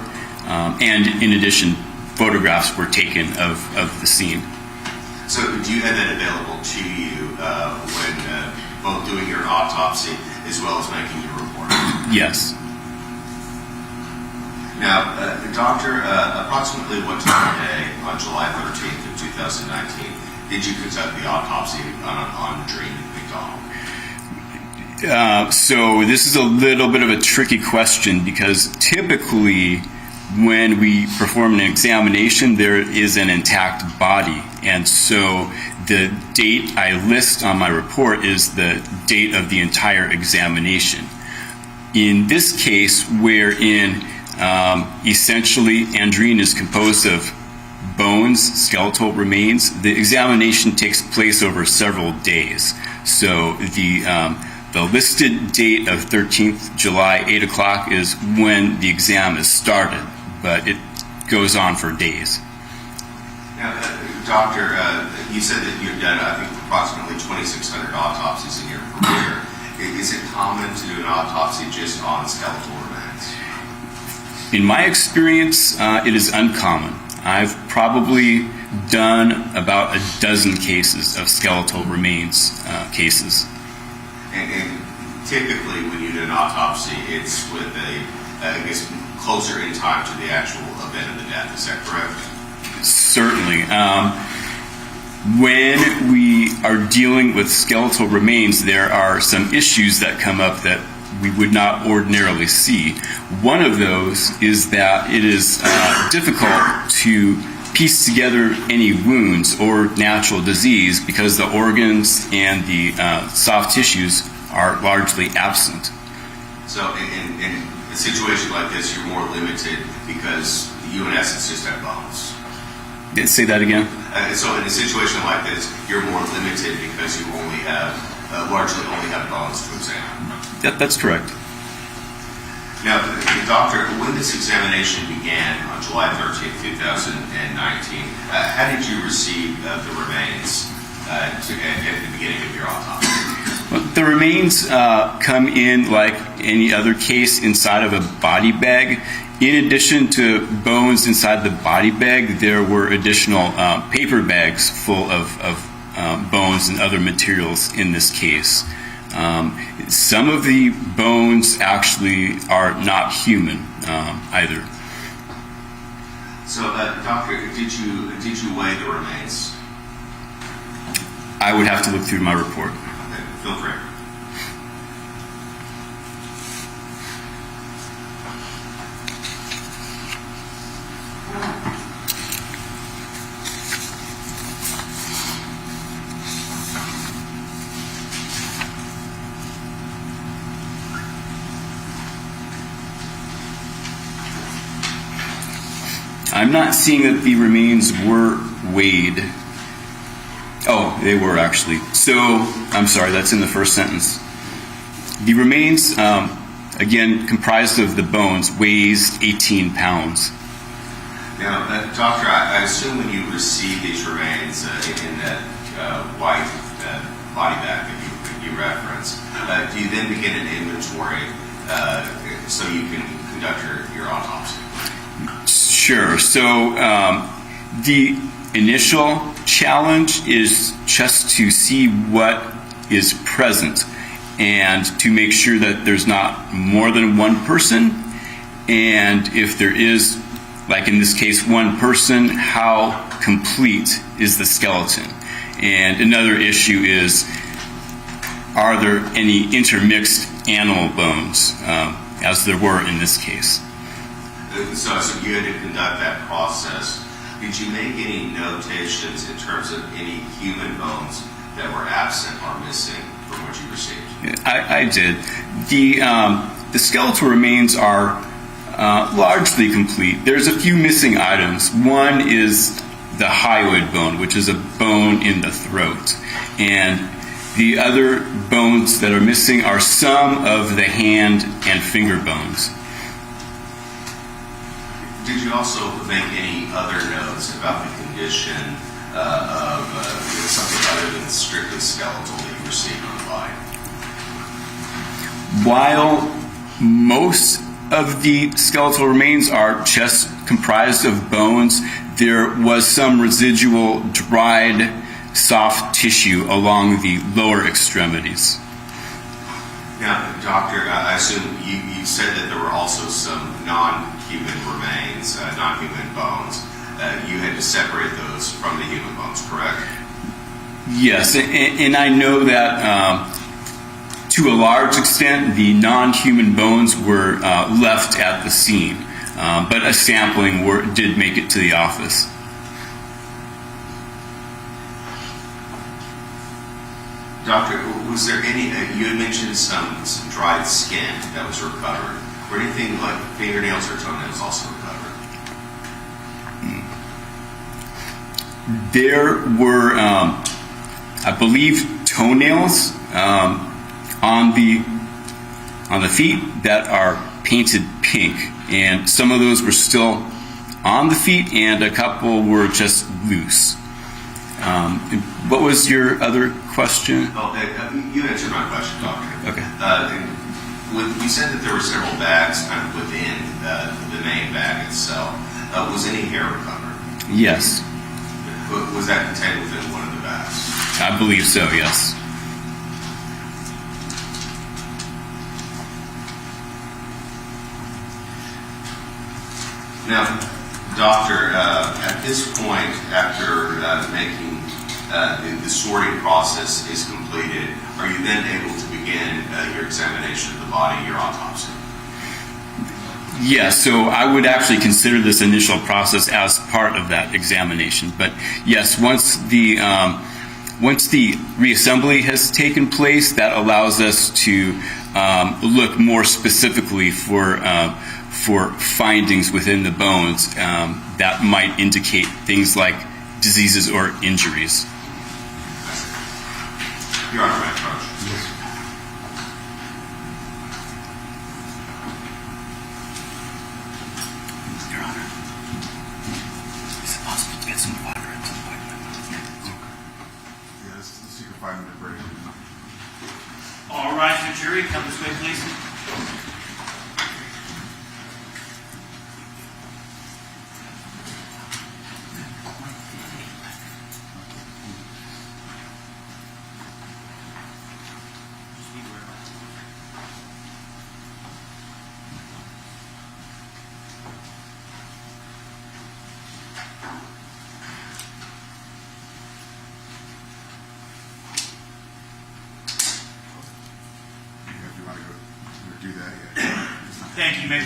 and in addition, photographs were taken of the scene. So do you have that available to you when both doing your autopsy as well as making your report? Yes. Now, doctor, approximately what time of day on July 13th of 2019 did you conduct the autopsy on Andreen McDonald? So this is a little bit of a tricky question because typically when we perform an examination, there is an intact body. And so the date I list on my report is the date of the entire examination. In this case, wherein essentially Andreen is composed of bones, skeletal remains, the examination takes place over several days. So the listed date of 13th July, 8 o'clock is when the exam is started, but it goes on for days. Now, doctor, you said that you've done, I think, approximately 2,600 autopsies in your career. Is it common to do an autopsy just on skeletal remains? In my experience, it is uncommon. I've probably done about a dozen cases of skeletal remains cases. And typically, when you do an autopsy, it's with I guess, closer in time to the actual event of the death. Is that correct? Certainly. When we are dealing with skeletal remains, there are some issues that come up that we would not ordinarily see. One of those is that it is difficult to piece together any wounds or natural disease because the organs and the soft tissues are largely absent. So in a situation like this, you're more limited because you, in essence, just have bones. Say that again? So in a situation like this, you're more limited because you only have, largely only have bones to examine. That's correct. Now, doctor, when this examination began on July 13th, 2019, how did you receive the remains at the beginning of your autopsy? Well, the remains come in like any other case inside of a body bag. In addition to bones inside the body bag, there were additional paper bags full of bones and other materials in this case. Some of the bones actually are not human either. So, doctor, did you weigh the remains? I would have to look through my report. Okay, feel free. I'm not seeing that the remains were weighed. Oh, they were actually. So, I'm sorry, that's in the first sentence. The remains, again, comprised of the bones, weighs 18 pounds. Now, doctor, I assume when you received these remains in that white body bag that you referenced, do you then begin an inventory so you can conduct your autopsy? Sure. So the initial challenge is just to see what is present and to make sure that there's not more than one person. And if there is, like in this case, one person, how complete is the skeleton? And another issue is, are there any intermixed animal bones, as there were in this case? So you had to conduct that process. Did you make any notations in terms of any human bones that were absent or missing from what you received? I did. The skeletal remains are largely complete. There's a few missing items. One is the hyoid bone, which is a bone in the throat. And The other bones that are missing are some of the hand and finger bones. Did you also make any other notes about the condition of something other than strictly skeletal that you were seeing on the body? While most of the skeletal remains are just comprised of bones, there was some residual dried soft tissue along the lower extremities. Now, doctor, I assume you said that there were also some non-human remains, non-human bones. You had to separate those from the human bones, correct? Yes, and I know that to a large extent the non-human bones were left at the scene, but a sampling did make it to the office. Doctor, was there any, you had mentioned some dried skin that was recovered. Were anything like fingernails or toenails also recovered? There were, I believe, toenails on the feet that are painted pink, and some of those were still on the feet, and a couple were just loose. What was your other question? Oh, you answered my question, doctor. Okay. You said that there were several bags kind of within the main bag itself. Was any hair recovered? Yes. Was that contained within one of the bags? I believe so, yes. Now, doctor, at this point, after making the sorting process is completed, are you then able to begin your examination of the body, your autopsy? Yes, so I would actually consider this initial process as part of that examination. But yes, once the reassembly has taken place, that allows us to look more specifically for findings within the bones that might indicate things like diseases or injuries. Your Honor, may I approach? Yes. Your Honor, is it possible to get some water at some point? Yeah, let's take a 5-minute break. All right, the jury, come this way, please. If you want to go do that, yeah. Thank you, Mayor.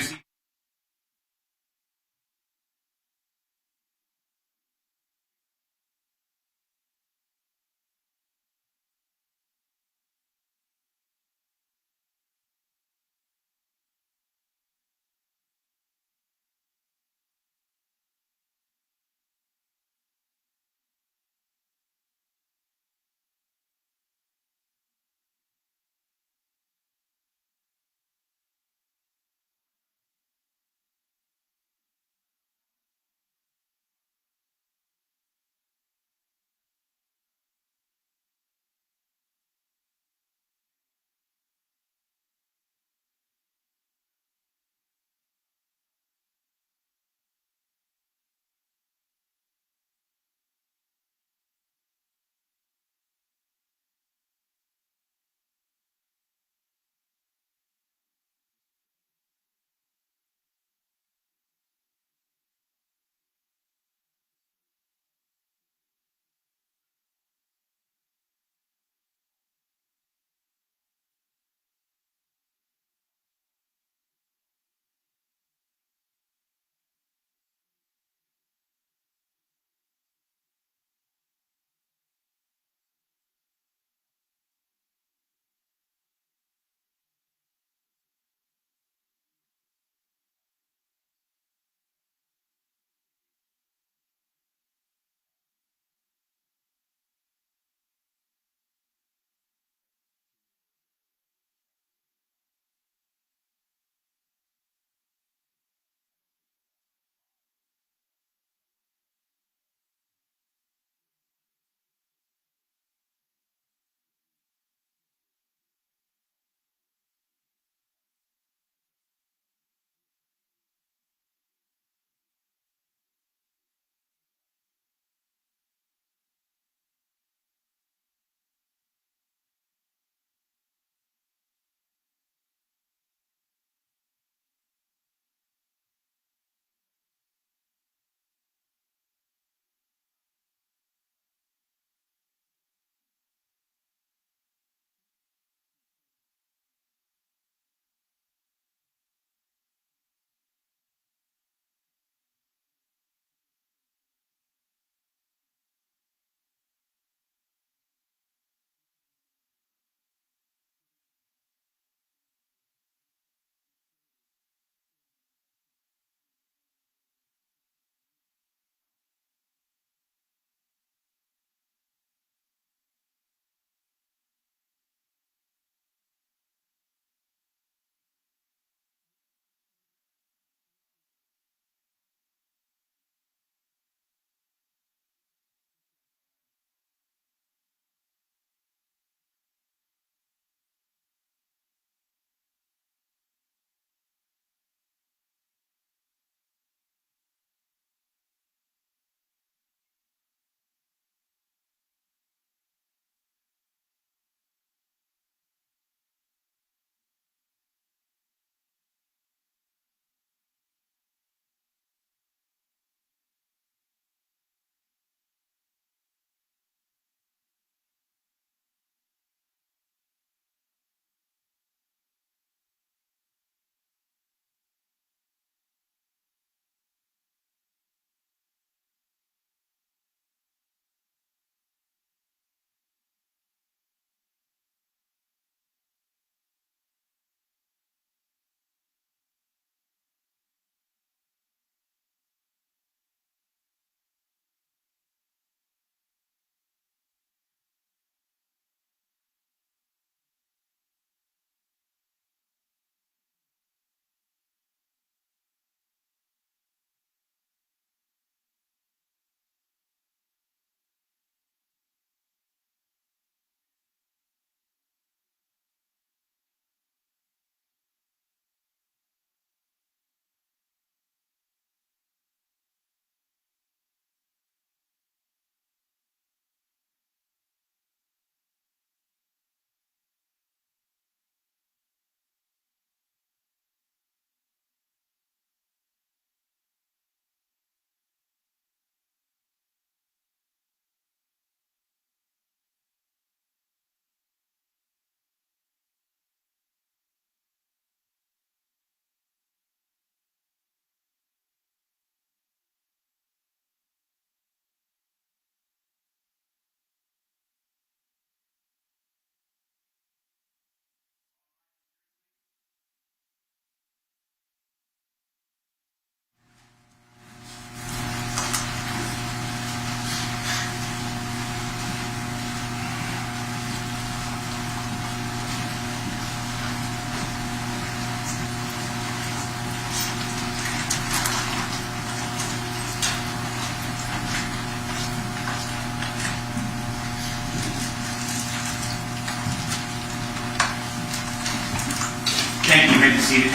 be seated.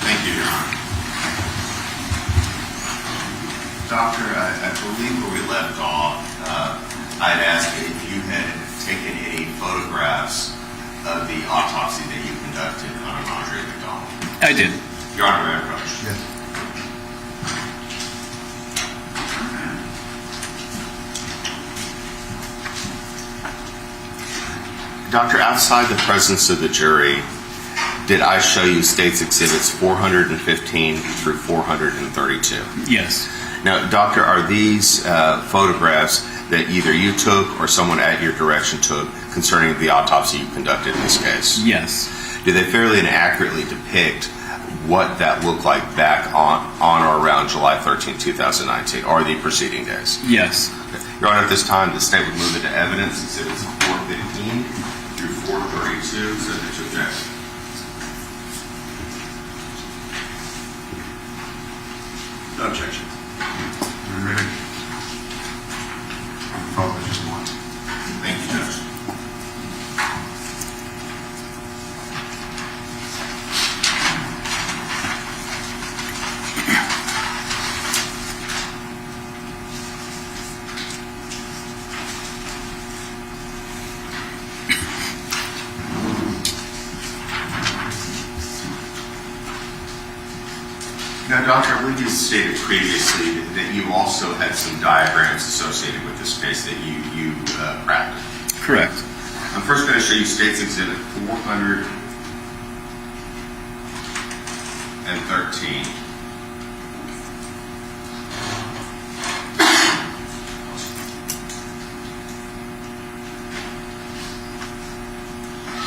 Thank you, Your Honor. Doctor, I believe where we left off, I'd asked if you had taken any photographs of the autopsy that you conducted on Andre McDonald. I did. Your Honor, may I approach? Yes. Doctor, outside the presence of the jury, did I show you State's Exhibits 415 through 432? Yes. Now, Doctor, are these photographs that either you took or someone at your direction took concerning the autopsy you conducted in this case? Yes. Do they fairly and accurately depict what that looked like back on or around July 13, 2019, or the preceding days? Yes. Your Honor, at this time, the State would move into evidence Exhibits 415 through 432, subject to objection. No objection. We're ready. Probably just one. Thank you, Judge. Now, Doctor, I believe you stated previously that you also had some diagrams associated with this case that you crafted. Correct. I'm first going to show you State's Exhibit 413.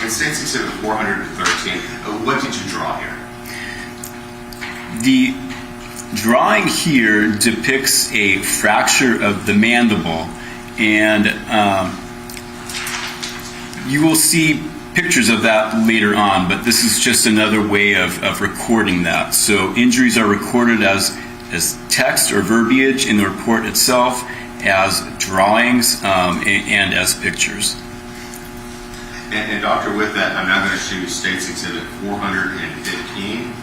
In State's Exhibit 413, what did you draw here? The drawing here depicts a fracture of the mandible, and you will see pictures of that later on, but this is just another way of recording that. So injuries are recorded as text or verbiage in the report itself, as drawings, and as pictures. And Doctor, with that, I'm now going to show you State's Exhibit 415.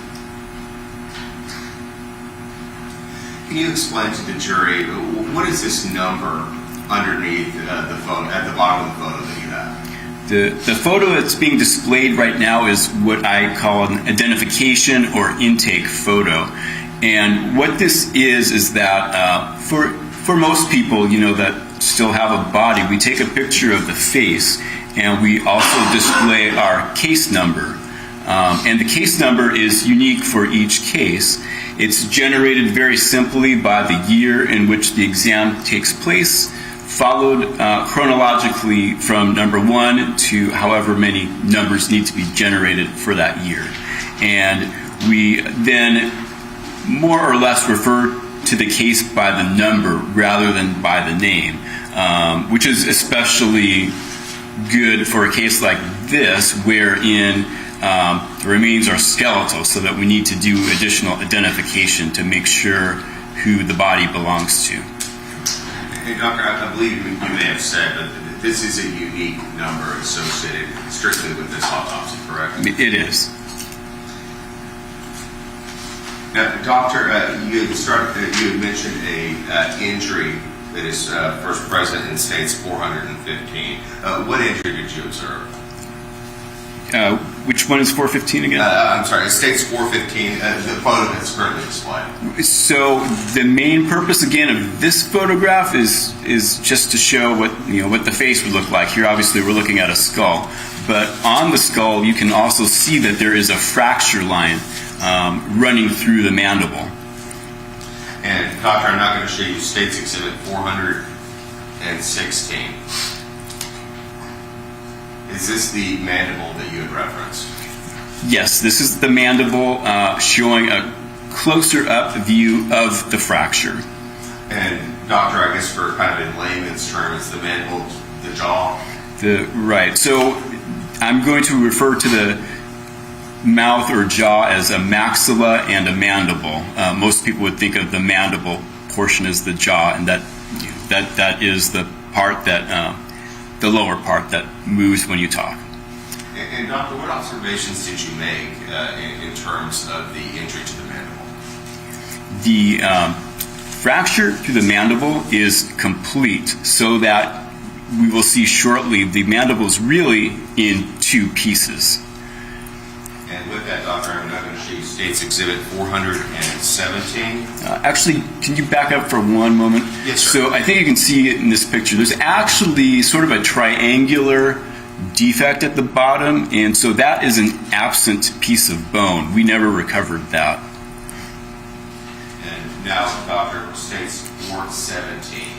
Can you explain to the jury, what is this number underneath the photo, at the bottom of the photo that you have? The photo that's being displayed right now is what I call an identification or intake photo. And what this is that for most people, you know, that still have a body, we take a picture of the face and we also display our case number. And the case number is unique for each case. It's generated very simply by the year in which the exam takes place, followed chronologically from number 1 to however many numbers need to be generated for that year. And we then more or less refer to the case by the number rather than by the name, which is especially good for a case like this, wherein the remains are skeletal, so that we need to do additional identification to make sure who the body belongs to. Hey, Doctor, I believe you may have said that this is a unique number associated strictly with this autopsy, correct? It is. Now, Doctor, you had mentioned a injury that is first present in States 415. What injury did you observe? Which one is 415 again? I'm sorry, States 415, the photo that's currently displayed. So the main purpose again of this photograph is just to show what the face would look like. Here, obviously, we're looking at a skull, but on the skull, you can also see that there is a fracture line running through the mandible. And Doctor, I'm now going to show you States Exhibit 416. Is this the mandible that you had referenced? Yes, this is the mandible showing a closer up view of the fracture. And Doctor, I guess for kind of in layman's terms, is the mandible the jaw? Right. So I'm going to refer to the mouth or jaw as a maxilla and a mandible. Most people would think of the mandible portion as the jaw, and that is the part that the lower part that moves when you talk. And doctor, what observations did you make in terms of the injury to the mandible? The fracture to the mandible is complete, so that we will see shortly the mandible is really in two pieces. And with that, doctor, I'm now going to show you State's Exhibit 417. Actually, can you back up for one moment? Yes, sir. So I think you can see it in this picture. There's actually sort of a triangular defect at the bottom, and so that is an absent piece of bone. We never recovered that. And now, doctor, State's 417.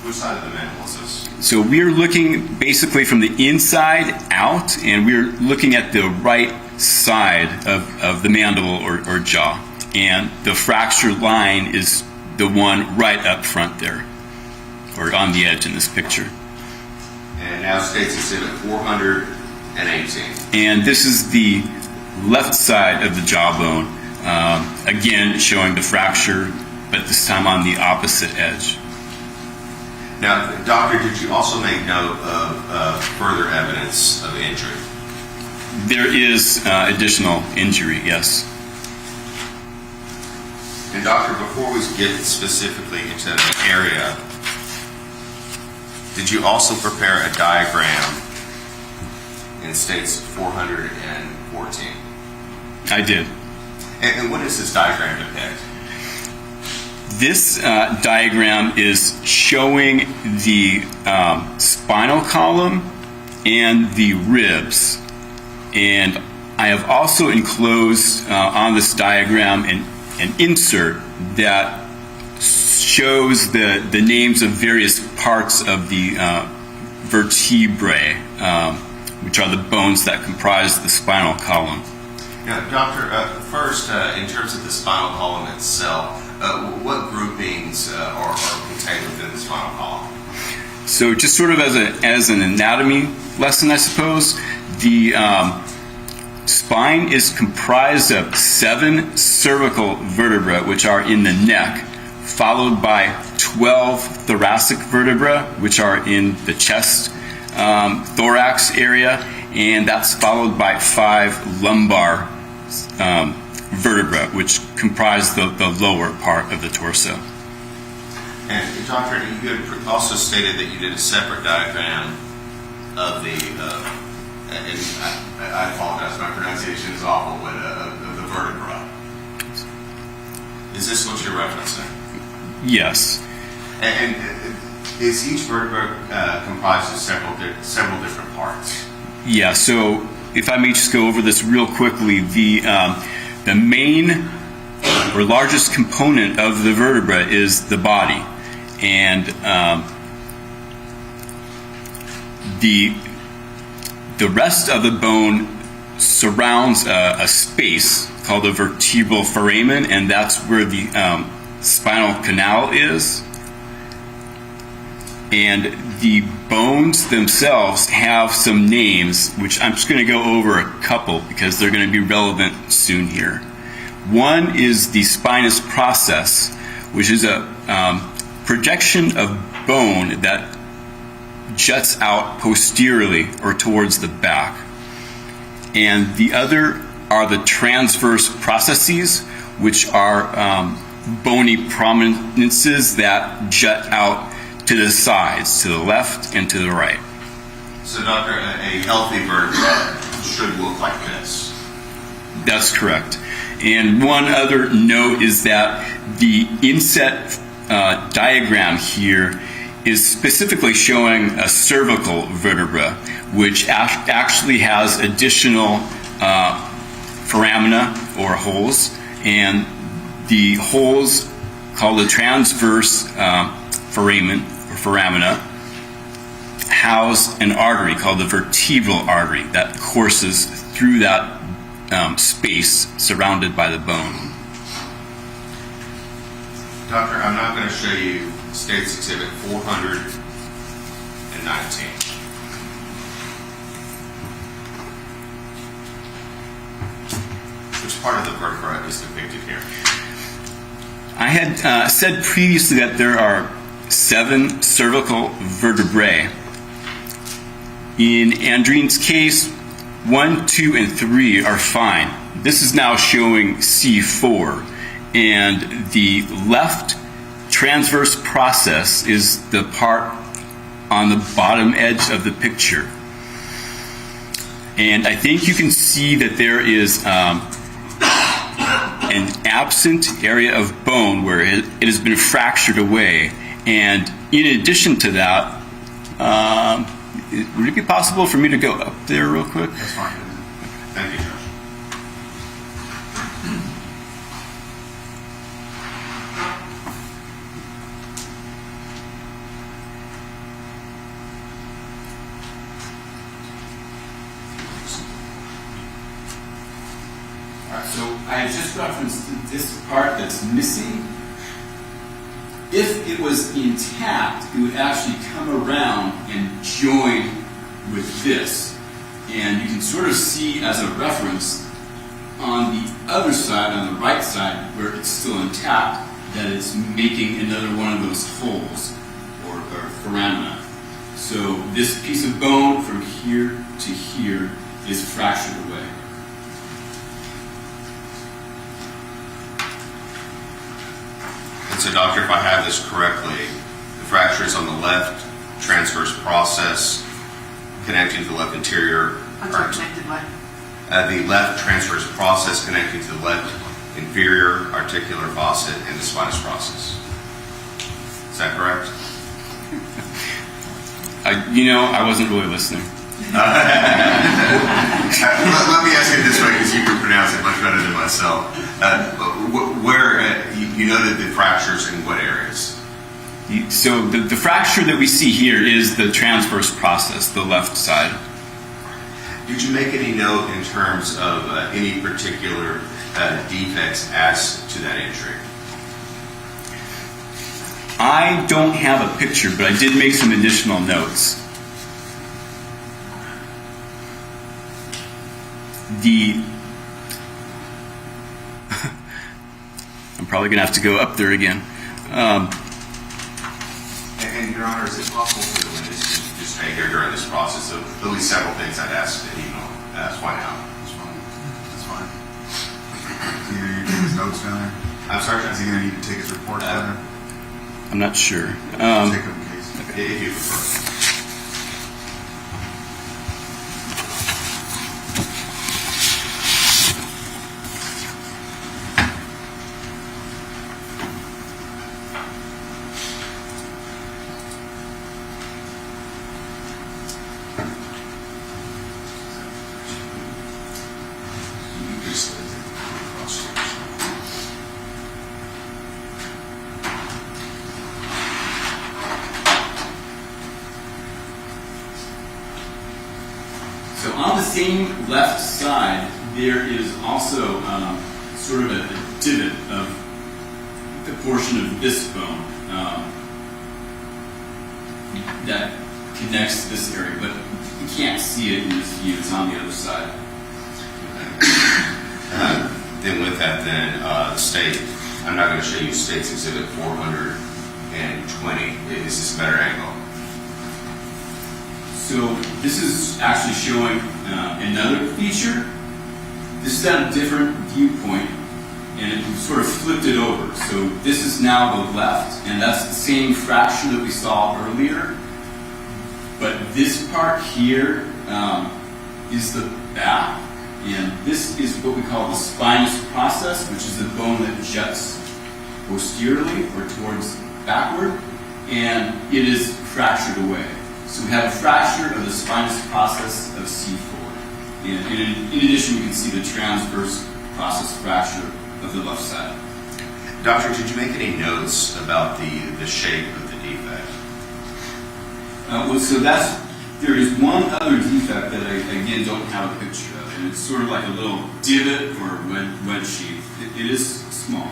Which side of the mandible is this? So we're looking basically from the inside out, and we're looking at the right side of the mandible or jaw. And the fracture line is the one right up front there, or on the edge in this picture. And now State's Exhibit 418. And this is the left side of the jawbone, again showing the fracture, but this time on the opposite edge. Now, doctor, did you also make note of further evidence of injury? There is additional injury, yes. And doctor, before we get specifically into the area, did you also prepare a diagram in States 414? I did. And what does this diagram depict? This diagram is showing the spinal column and the ribs. And I have also enclosed on this diagram an insert that shows the names of various parts of the vertebrae, which are the bones that comprise the spinal column. Now, doctor, first, in terms of the spinal column itself, what groupings are contained within the spinal column? So just sort of as an anatomy lesson, I suppose, the spine is comprised of 7 cervical vertebrae, which are in the neck, followed by 12 thoracic vertebrae, which are in the chest, thorax area, and that's followed by 5 lumbar vertebrae, which comprise the lower part of the torso. And doctor, you had also stated that you did a separate diagram of the, and I apologize, my pronunciation is awful, but of the vertebra. Is this what you're referencing? Yes. And is each vertebra comprised of several different parts? Yeah, so if I may just go over this real quickly, the main or largest component of the vertebra is the body, and the rest of the bone surrounds a space called the vertebral foramen, and that's where the spinal canal is. And the bones themselves have some names, which I'm just going to go over a couple because they're going to be relevant soon here. One is the spinous process, which is a projection of bone that juts out posteriorly or towards the back. And the other are the transverse processes, which are bony prominences that jut out to the sides, to the left and to the right. So, doctor, a healthy vertebra should look like this. That's correct. And one other note is that the inset diagram here is specifically showing a cervical vertebra, which actually has additional foramina or holes, and the holes called the transverse foramen or foramina house an artery called the vertebral artery that courses through that space surrounded by the bone. Doctor, I'm now going to show you States Exhibit 419. Which part of the vertebra is depicted here? I had said previously that there are 7 cervical vertebrae. In Andreen's case, 1, 2, and 3 are fine. This is now showing C4, and the left transverse process is the part on the bottom edge of the picture. And I think you can see that there is an absent area of bone where it has been fractured away. And in addition to that, would it be possible for me to go up there real quick? That's fine. Thank you, Josh. So I just referenced this part that's missing. If it was intact, it would actually come around and join with this. And you can sort of see as a reference on the other side, on the right side, where it's still intact, that it's making another one of those holes or foramina. So this piece of bone from here to here is fractured away. And so, doctor, if I have this correctly, the fracture is on the left transverse process connecting to the left interior. Connected what? The left transverse process connecting to the left inferior articular fossa and the spinous process. Is that correct? I wasn't really listening. Let me ask it this way, because you can pronounce it much better than myself. Where you noted the fractures in what areas? So the fracture that we see here is the transverse process, the left side. Did you make any note in terms of any particular defects as to that injury? I don't have a picture, but I did make some additional notes. I'm probably going to have to go up there again. And Your Honor, is it possible for the witness to just stay here during this process? So there'll be several things I'd ask that he point out. That's fine. That's fine. Is he going to need to take his notes down there? I'm sorry? Is he going to need to take his report down there? I'm not sure. Take him in case. If you prefer. So on the same left side, there is also sort of a divot of the portion of this bone that connects this area, but you can't see it in this view. It's on the other side. Then with that, the state, I'm not going to show you State's Exhibit 420. Is this a better angle? So this is actually showing another feature. This is at a different viewpoint, and it sort of flipped it over. So this is now the left, and that's the same fracture that we saw earlier. But this part here is the back, and this is what we call the spinous process, which is the bone that juts posteriorly or towards backward, and it is fractured away. So we have a fracture of the spinous process of C4. And in addition, we can see the transverse process fracture of the left side. Doctor, did you make any notes about the shape of the defect? So there is one other defect that I, again, don't have a picture of. And it's sort of like a little divot or wedge shape. It is small.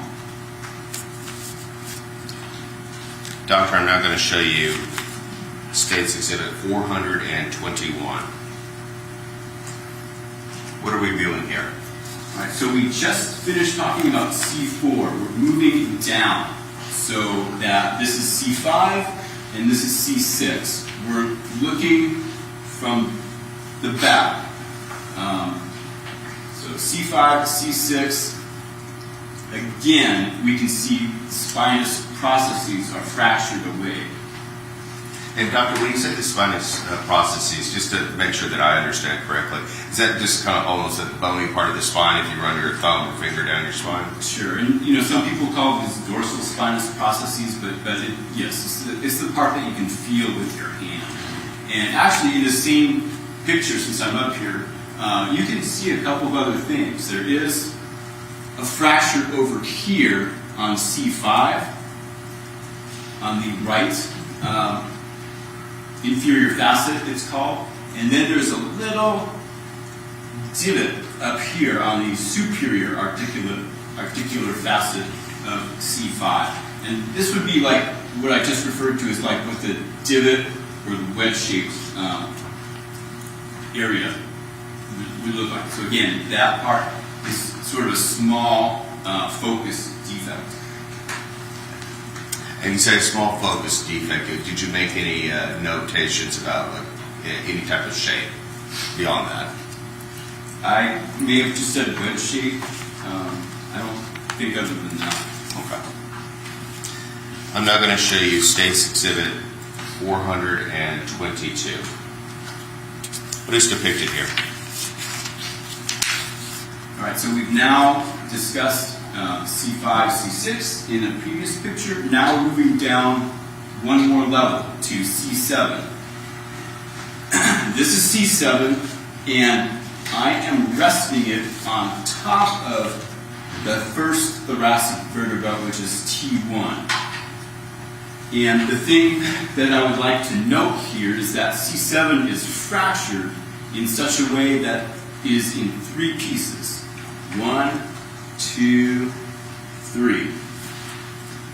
Doctor, I'm now going to show you State's Exhibit 421. What are we viewing here? All right, so we just finished talking about C4. We're moving down so that this is C5 and this is C6. We're looking from the back. So C5 to C6, again, we can see spinous processes are fractured away. And Doctor, when you say the spinous processes, just to make sure that I understand correctly, is that just kind of almost the bony part of the spine if you run your thumb or finger down your spine? Sure, and some people call these dorsal spinous processes, but yes, it's the part that you can feel with your hand. And actually, in the same picture, since I'm up here, you can see a couple of other things. There is a fracture over here on C5, on the right inferior facet, it's called. And then there's a little divot up here on the superior articular facet of C5. And this would be like what I just referred to as like what the divot or the wedge-shaped area would look like. So again, that part is sort of a small focus defect. And you say a small focus defect. Did you make any notations about like any type of shape beyond that? I may have just said wedge shape. I don't think other than that. Okay. I'm now going to show you State's Exhibit 422. What is depicted here? All right, so we've now discussed C5, C6 in a previous picture. Now moving down one more level to C7. This is C7, and I am resting it on top of the first thoracic vertebra, which is T1. And the thing that I would like to note here is that C7 is fractured in such a way that is in three pieces. 1, 2, 3.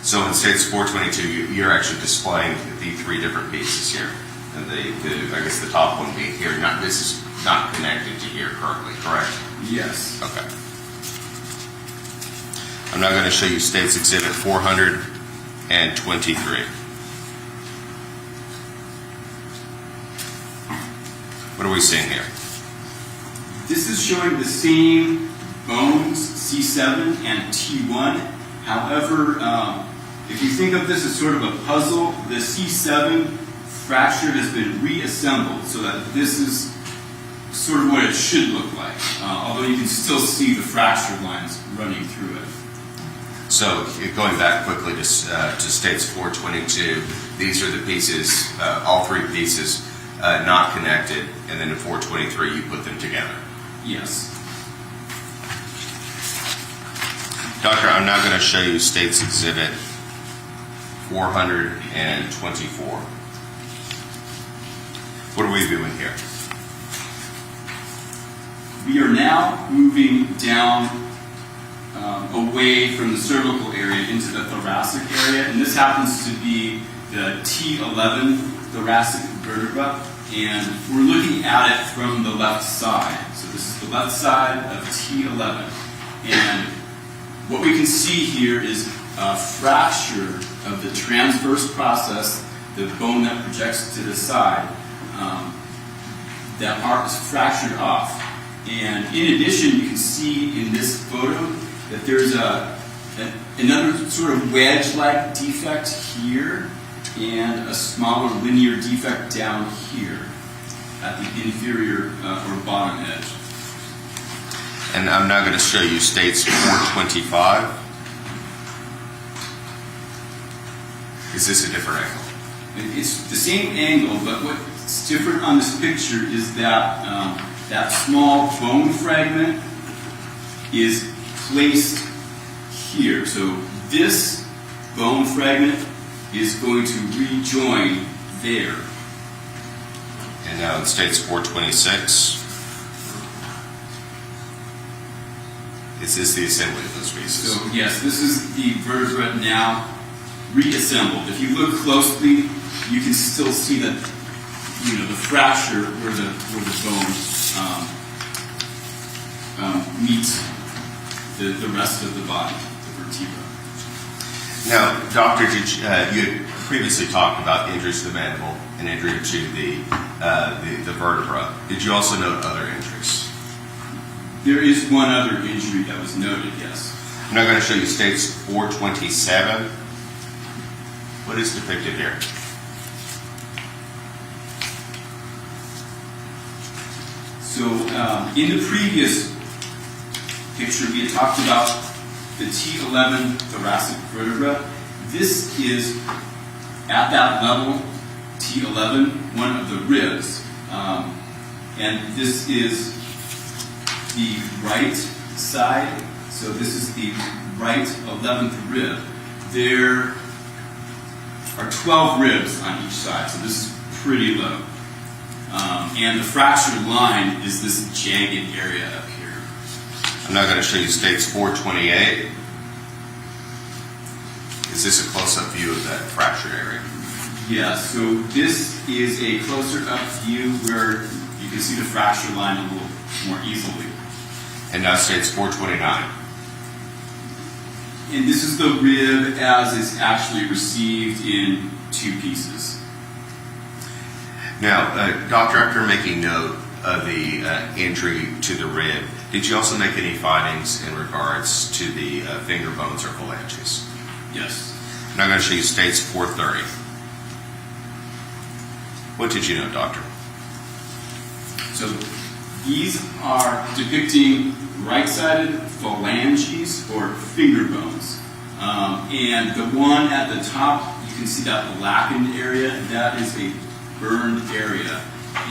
So in States 422, you're actually displaying the three different pieces here. And I guess the top one being here. This is not connected to here currently, correct? Yes. Okay. I'm now going to show you States Exhibit 423. What are we seeing here? This is showing the same bones, C7 and T1. However, if you think of this as sort of a puzzle, the C7 fracture has been reassembled so that this is sort of what it should look like, although you can still see the fracture lines running through it. So going back quickly to States 422, these are the pieces, all three pieces, not connected, and then in 423 you put them together. Yes. Doctor, I'm now going to show you States Exhibit 424. What are we doing here? We are now moving down away from the cervical area into the thoracic area, and this happens to be the T11 thoracic vertebra, and we're looking at it from the left side. So this is the left side of T11, and what we can see here is a fracture of the transverse process, the bone that projects to the side. That part is fractured off. And in addition, you can see in this photo that there's another sort of wedge-like defect here and a smaller linear defect down here at the inferior or bottom edge. And I'm now going to show you States 425. Is this a different angle? It's the same angle, but what's different on this picture is that that small bone fragment is placed here. So this bone fragment is going to rejoin there. And now in States 426, is this the assembly of those pieces? So yes, this is the vertebra now reassembled. If you look closely, you can still see that the fracture where the bone meets the rest of the body, the vertebra. Now, Doctor, you had previously talked about injuries to the mandible and injury to the vertebra. Did you also note other injuries? There is one other injury that was noted, yes. I'm now going to show you states 427. What is depicted here? So in the previous picture, we had talked about the T11 thoracic vertebra. This is, at that level, T11, one of the ribs. And this is the right side. So this is the right 11th rib. There are 12 ribs on each side, so this is pretty low. And the fracture line is this jagged area up here. I'm now going to show you states 428. Is this a close-up view of that fractured area? Yeah, so this is a closer up view where you can see the fracture line a little more easily. And now states 429. And this is the rib as it's actually received in two pieces. Now, doctor, after making note of the injury to the rib, did you also make any findings in regards to the finger bones or phalanges? Yes. And I'm going to show you states 430. What did you know, doctor? So these are depicting right-sided phalanges or finger bones. And the one at the top, you can see that blackened area, that is a burned area.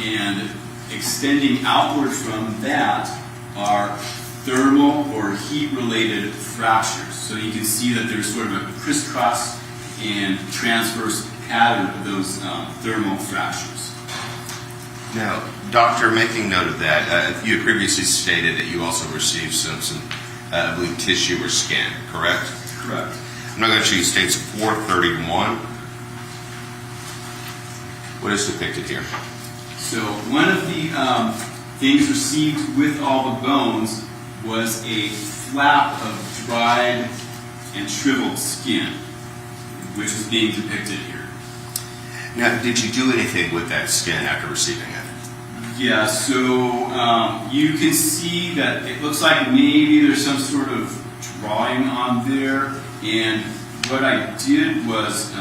And extending outward from that are thermal or heat-related fractures. So you can see that there's sort of a crisscross and transverse pattern of those thermal fractures. Now, doctor, making note of that, you had previously stated that you also received some I believe, tissue or skin, correct? Correct. I'm not going to show you states 431. What is depicted here? So one of the things received with all the bones was a flap of dried and shriveled skin, which is being depicted here. Now, did you do anything with that skin after receiving it? Yeah, so you can see that it looks like maybe there's some sort of drawing on there, and what I did was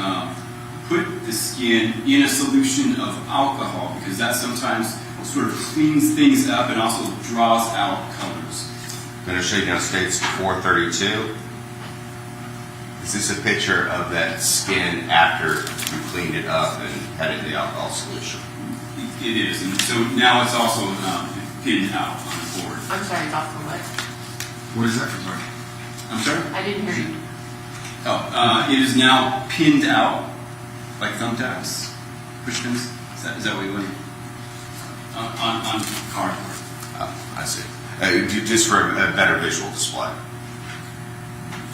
put the skin in a solution of alcohol, because that sometimes sort of cleans things up and also draws out colors. I'm going to show you now states 432. Is this a picture of that skin after you cleaned it up and had it in the alcohol solution? It is, and so now it's also pinned out on the board. I'm sorry, Dr. What? What is that? Sorry. I'm sorry? I didn't hear you. Oh, it is now pinned out, like thumbtacks, push pins. Is that what you want? On cardboard. Oh, I see. Just for a better visual display.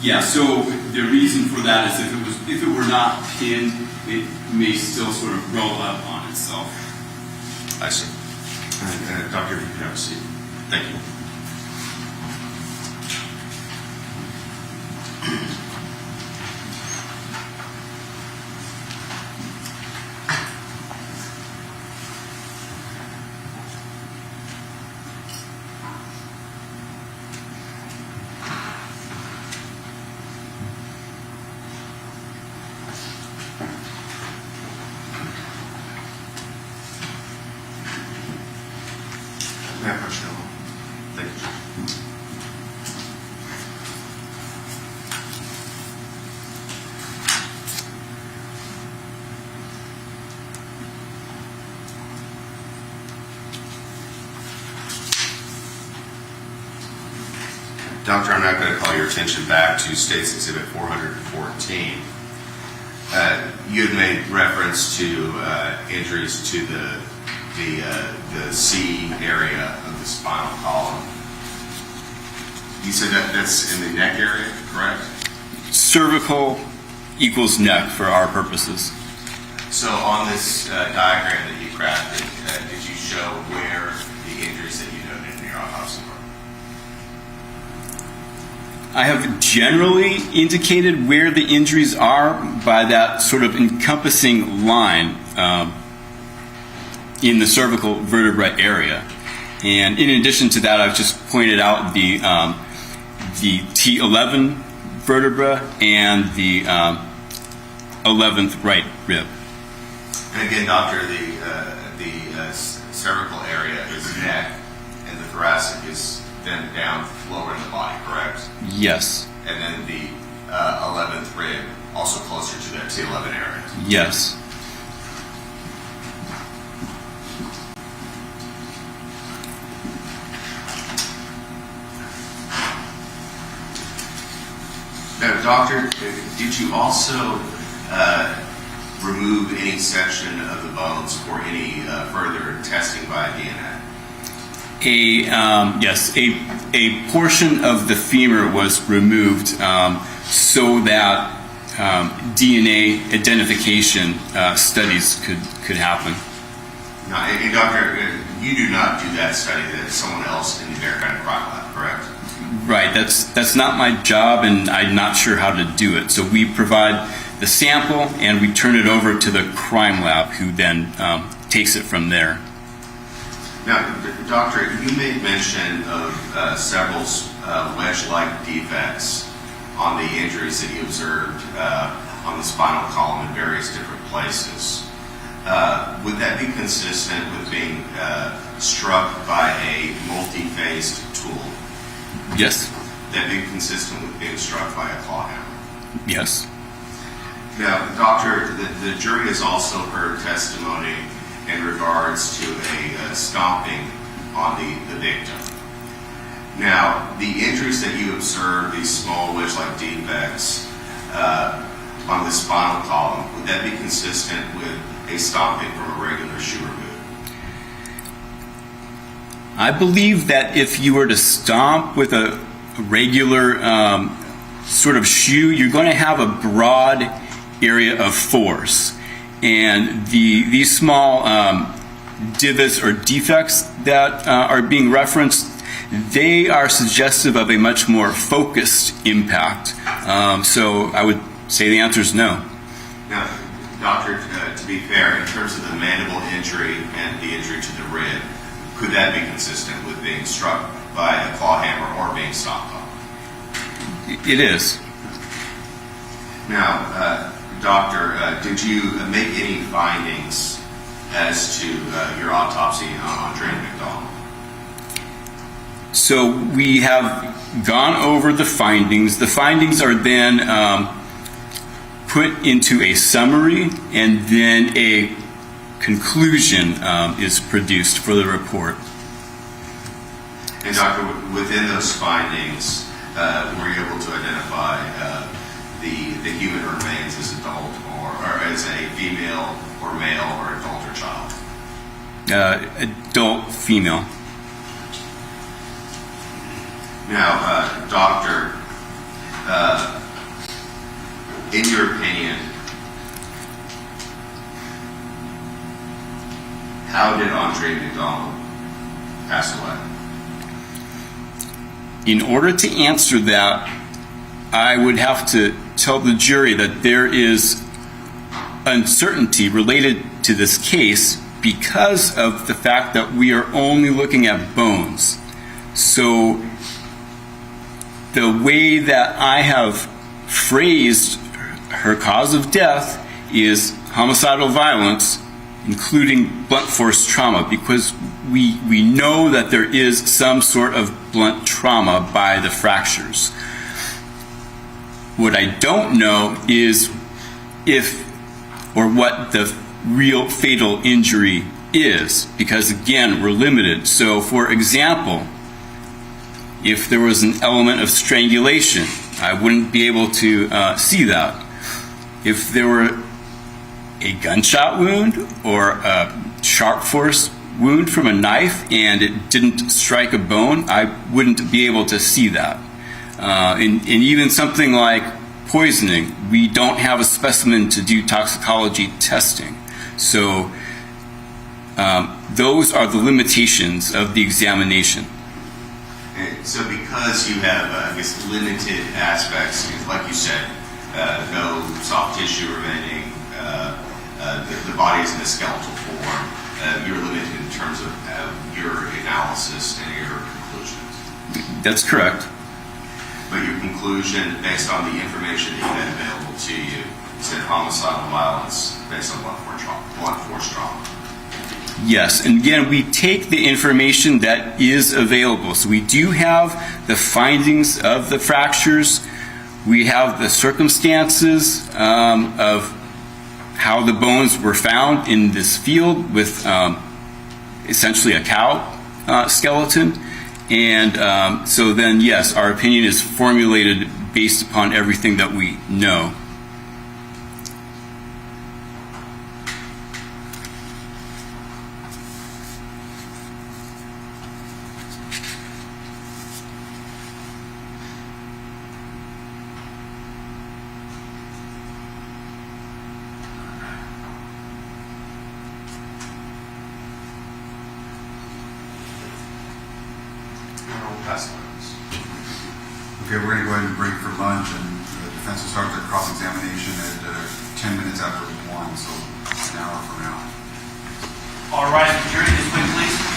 Yeah. So the reason for that is if it were not pinned, it may still sort of roll up on itself. I see. Doctor, you can have a seat. Thank you. Thank you. Doctor, I'm not going to call your attention back to States Exhibit 414. You had made reference to injuries to the C area of the spinal column. You said that's in the neck area, correct? Cervical equals neck for our purposes. So on this diagram that you crafted, did you show where the injuries that you noted in your autopsy were? I have generally indicated where the injuries are by that sort of encompassing line in the cervical vertebra area. And in addition to that, I've just pointed out the T11 vertebra and the 11th right rib. And again, doctor, the cervical area is neck, and the thoracic is then down lower in the body, correct? Yes. And then the 11th rib, also closer to that T11 area. Yes. Now, doctor, did you also remove any section of the bones for any further testing by DNA? Yes, a portion of the femur was removed so that DNA identification studies could happen. Now, and doctor, you do not do that study. That someone else in the American crime lab, correct? Right. That's not my job, and I'm not sure how to do it. So we provide the sample, and we turn it over to the crime lab, who then takes it from there. Now, doctor, you made mention of several wedge-like defects on the injuries that you observed on the spinal column in various different places. Would that be consistent with being struck by a multi-phased tool? Yes. That be consistent with being struck by a claw hammer? Yes. Now, doctor, the jury has also heard testimony in regards to a stomping on the victim. Now, the injuries that you observed, these small wedge-like defects on the spinal column, would that be consistent with a stomping from a regular shoe or boot? I believe that if you were to stomp with a regular sort of shoe, you're going to have a broad area of force. And these small divots or defects that are being referenced, they are suggestive of a much more focused impact. So I would say the answer is no. Now, doctor, to be fair, in terms of the mandible injury and the injury to the rib, could that be consistent with being struck by a claw hammer or being stomped on? It is. Now, doctor, did you make any findings as to your autopsy on Andre McDonald? So we have gone over the findings. The findings are then put into a summary, and then a conclusion is produced for the report. And doctor, within those findings, were you able to identify the human remains as adult or as a female or male or adult or child? Adult female. Now, doctor, in your opinion, how did Andre McDonald pass away? In order to answer that, I would have to tell the jury that there is uncertainty related to this case because of the fact that we are only looking at bones. So the way that I have phrased her cause of death is homicidal violence, including blunt force trauma, because we know that there is some sort of blunt trauma by the fractures. What I don't know is if or what the real fatal injury is, because again, we're limited. So for example, if there was an element of strangulation, I wouldn't be able to see that. If there were a gunshot wound or a sharp force wound from a knife and it didn't strike a bone, I wouldn't be able to see that. And even something like poisoning, we don't have a specimen to do toxicology testing. So those are the limitations of the examination. And so because you have, I guess, limited aspects, like you said, no soft tissue remaining, the body is in a skeletal form, you're limited in terms of your analysis and your conclusions. That's correct. But your conclusion, based on the information that you had available to you, said homicidal violence based on blunt force trauma. Yes, and again, we take the information that is available. So we do have the findings of the fractures. We have the circumstances of how the bones were found in this field with essentially a cow skeleton. And so then, yes, our opinion is formulated based upon everything that we know. Okay, we're going to go ahead and break for lunch, and the defense will start their cross-examination at 10 minutes after 1, so an hour from now. All right, jury, this way, please.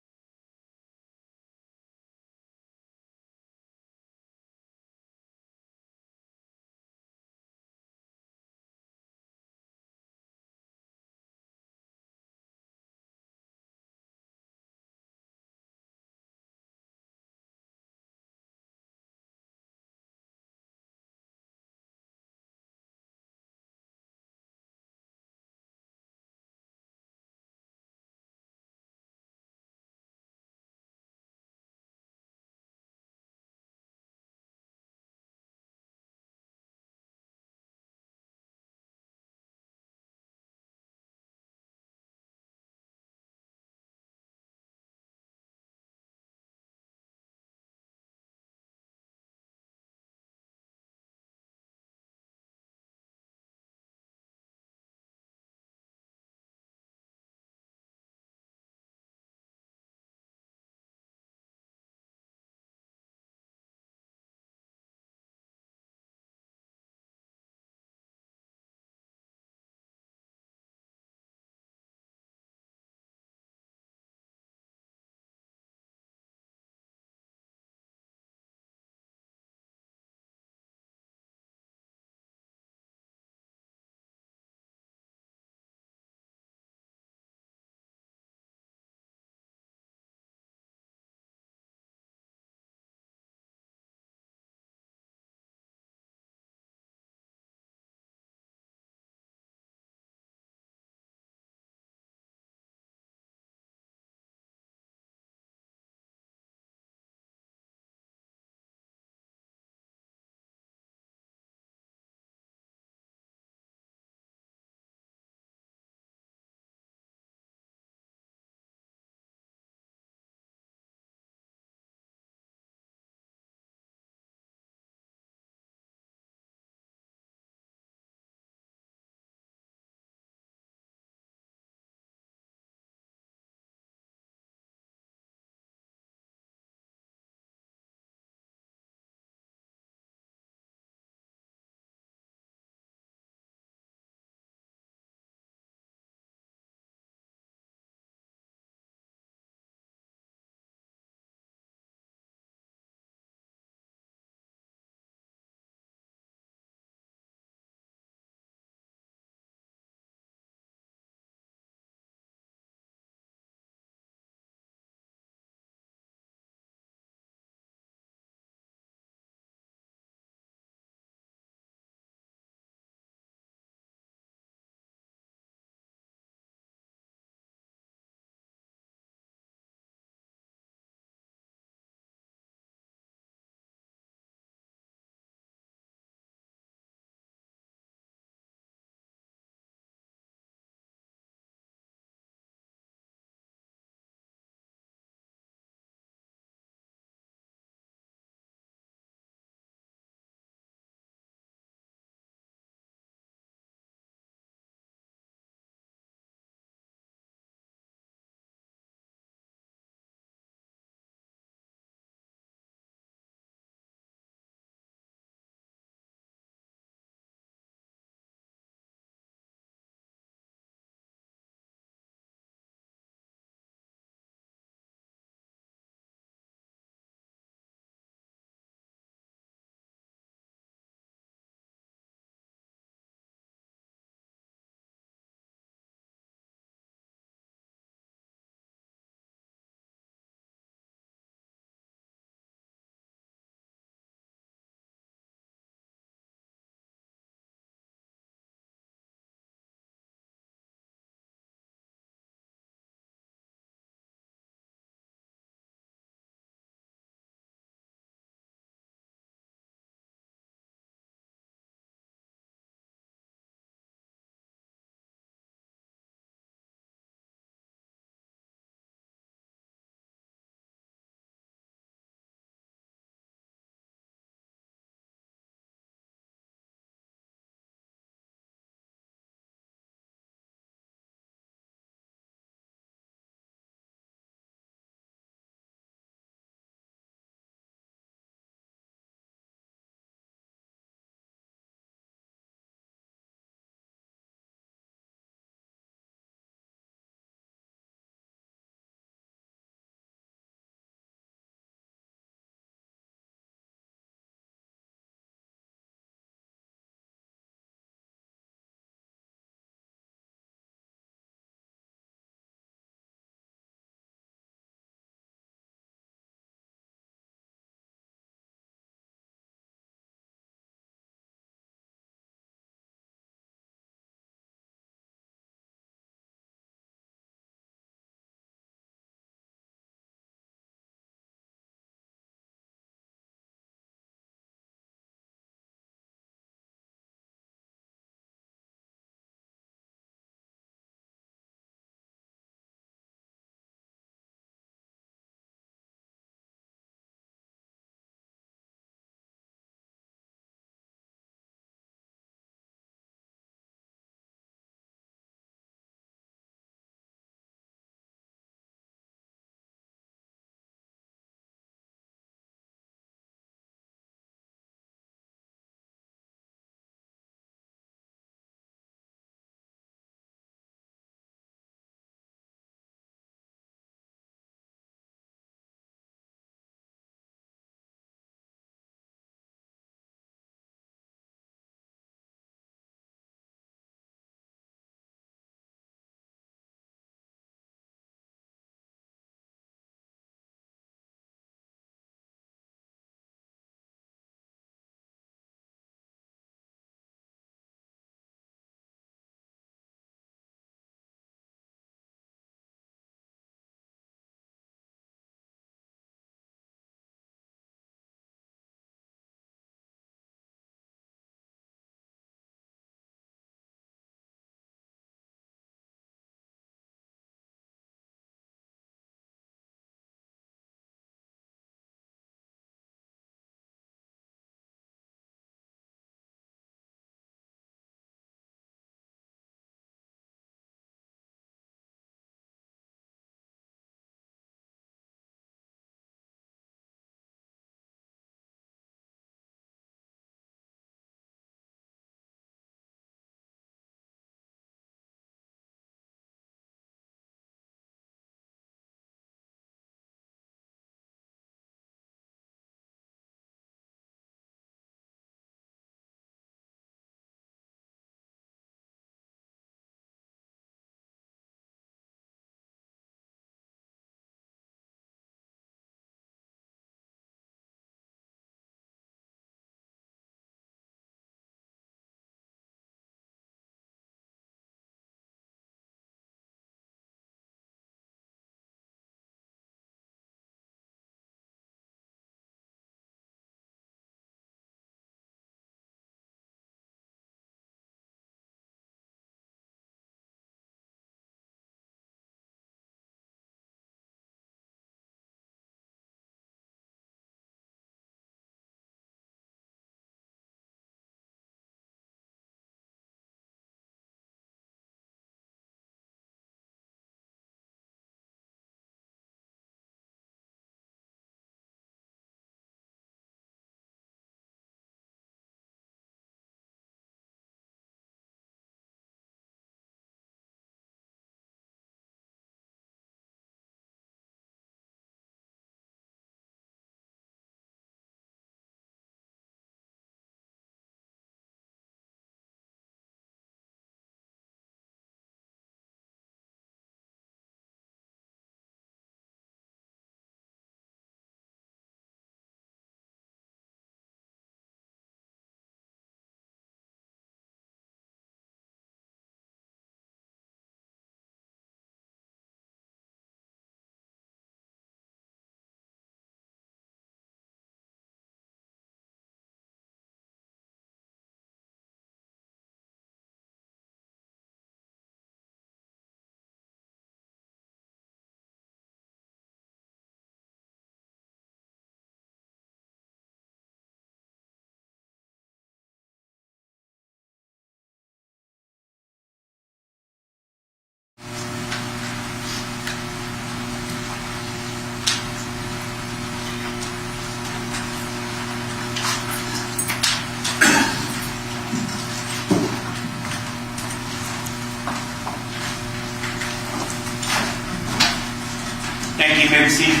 may be seated.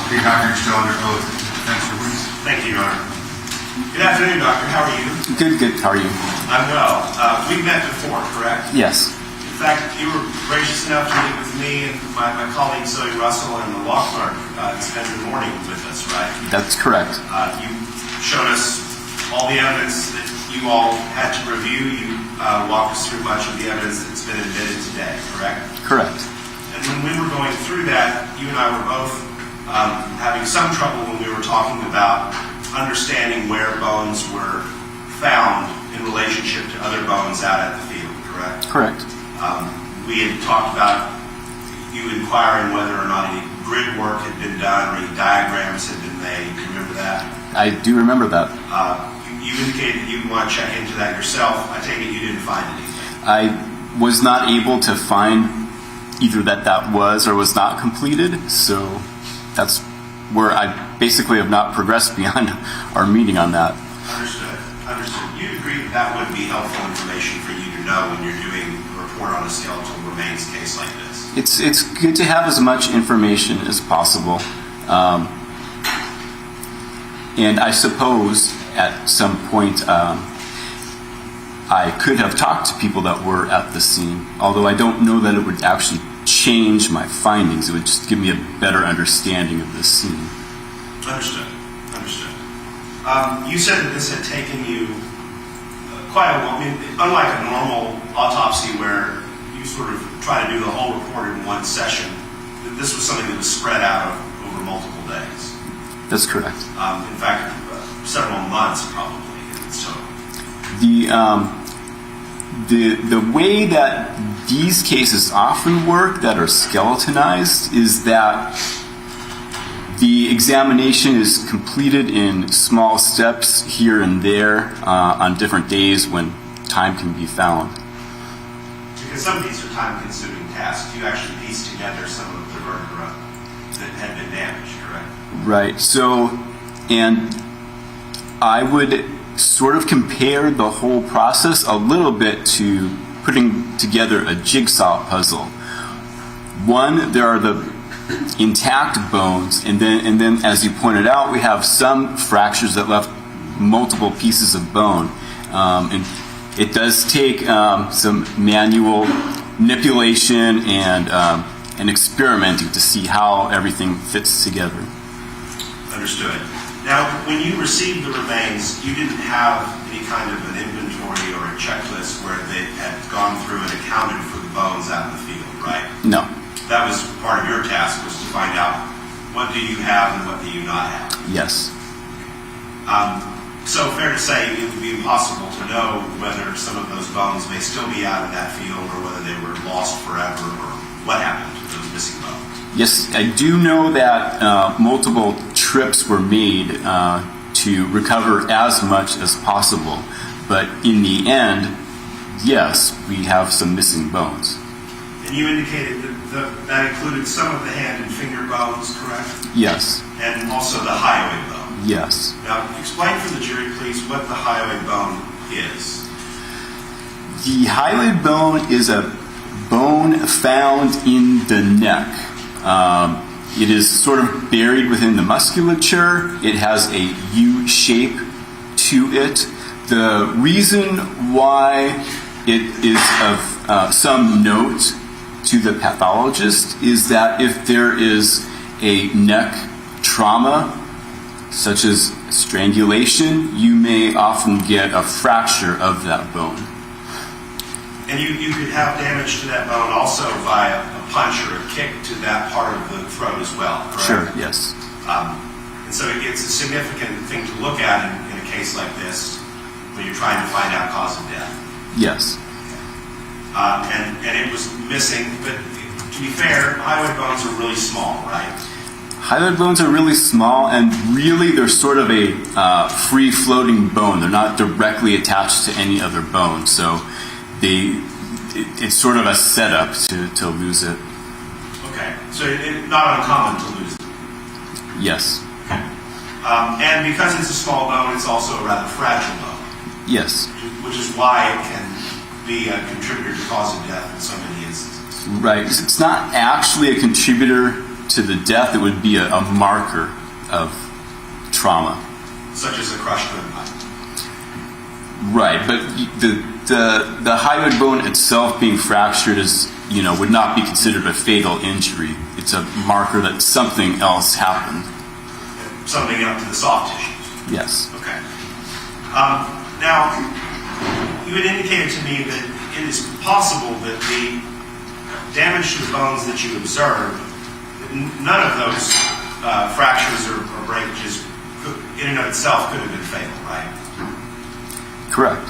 Okay, Doctor, you're still under oath. Defense your witness. Thank you, Your Honor. Good afternoon, Doctor. How are you? Good. How are you? I'm well. We've met before, correct? Yes. In fact, you were gracious enough to meet with me and my colleague Zoe Russell and the law clerk to spend the morning with us, right? That's correct. You showed us all the evidence that you all had to review. You walked us through much of the evidence that's been admitted today, correct? Correct. And when we were going through that, you and I were both having some trouble when we were talking about understanding where bones were found in relationship to other bones out at the field, correct? Correct. We had talked about you inquiring whether or not any grid work had been done or any diagrams had been made. Do you remember that? I do remember that. You indicated that you want to check into that yourself. I take it you didn't find anything. I was not able to find either that was or was not completed, so that's where I basically have not progressed beyond our meeting on that. Understood. You agree that would be helpful information for you to know when you're doing a report on a skeletal remains case like this? It's good to have as much information as possible. And I suppose at some point I could have talked to people that were at the scene, although I don't know that it would actually change my findings. It would just give me a better understanding of the scene. Understood. You said that this had taken you quite a while. I mean, unlike a normal autopsy where you sort of try to do the whole report in one session, this was something that was spread out over multiple days. That's correct. In fact, several months probably. So the way that these cases often work that are skeletonized is that the examination is completed in small steps here and there on different days when time can be found. Because some of these are time-consuming tasks. You actually piece together some of the vertebrae that had been damaged, correct? Right. So, and I would sort of compare the whole process a little bit to putting together a jigsaw puzzle. One, there are the intact bones, and then as you pointed out, we have some fractures that left multiple pieces of bone. And it does take some manual manipulation and experimenting to see how everything fits together. Understood. Now, when you received the remains, you didn't have any kind of an inventory or a checklist where they had gone through and accounted for the bones out in the field, right? No. That was part of your task, was to find out what do you have and what do you not have. Yes. So fair to say it would be impossible to know whether some of those bones may still be out in that field or whether they were lost forever or what happened to those missing bones. Yes, I do know that multiple trips were made to recover as much as possible, but in the end, yes, we have some missing bones. And you indicated that included some of the hand and finger bones, correct? Yes. And also the hyoid bone. Yes. Now, explain for the jury, please, what the hyoid bone is. The hyoid bone is a bone found in the neck. It is sort of buried within the musculature. It has a U shape to it. The reason why it is of some note to the pathologist is that if there is a neck trauma, such as strangulation, you may often get a fracture of that bone. And you could have damage to that bone also by a punch or a kick to that part of the throat as well, correct? Sure, yes. And so it's a significant thing to look at in a case like this when you're trying to find out cause of death. Yes. And it was missing, but to be fair, hyoid bones are really small, right? Hyoid bones are really small, and really they're sort of a free-floating bone. They're not directly attached to any other bone, so it's sort of a setup to lose it. Okay, so it's not uncommon to lose it. Yes. Okay. And because it's a small bone, it's also a rather fragile bone. Yes. Which is why it can be a contributor to cause of death in so many instances. Right. It's not actually a contributor to the death. It would be a marker of trauma. Such as a crushed windpipe. Right, but the hyoid bone itself being fractured is, would not be considered a fatal injury. It's a marker that something else happened. Something up to the soft tissues. Yes. Okay. Now, you had indicated to me that it is possible that the damage to the bones that you observed, none of those fractures or breakages in and of itself could have been fatal, right? Correct.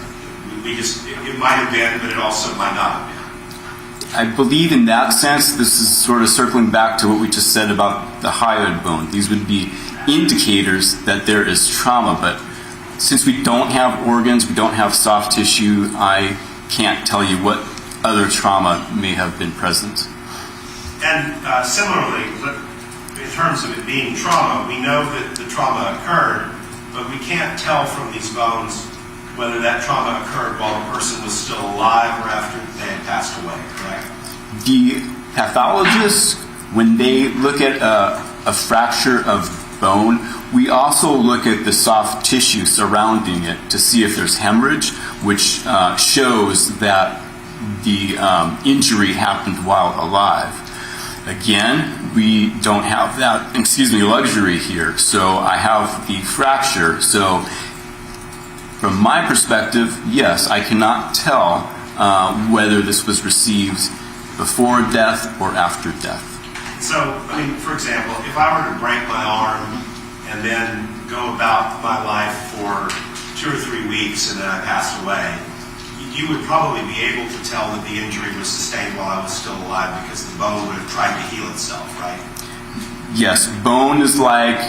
It might have been, but it also might not have been. I believe in that sense, this is sort of circling back to what we just said about the hyoid bone. These would be indicators that there is trauma, but since we don't have organs, we don't have soft tissue, I can't tell you what other trauma may have been present. And similarly, in terms of it being trauma, we know that the trauma occurred, but we can't tell from these bones whether that trauma occurred while the person was still alive or after they had passed away, correct? The pathologists, when they look at a fracture of bone, we also look at the soft tissue surrounding it to see if there's hemorrhage, which shows that the injury happened while alive. Again, we don't have that, luxury here. So I have the fracture. So from my perspective, yes, I cannot tell whether this was received before death or after death. So, for example, if I were to break my arm and then go about my life for 2 or 3 weeks and then I passed away, you would probably be able to tell that the injury was sustained while I was still alive because the bone would have tried to heal itself, right? Yes, bone is like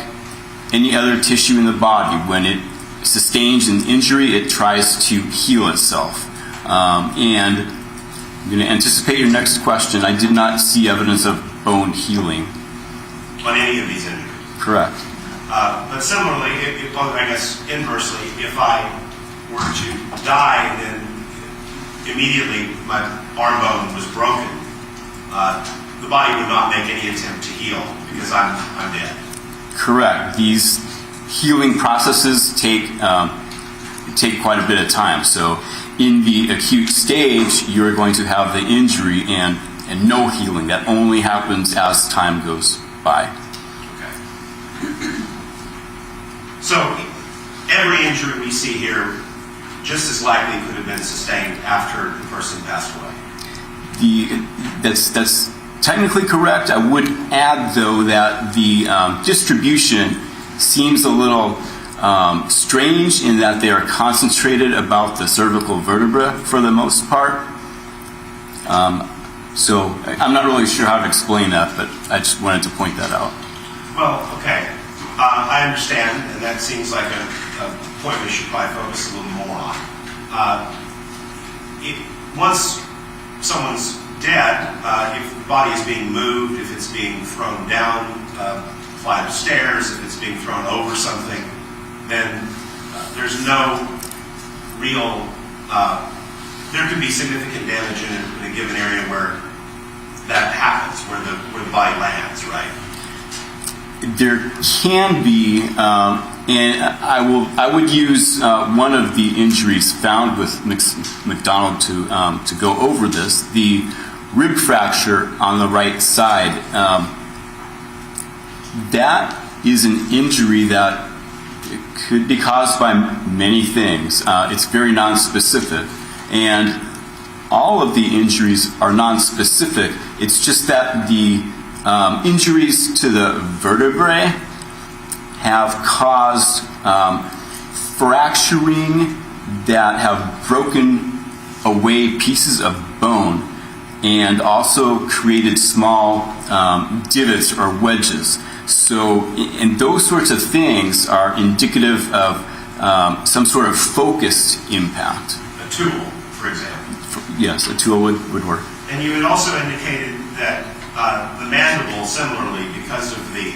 any other tissue in the body. When it sustains an injury, it tries to heal itself. And I'm going to anticipate your next question. I did not see evidence of bone healing. On any of these injuries? Correct. But similarly, I guess inversely, if I were to die and then immediately my arm bone was broken, the body would not make any attempt to heal because I'm dead. Correct. These healing processes take quite a bit of time. So in the acute stage, you're going to have the injury and no healing. That only happens as time goes by. Okay. So every injury we see here just as likely could have been sustained after the person passed away. That's technically correct. I would add, though, that the distribution seems a little strange in that they are concentrated about the cervical vertebra for the most part. So I'm not really sure how to explain that, but I just wanted to point that out. Well, okay. I understand, and that seems like a point we should probably focus a little more on. Once someone's dead, if the body is being moved, if it's being thrown down a flight of stairs, if it's being thrown over something, then there's no real, there can be significant damage in a given area where that happens, where the body lands, right? There can be, and I would use one of the injuries found with McDonald to go over this, the rib fracture on the right side. That is an injury that could be caused by many things. It's very nonspecific, and all of the injuries are nonspecific. It's just that the injuries to the vertebrae have caused fracturing that have broken away pieces of bone and also created small divots or wedges. So, and those sorts of things are indicative of some sort of focused impact. A tool, for example. Yes, a tool would work. And you had also indicated that the mandible, similarly, because of the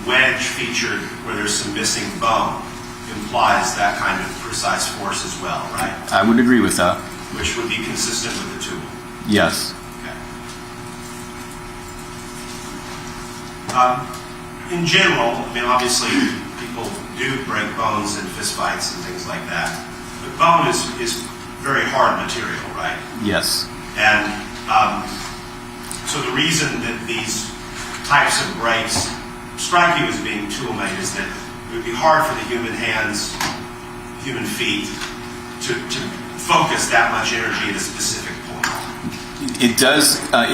wedge featured where there's some missing bone, implies that kind of precise force as well, right? I would agree with that. Which would be consistent with the tool. Yes. Okay. In general, I mean, obviously, people do break bones in fistfights and things like that. But bone is very hard material, right? Yes. And so the reason that these types of breaks strike you as being tool-made is that it would be hard for the human hands, human feet, to focus that much energy at a specific point. It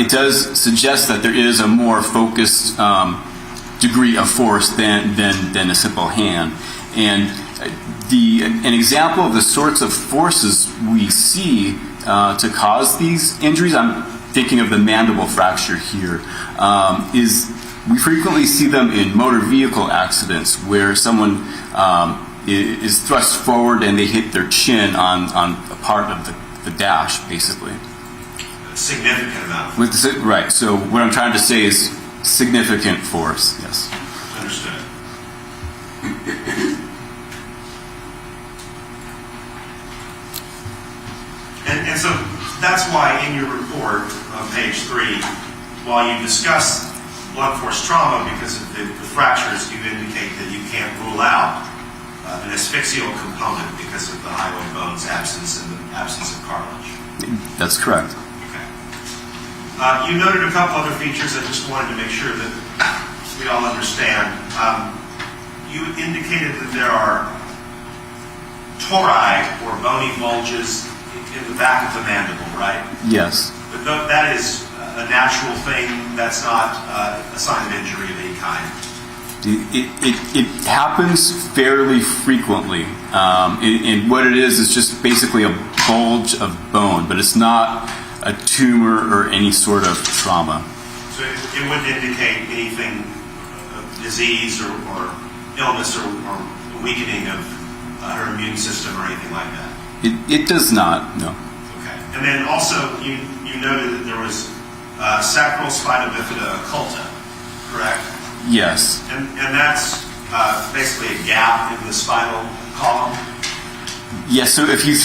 does suggest that there is a more focused degree of force than a simple hand. And an example of the sorts of forces we see to cause these injuries, I'm thinking of the mandible fracture here, is we frequently see them in motor vehicle accidents where someone is thrust forward and they hit their chin on a part of the dash, basically. A significant amount. Right. So what I'm trying to say is significant force. Yes. Understood. And so that's why in your report on page 3, while you discuss blunt force trauma because of the fractures, you indicate that you can't rule out an asphyxial component because of the highway bone's absence and the absence of cartilage. That's correct. Okay. You noted a couple other features. I just wanted to make sure that we all understand. You indicated that there are tori, or bony bulges, in the back of the mandible, right? Yes. But that is a natural thing. That's not a sign of injury of any kind. It happens fairly frequently. And what it is just basically a bulge of bone, but it's not a tumor or any sort of trauma. So it wouldn't indicate anything, disease or illness or weakening of her immune system or anything like that? It does not, no. Okay. And then also you noted that there was sacral spina bifida occulta, correct? Yes. And that's basically a gap in the spinal column? Yes, so if you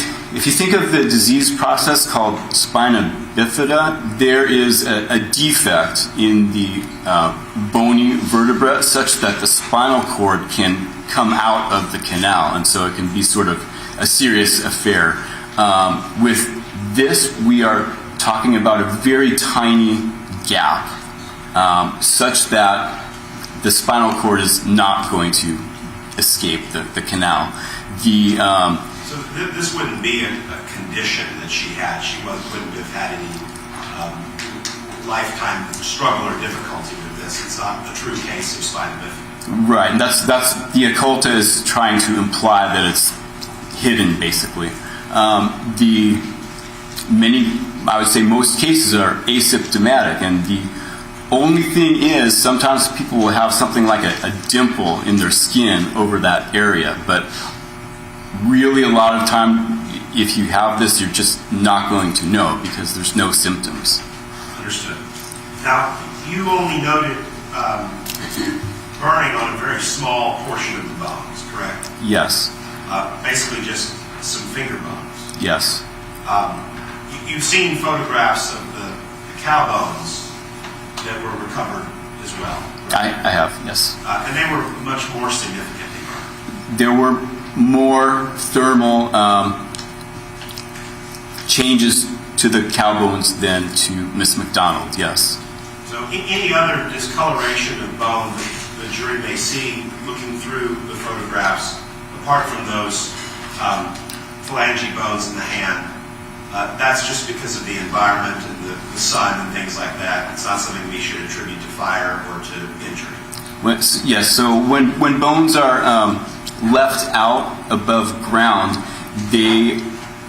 think of the disease process called spina bifida, there is a defect in the bony vertebra such that the spinal cord can come out of the canal, and so it can be sort of a serious affair. With this, we are talking about a very tiny gap, such that the spinal cord is not going to escape the canal. So this wouldn't be a condition that she had. She wouldn't have had any lifetime struggle or difficulty with this. It's not a true case of spina bifida. Right, and that's the occulta is trying to imply that it's hidden, basically. I would say most cases are asymptomatic, and the only thing is sometimes people will have something like a dimple in their skin over that area, but really a lot of time if you have this, you're just not going to know because there's no symptoms. Understood. Now, you only noted burning on a very small portion of the bones, correct? Yes. Basically just some finger bones. Yes. You've seen photographs of the cow bones that were recovered as well. I have, yes. And they were much more significantly burned. There were more thermal changes to the cow bones than to Miss McDonald, yes. So any other discoloration of bone that the jury may see looking through the photographs, apart from those phalange bones in the hand, that's just because of the environment and the sun and things like that. It's not something we should attribute to fire or to injury. Yes, so when bones are left out above ground, they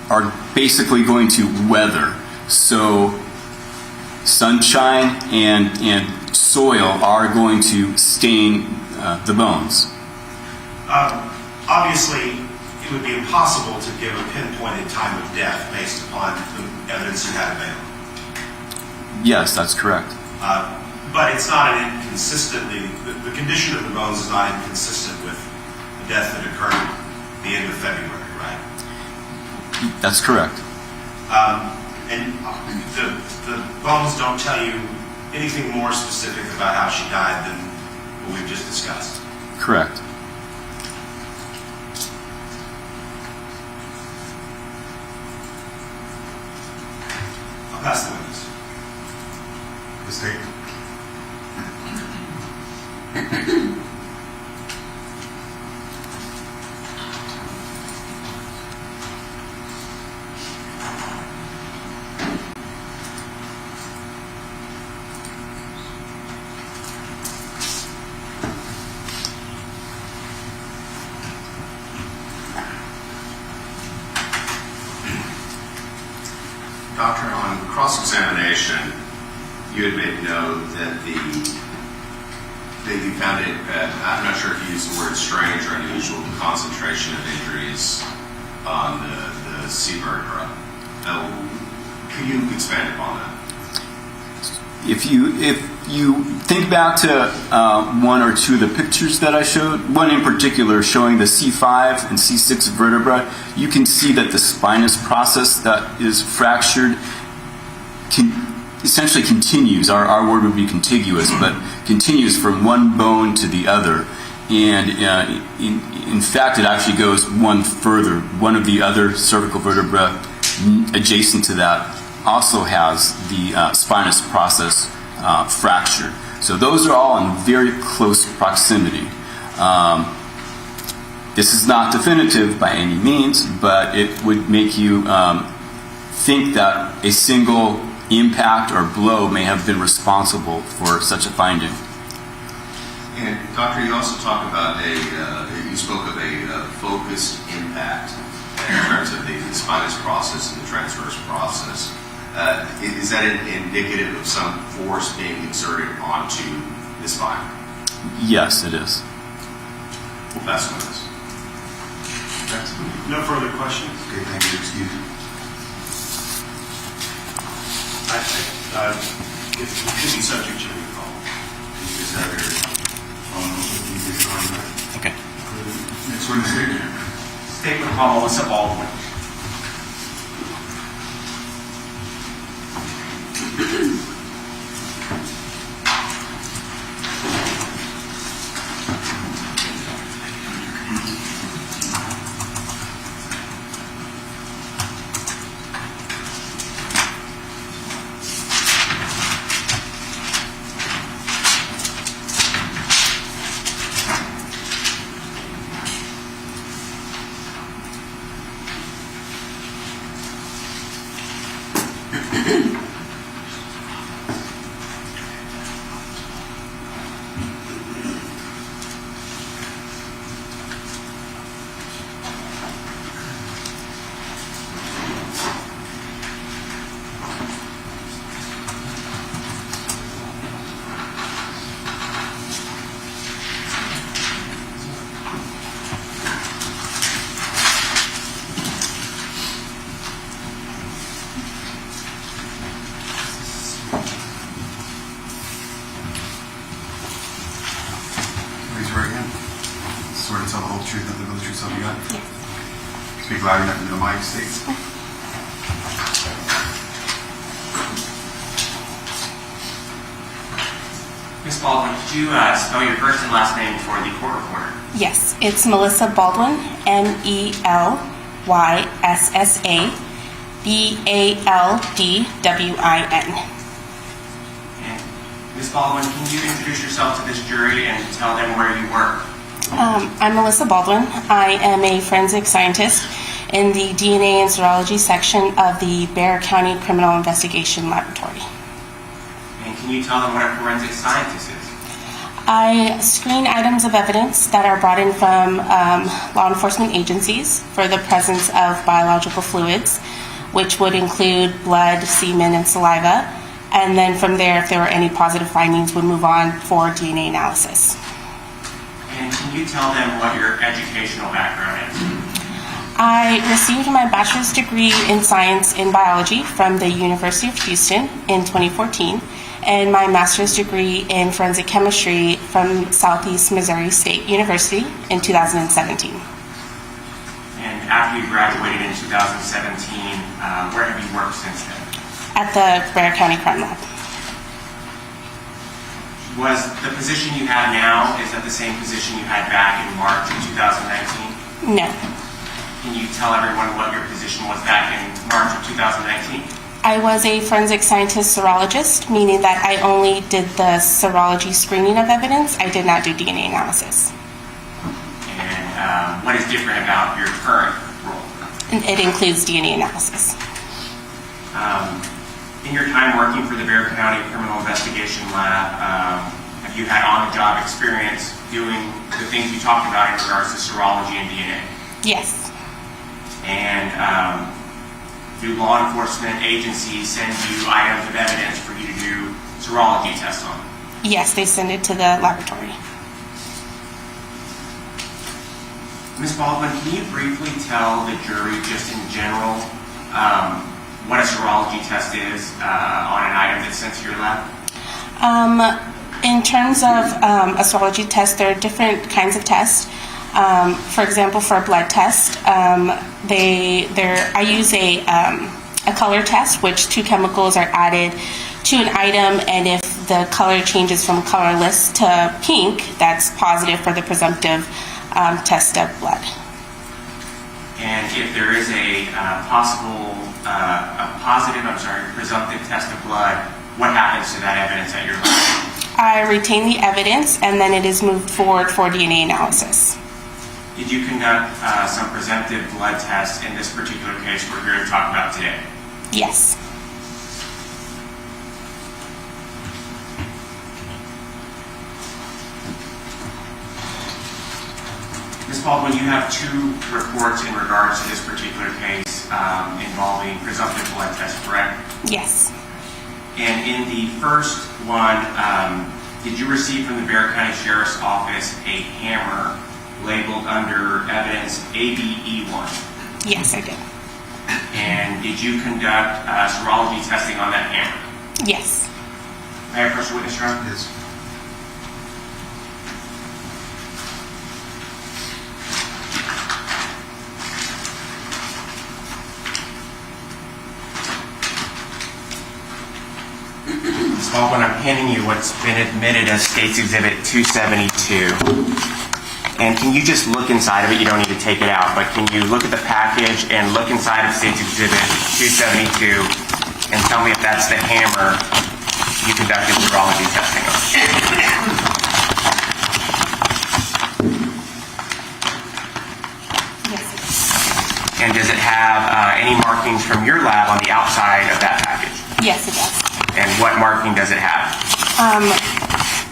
are basically going to weather. So sunshine and soil are going to stain the bones. Obviously, it would be impossible to give a pinpointed time of death based upon the evidence you had available. Yes, that's correct. But it's not an inconsistently, the condition of the bones is not inconsistent with the death that occurred at the end of February, right? That's correct. And the bones don't tell you anything more specific about how she died than what we've just discussed. Correct. I'll pass the witness. The state. Doctor, on cross-examination, you had made note that you found it, I'm not sure if you used the word strange or unusual, the concentration of injuries on the C vertebra. Can you expand upon that? If you think back to one or two of the pictures that I showed, one in particular showing the C5 and C6 vertebra, you can see that the spinous process that is fractured essentially continues. Our word would be contiguous, but continues from one bone to the other. And in fact, it actually goes one further. One of the other cervical vertebrae adjacent to that also has the spinous process fractured. So those are all in very close proximity. This is not definitive by any means, but it would make you think that a single impact or blow may have been responsible for such a finding. And doctor, you also talk about you spoke of a focused impact in terms of the spinous process and the transverse process. Is that indicative of some force being exerted onto the spine? Yes, it is. We'll pass on this. No further questions? Okay, thank you. Excuse me. It could be subject to recall. You just have your phone open. Can you get it on that? Okay. Next one, state. State would call Melissa Baldwin. Raise your right hand. Swear to tell the whole truth, nothing but the truth, so help you God? Yes. Speak loud enough into the mic, state. Ms. Baldwin, could you spell your first and last name for the court reporter? Yes, it's Melissa Baldwin, Melissa Baldwin. And Ms. Baldwin, can you introduce yourself to this jury and tell them where you work? I'm Melissa Baldwin. I am a forensic scientist in the DNA and serology section of the Bexar County Criminal Investigation Laboratory. And can you tell them what a forensic scientist is? I screen items of evidence that are brought in from law enforcement agencies for the presence of biological fluids, which would include blood, semen, and saliva. And then from there, if there were any positive findings, would move on for DNA analysis. And can you tell them what your educational background is? I received my bachelor's degree in science in biology from the University of Houston in 2014, and my master's degree in forensic chemistry from Southeast Missouri State University in 2017. And after you graduated in 2017, where have you worked since then? At the Bexar County Crime Lab. Was the position you have now, is that the same position you had back in March of 2019? No. Can you tell everyone what your position was back in March of 2019? I was a forensic scientist serologist, meaning that I only did the serology screening of evidence. I did not do DNA analysis. And what is different about your current role? It includes DNA analysis. In your time working for the Bexar County Criminal Investigation Lab, have you had on-the-job experience doing the things you talked about in regards to serology and DNA? Yes. And do law enforcement agencies send you items of evidence for you to do serology tests on? Yes, they send it to the laboratory. Ms. Baldwin, can you briefly tell the jury, just in general, what a serology test is on an item that's sent to your lab? In terms of a serology test, there are different kinds of tests. For example, for a blood test, I use a color test, which 2 chemicals are added to an item, and if the color changes from colorless to pink, that's positive for the presumptive test of blood. And if there is a presumptive test of blood, what happens to that evidence at your lab? I retain the evidence, and then it is moved forward for DNA analysis. Did you conduct some presumptive blood tests in this particular case we're here to talk about today? Yes. Ms. Baldwin, you have 2 reports in regards to this particular case involving presumptive blood tests, correct? Yes. And in the first one, did you receive from the Bexar County Sheriff's Office a hammer labeled under evidence ABE1? Yes, I did. And did you conduct serology testing on that hammer? Yes. May I approach the witness, Your Honor? Yes. Ms. Baldwin, I'm handing you what's been admitted as State's Exhibit 272. And can you just look inside of it? You don't need to take it out, but can you look at the package and look inside of State's Exhibit 272 and tell me if that's the hammer you conducted serology testing on? Yes. And does it have any markings from your lab on the outside of that package? Yes, it does. And what marking does it have?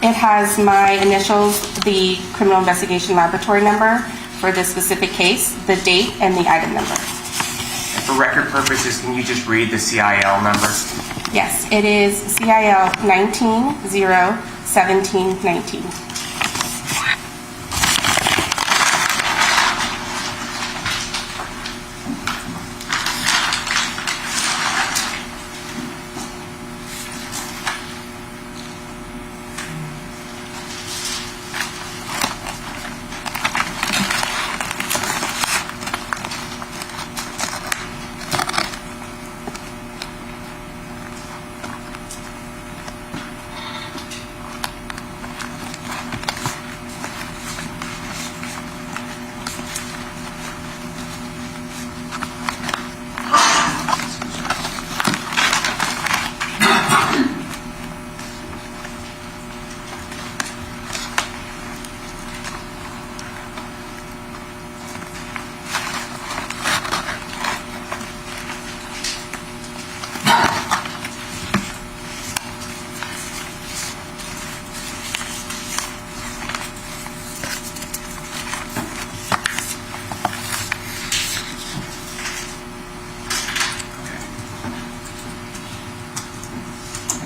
It has my initials, the criminal investigation laboratory number for this specific case, the date, and the item number. And for record purposes, can you just read the CIL number? Yes, it is CIL 19-0-17-19.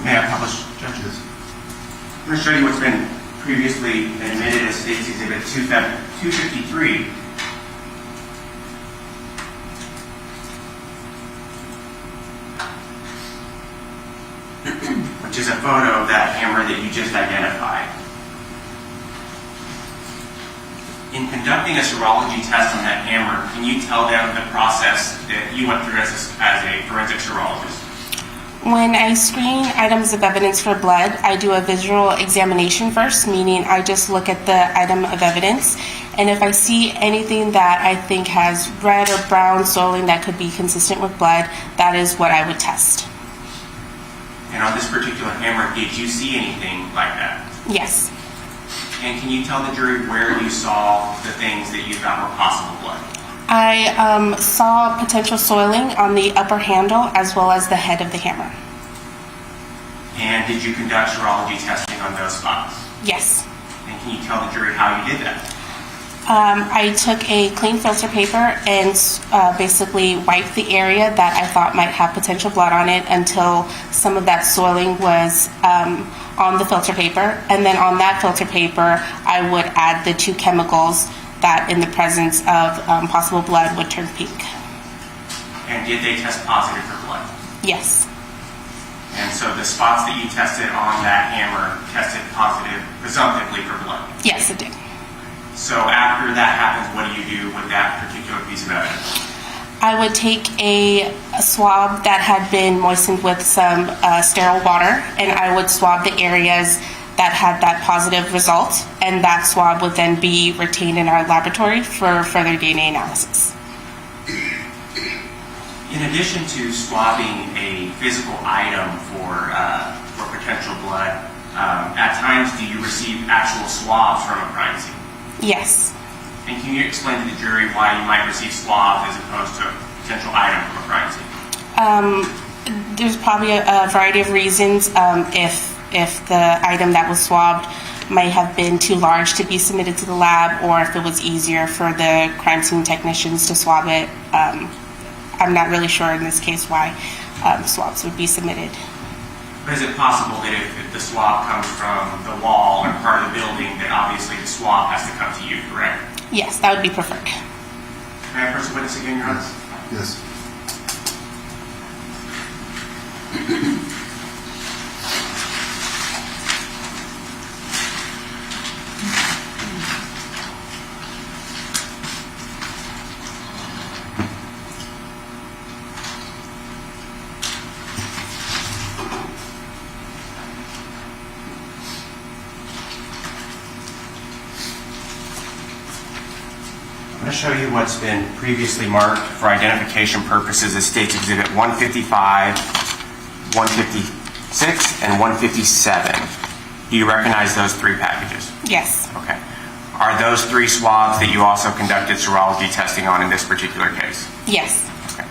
May I publish, judges? I'm going to show you what's been previously admitted as State's Exhibit 253. Which is a photo of that hammer that you just identified. In conducting a serology test on that hammer, can you tell them the process that you went through as a forensic serologist? When I screen items of evidence for blood, I do a visual examination first, meaning I just look at the item of evidence, and if I see anything that I think has red or brown soiling that could be consistent with blood, that is what I would test. And on this particular hammer, did you see anything like that? Yes. And can you tell the jury where you saw the things that you thought were possible blood? I saw potential soiling on the upper handle as well as the head of the hammer. And did you conduct serology testing on those spots? Yes. And can you tell the jury how you did that? I took a clean filter paper and basically wiped the area that I thought might have potential blood on it until some of that soiling was on the filter paper. And then on that filter paper, I would add the 2 chemicals that in the presence of possible blood would turn pink. And did they test positive for blood? Yes. And so the spots that you tested on that hammer tested positive, presumptively, for blood? Yes, it did. So after that happens, what do you do with that particular piece of evidence? I would take a swab that had been moistened with some sterile water, and I would swab the areas that had that positive result, and that swab would then be retained in our laboratory for further DNA analysis. In addition to swabbing a physical item for potential blood, at times do you receive actual swabs from a crime scene? Yes. And can you explain to the jury why you might receive swabs as opposed to a potential item from a crime scene? There's probably a variety of reasons. If the item that was swabbed might have been too large to be submitted to the lab, or if it was easier for the crime scene technicians to swab it. I'm not really sure in this case why swabs would be submitted. But is it possible that if the swab comes from the wall or part of the building, that obviously the swab has to come to you, correct? Yes, that would be preferred. May I first witness again, Your Honor? Yes. I'm going to show you what's been previously marked for identification purposes as State's Exhibit 155, 156, and 157. Do you recognize those 3 packages? Yes. Okay. Are those 3 swabs that you also conducted serology testing on in this particular case? Yes. Okay.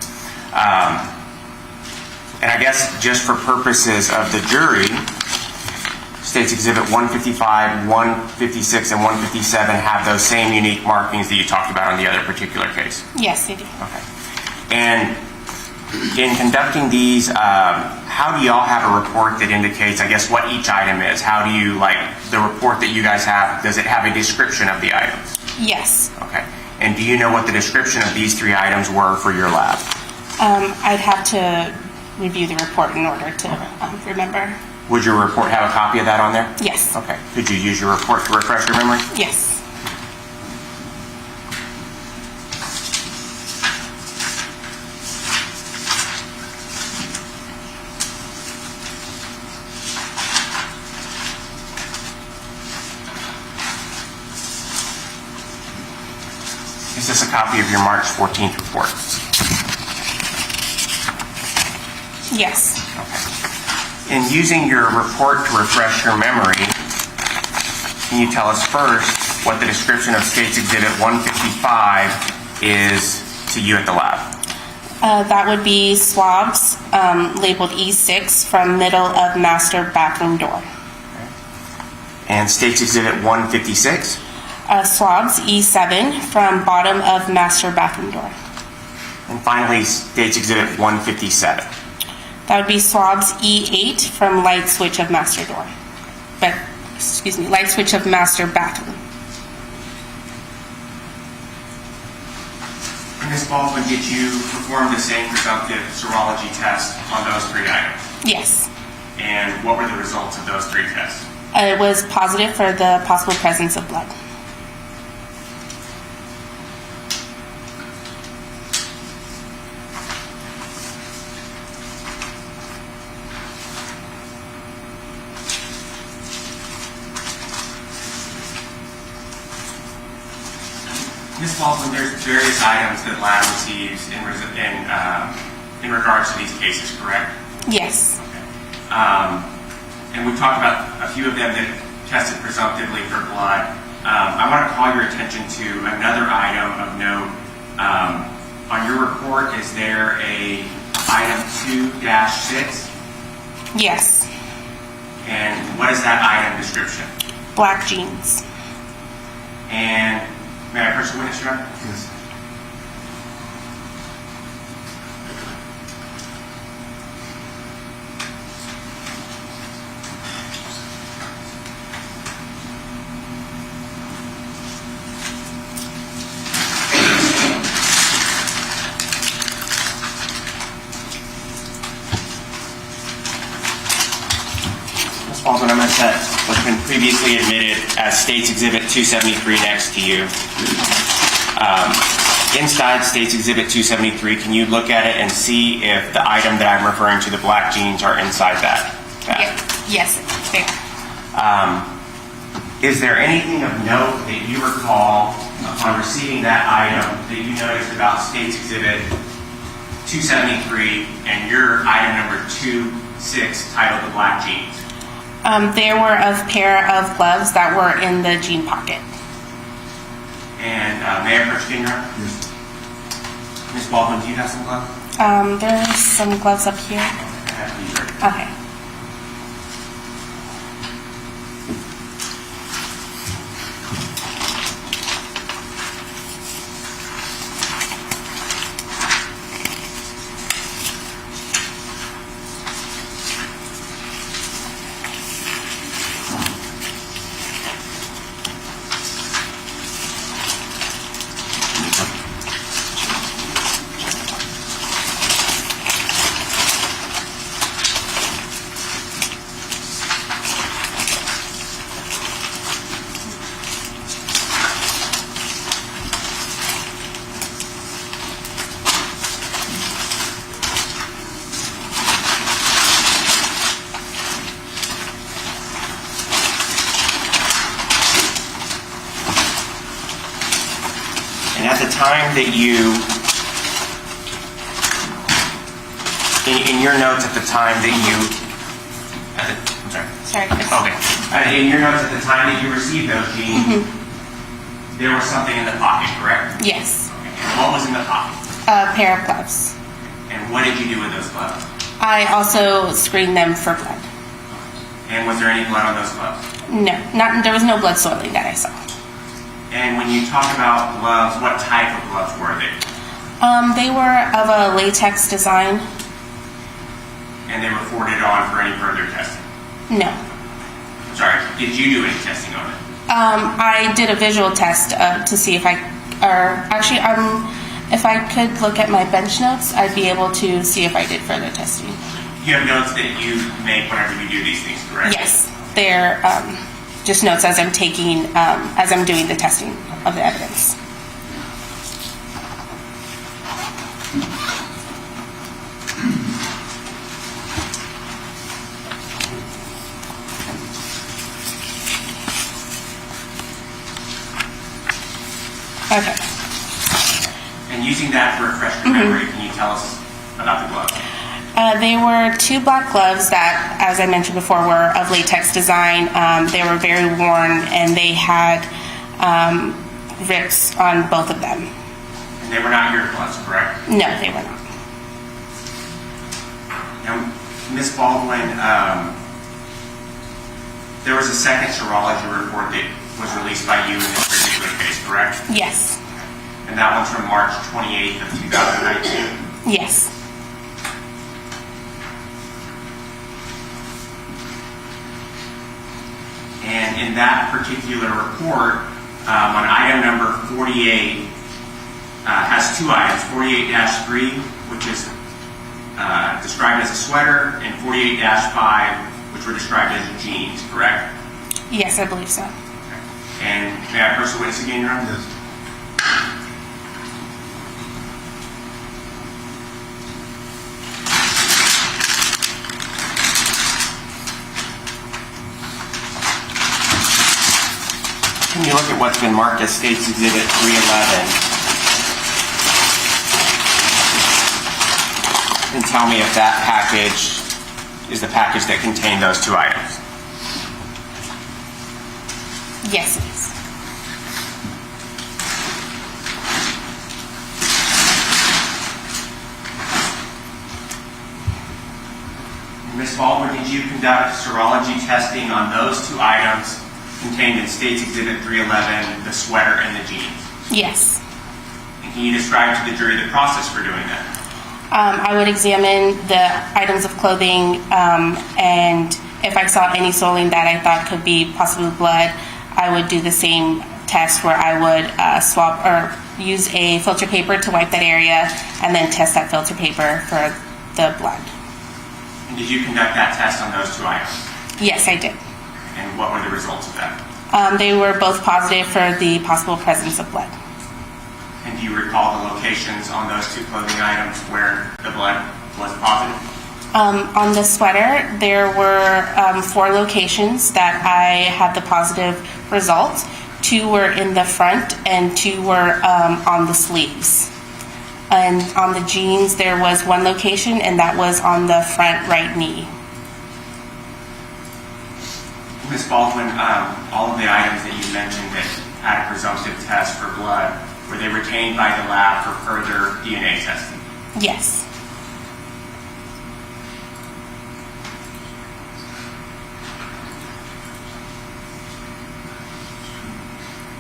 And I guess just for purposes of the jury, State's Exhibit 155, 156, and 157 have those same unique markings that you talked about on the other particular case? Yes, they do. Okay. And in conducting these, how do y'all have a report that indicates, I guess, what each item is? How do you, like, the report that you guys have, does it have a description of the items? Yes. Okay. And do you know what the description of these 3 items were for your lab? I'd have to review the report in order to remember. Would your report have a copy of that on there? Yes. Okay. Could you use your report to refresh your memory? Yes. Is this a copy of your March 14th report? Yes. Okay. In using your report to refresh your memory, can you tell us first what the description of State's Exhibit 155 is to you at the lab? That would be swabs labeled E6 from middle of master bathroom door. Okay. And State's Exhibit 156? Swabs E7 from bottom of master bathroom door. And finally, State's Exhibit 157. That would be swabs E8 from light switch of master door. Light switch of master bathroom. Ms. Baldwin, did you perform the same presumptive serology test on those 3 items? Yes. And what were the results of those 3 tests? It was positive for the possible presence of blood. Ms. Baldwin, there's various items that lab receives in regards to these cases, correct? Yes. And we've talked about a few of them that tested presumptively for blood. I want to call your attention to another item of note. On your report, is there a item 2-6? Yes. And what is that item description? Black jeans. And may I first witness, Your Honor? Yes. Ms. Baldwin, I'm going to set what's been previously admitted as State's Exhibit 273 next to you. Inside State's Exhibit 273, can you look at it and see if the item that I'm referring to, the black jeans, are inside that? Yes, there. Is there anything of note that you recall upon receiving that item that you noticed about State's Exhibit 273 and your item number 26 titled the black jeans? There were a pair of gloves that were in the jean pocket. And may I approach you, Your Honor? Yes. Ms. Baldwin, do you have some gloves? There's some gloves up here. Okay. And at the time that you, in your notes at the time that you, I'm sorry. Sorry. Okay. In your notes at the time that you received those jeans, there was something in the pocket, correct? Yes. Okay. And what was in the pocket? A pair of gloves. And what did you do with those gloves? I also screened them for blood. And was there any blood on those gloves? No, there was no blood soiling that I saw. And when you talk about gloves, what type of gloves were they? They were of a latex design. And they were forwarded on for any further testing? No. I'm sorry, did you do any testing on it? I did a visual test to see if if I could look at my bench notes, I'd be able to see if I did further testing. You have notes that you make whenever you do these things, correct? Yes, they're just notes as I'm doing the testing of the evidence. Okay. And using that to refresh your memory, can you tell us about the gloves? They were two black gloves that, as I mentioned before, were of latex design. They were very worn, and they had rips on both of them. And they were not your gloves, correct? No, they were not. Now, Ms. Baldwin, there was a second serology report that was released by you in this particular case, correct? Yes. And that one's from March 28th of 2019? Yes. And in that particular report, on item number 48, has two items, 48-3, which is described as a sweater, and 48-5, which were described as jeans, correct? Yes, I believe so. And may I first witness again, Your Honor? Yes. Can you look at what's been marked as State's Exhibit 311 and tell me if that package is the package that contained those two items? Yes, it is. Ms. Baldwin, did you conduct serology testing on those two items contained in State's Exhibit 311, the sweater and the jeans? Yes. And can you describe to the jury the process for doing that? I would examine the items of clothing, and if I saw any soiling that I thought could be possibly blood, I would do the same test where I would swab or use a filter paper to wipe that area and then test that filter paper for the blood. And did you conduct that test on those two items? Yes, I did. And what were the results of that? They were both positive for the possible presence of blood. And do you recall the locations on those two clothing items where the blood was positive? On the sweater, there were 4 locations that I had the positive results. 2 were in the front and 2 were on the sleeves. And on the jeans, there was 1 location, and that was on the front right knee. Ms. Baldwin, all of the items that you mentioned that had a presumptive test for blood, were they retained by the lab for further DNA testing? Yes.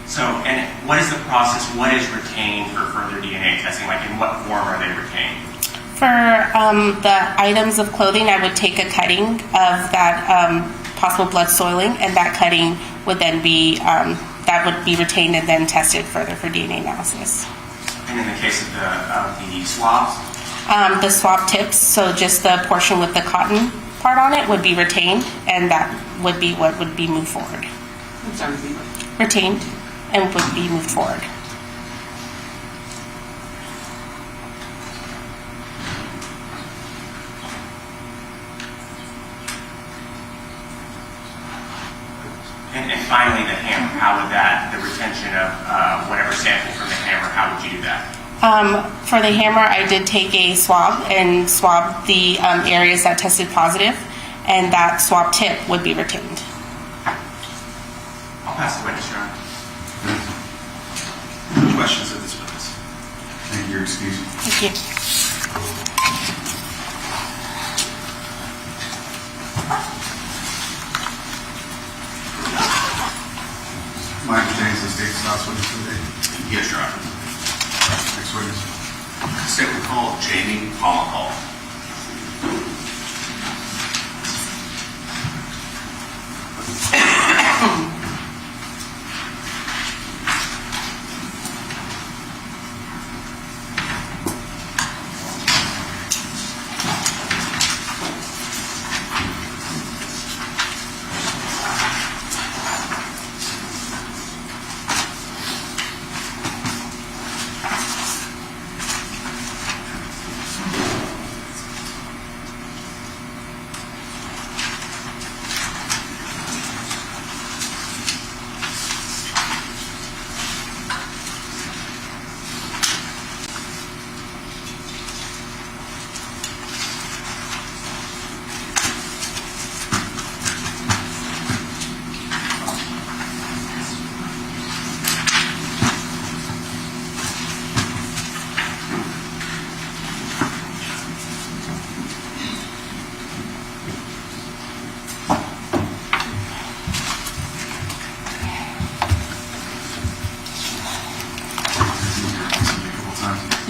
So, and what is the process? What is retained for further DNA testing? Like, in what form are they retained? For the items of clothing, I would take a cutting of that possible blood soiling, and that cutting would then be that would be retained and then tested further for DNA analysis. And in the case of the swabs? The swab tips, so just the portion with the cotton part on it would be retained, and that would be what would be moved forward. I'm sorry, Retained and would be moved forward. And finally, the hammer. How would that, the retention of whatever sample from the hammer, how would you do that? For the hammer, I did take a swab and swab the areas that tested positive, and that swab tip would be retained. I'll pass the witness, Your Honor. Questions of this witness? Thank you. Your excuse. Thank you. Michael James, the state's last witness today. Yes, Your Honor. Next witness. State will call Jamie Pollock.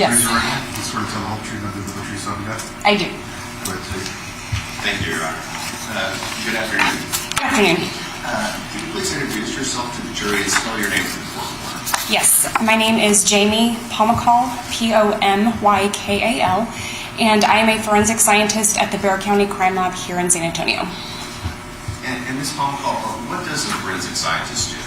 Yes. Raise your right hand. You swear to tell the whole truth, nothing but the truth, so help you God? I do. Go ahead, please. Thank you, Your Honor. Good afternoon. Good afternoon. Could you please introduce yourself to the jury and spell your name for the court? Yes, my name is Jamie Pomykal, Pomykal, and I am a forensic scientist at the Bexar County Crime Lab here in San Antonio. And Ms. Pomykal, what does a forensic scientist do?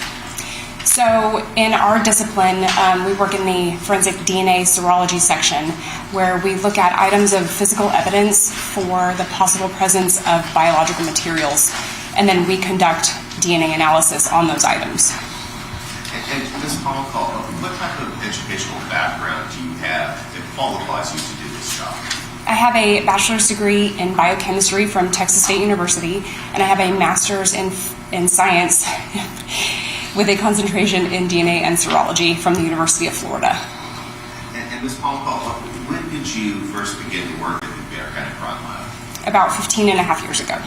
So in our discipline, we work in the forensic DNA serology section, where we look at items of physical evidence for the possible presence of biological materials, and then we conduct DNA analysis on those items. And Ms. Palmcall, what type of educational background do you have that qualifies you to do this job? I have a bachelor's degree in biochemistry from Texas State University, and I have a master's in science with a concentration in DNA and serology from the University of Florida. And Ms. Palmcall, when did you first begin to work at the Bexar County Crime Lab? About 15 and a half years ago.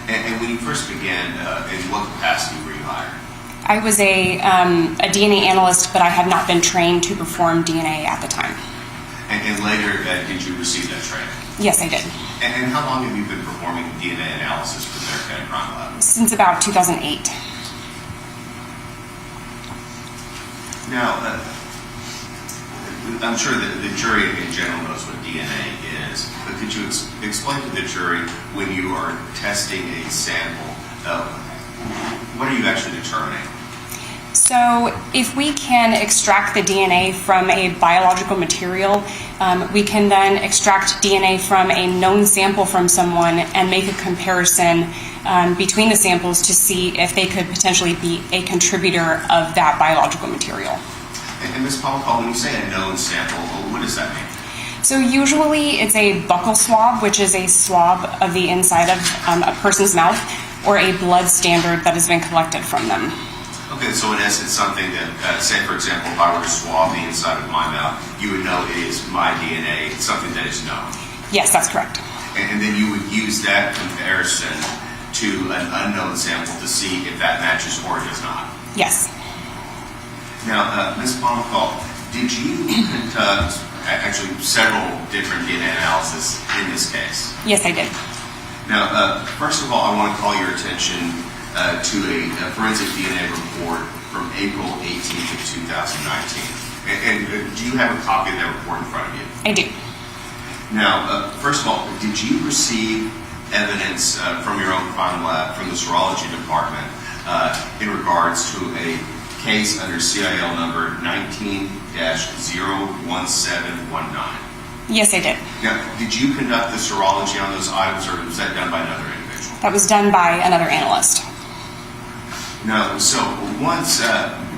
And when you first began, in what capacity were you hired? I was a DNA analyst, but I had not been trained to perform DNA at the time. And later, did you receive that training? Yes, I did. And how long have you been performing DNA analysis for the Bexar County Crime Lab? Since about 2008. Now, I'm sure that the jury in general knows what DNA is, but could you explain to the jury when you are testing a sample, what are you actually determining? So if we can extract the DNA from a biological material, we can then extract DNA from a known sample from someone and make a comparison between the samples to see if they could potentially be a contributor of that biological material. And Ms. Palmcall, when you say a known sample, what does that mean? So usually it's a buccal swab, which is a swab of the inside of a person's mouth, or a blood standard that has been collected from them. Okay, so in essence, something that, say for example, if I were to swab the inside of my mouth, you would know it is my DNA, something that is known. Yes, that's correct. And then you would use that comparison to an unknown sample to see if that matches or does not. Yes. Now, Ms. Palmcall, did you conduct actually several different DNA analysis in this case? Yes, I did. Now, first of all, I want to call your attention to a forensic DNA report from April 18th of 2019. And do you have a copy of that report in front of you? I do. Now, first of all, did you receive evidence from your own crime lab, from the serology department, in regards to a case under CIL number 19-01719? Yes, I did. Now, did you conduct the serology on those items, or was that done by another individual? That was done by another analyst. No, so once,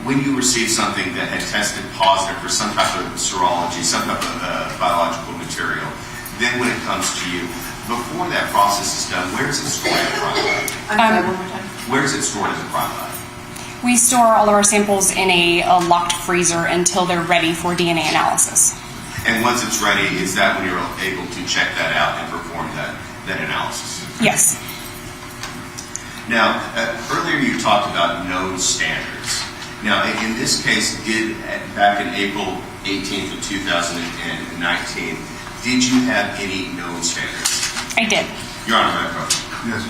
when you received something that had tested positive for some type of serology, some type of biological material, then when it comes to you, before that process is done, where is it stored in the crime lab? Where is it stored in the crime lab? We store all of our samples in a locked freezer until they're ready for DNA analysis. And once it's ready, is that when you're able to check that out and perform that analysis? Yes. Now, earlier you talked about known standards. Now, in this case, back in April 18th of 2019, did you have any known standards? I did. Your Honor, my question. Yes.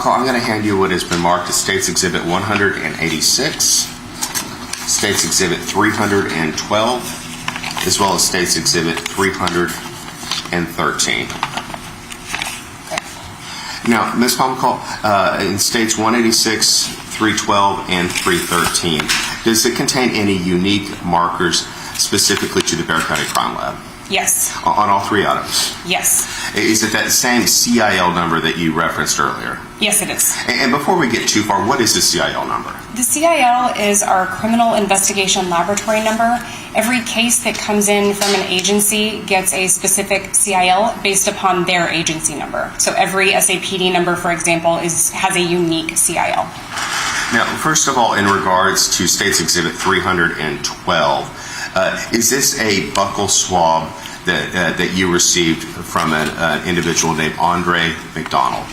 I'm going to hand you what has been marked as State's Exhibit 186, State's Exhibit 312, as well as State's Exhibit 313. Now, Ms. Palmcall, in States 186, 312, and 313, does it contain any unique markers specifically to the Bexar County Crime Lab? Yes. On all three items? Yes. Is it that same CIL number that you referenced earlier? Yes, it is. And before we get too far, what is the CIL number? The CIL is our Criminal Investigation Laboratory number. Every case that comes in from an agency gets a specific CIL based upon their agency number. So every SAPD number, for example, has a unique CIL. Now, first of all, in regards to State's Exhibit 312, Is this a buccal swab that you received from an individual named Andre McDonald?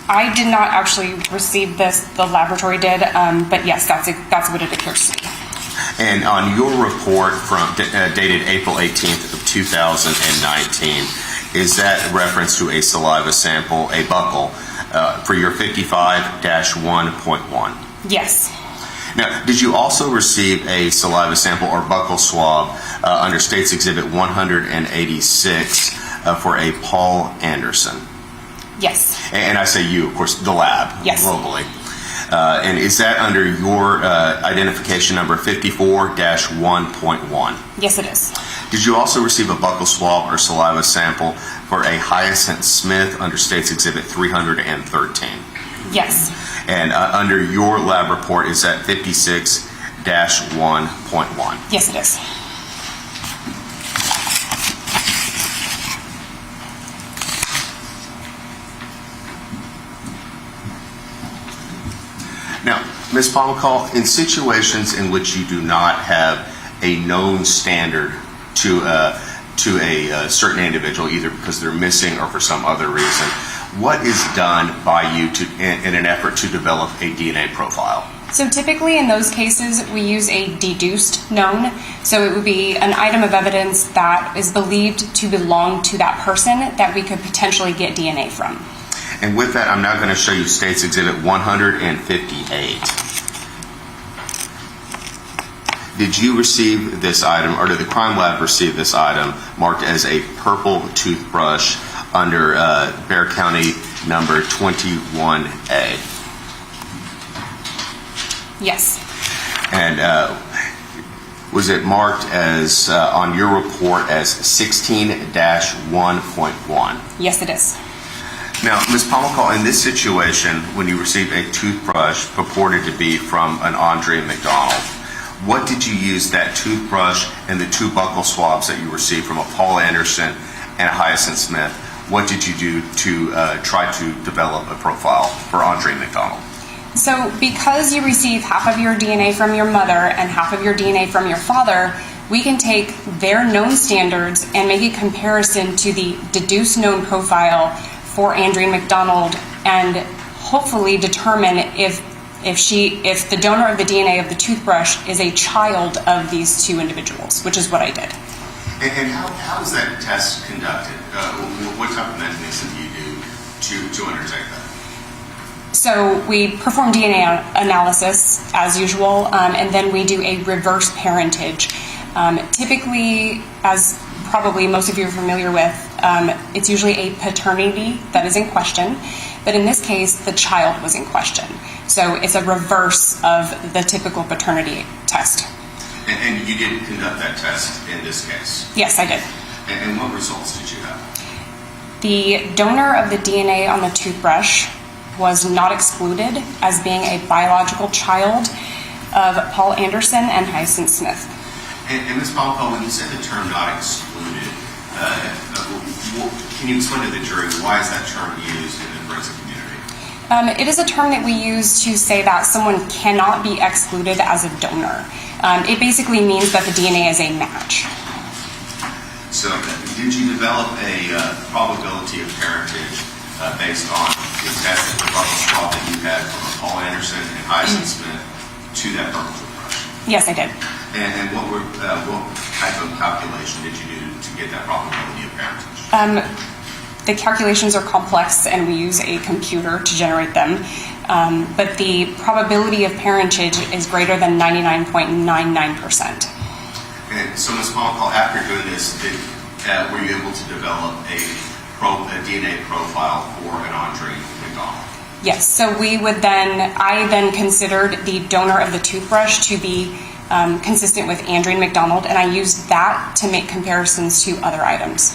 I did not actually receive this, the laboratory did, but yes, that's what it appears to be. And on your report dated April 18th of 2019, is that reference to a saliva sample, a buccal, for your 55-1.1? Yes. Now, did you also receive a saliva sample or buccal swab under State's Exhibit 186 for a Paul Anderson? Yes. And I say you, of course, the lab, yes, globally. And is that under your identification number 54-1.1? Yes, it is. Did you also receive a buccal swab or saliva sample for a Hyacinth Smith under State's Exhibit 313? Yes. And under your lab report, is that 56-1.1? Yes, it is. Now, Ms. Pomacall, in situations in which you do not have a known standard to a certain individual, either because they're missing or for some other reason, what is done by you in an effort to develop a DNA profile? So typically in those cases, we use a deduced known. So it would be an item of evidence that is believed to belong to that person that we could potentially get DNA from. And with that, I'm now going to show you State's Exhibit 158. Did you receive this item, or did the crime lab receive this item marked as a purple toothbrush under Bexar County number 21A? Yes. And was it marked as, on your report, as 16-1.1? Yes, it is. Now, Ms. Pomacall, in this situation, when you received a toothbrush purported to be from an Andre McDonald, what did you use that toothbrush and the two buccal swabs that you received from a Paul Anderson and a Hyacinth Smith, what did you do to try to develop a profile for Andre McDonald? So because you receive half of your DNA from your mother and half of your DNA from your father, we can take their known standards and make a comparison to the deduced known profile for Andreen McDonald and hopefully determine if the donor of the DNA of the toothbrush is a child of these two individuals, which is what I did. And how is that test conducted? What type of mechanism do you do to undertake that? So we perform DNA analysis as usual, and then we do a reverse parentage. Typically, as probably most of you are familiar with, it's usually a paternity that is in question, but in this case, the child was in question. So it's a reverse of the typical paternity test. And you didn't conduct that test in this case? Yes, I did. And what results did you have? The donor of the DNA on the toothbrush was not excluded as being a biological child of Paul Anderson and Hyacinth Smith. And Ms. Pomacall, when you said the term not excluded, can you explain to the jury why is that term used in the forensic community? It is a term that we use to say that someone cannot be excluded as a donor. It basically means that the DNA is a match. So did you develop a probability of parentage based on the test of the buccal swab that you had from Paul Anderson and Hyacinth Smith to that purple toothbrush? Yes, I did. And what type of calculation did you do to get that probability of parentage? The calculations are complex and we use a computer to generate them. But the probability of parentage is greater than 99.99%. And so, Ms. Pomacall, after doing this, were you able to develop a DNA profile for an Andreen McDonald? Yes, so I then considered the donor of the toothbrush to be consistent with Andreen McDonald, and I used that to make comparisons to other items.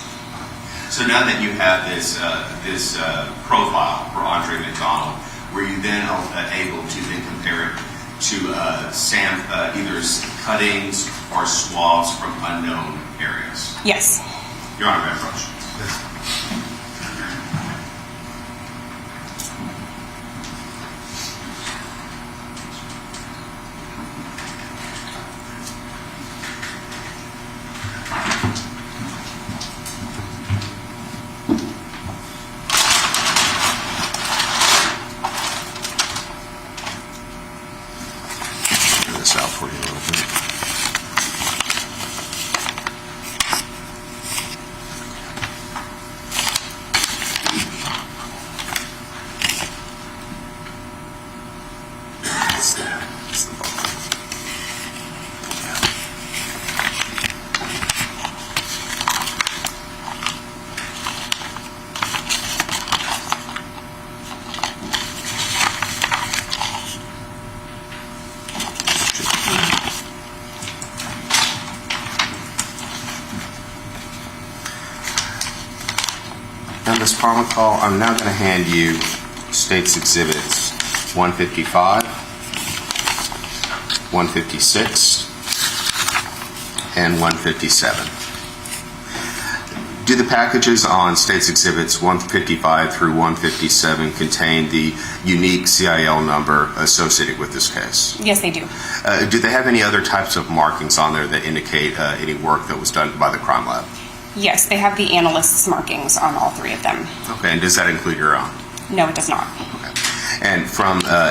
So now that you have this profile for Andreen McDonald, were you then able to then compare it to either cuttings or swabs from unknown areas? Yes. Your Honor, may I approach? for you a little bit. That's the bulk. Now, Ms. Parmakal, I'm now going to hand you State's Exhibits 155, 156, and 157. Do the packages on State's Exhibits 155 through 157 contain the unique CIL number associated with this case? Yes, they do. Do they have any other types of markings on there that indicate any work that was done by the crime lab? Yes, they have the analyst's markings on all three of them. Okay, and does that include your own? No, it does not. Okay. And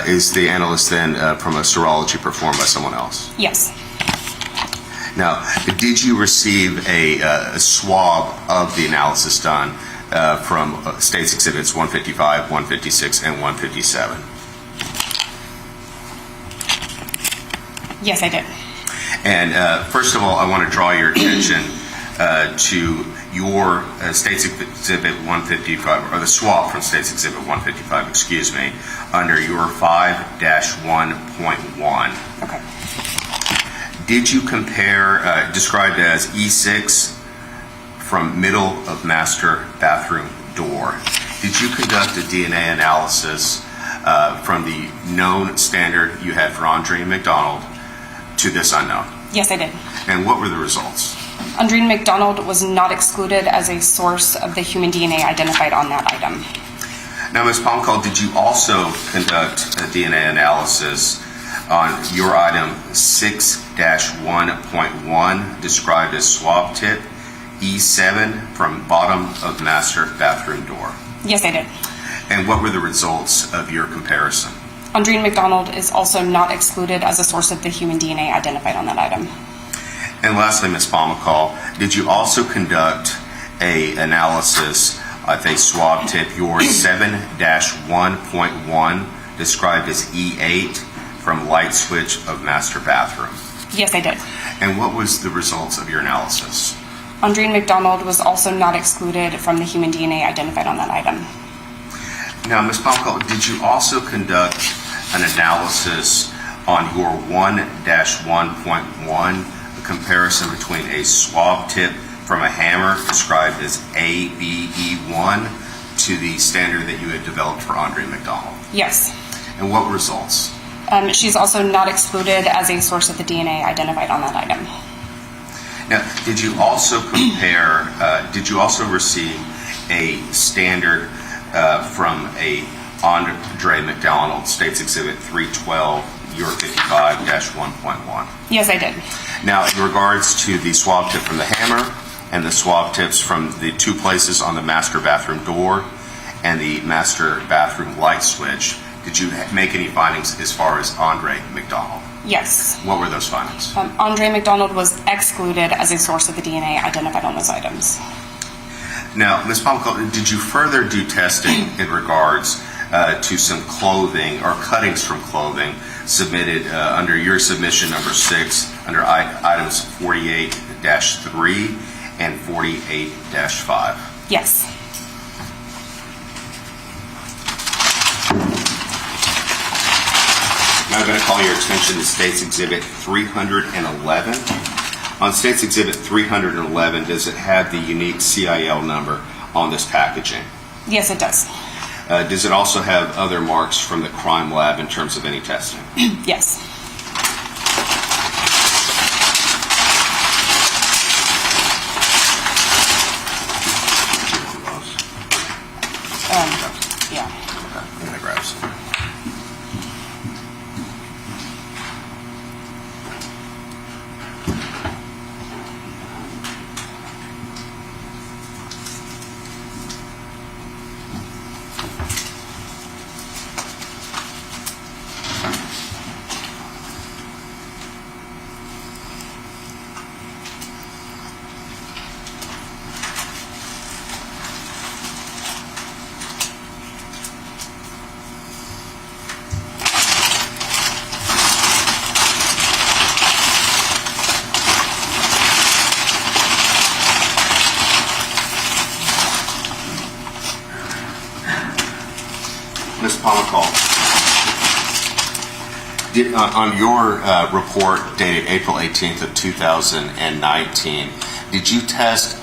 is the analyst then from a serology performed by someone else? Yes. Now, did you receive a swab of the analysis done from State's Exhibits 155, 156, and 157? Yes, I did. And first of all, I want to draw your attention to your State's Exhibit 155, or the swab from State's Exhibit 155, excuse me, under your 5-1.1. Okay. Did you compare, described as E6 from middle of master bathroom door, did you conduct a DNA analysis from the known standard you had for Andreen McDonald to this unknown? Yes, I did. And what were the results? Andreen McDonald was not excluded as a source of the human DNA identified on that item. Now, Ms. Palmcall, did you also conduct a DNA analysis on your item 6-1.1, described as swab tip E7 from bottom of master bathroom door? Yes, I did. And what were the results of your comparison? Andreen McDonald is also not excluded as a source of the human DNA identified on that item. And lastly, Ms. Palmcall, did you also conduct a analysis of a swab tip, your 7-1.1, described as E8 from light switch of master bathroom? Yes, I did. And what was the results of your analysis? Andreen McDonald was also not excluded from the human DNA identified on that item. Now, Ms. Palmcall, did you also conduct an analysis on your 1-1.1, a comparison between a swab tip from a hammer described as ABE1 to the standard that you had developed for Andreen McDonald? Yes. And what results? She's also not excluded as a source of the DNA identified on that item. Now, did you also compare, did you also receive a standard from a Andre McDonald State's Exhibit 312, your 55-1.1? Yes, I did. Now, in regards to the swab tip from the hammer and the swab tips from the two places on the master bathroom door and the master bathroom light switch, did you make any findings as far as Andre McDonald? Yes. What were those findings? Andre McDonald was excluded as a source of the DNA identified on those items. Now, Ms. Palmcall, did you further do testing in regards to some clothing or cuttings from clothing submitted under your submission number 6 under items 48-3 and 48-5? Yes. Now I'm going to call your attention to State's Exhibit 311. On State's Exhibit 311, does it have the unique CIL number on this packaging? Yes, it does. Does it also have other marks from the crime lab in terms of any testing? Yes. Yeah. Okay, I'm going to grab some. On your report dated April 18th of 2019, did you test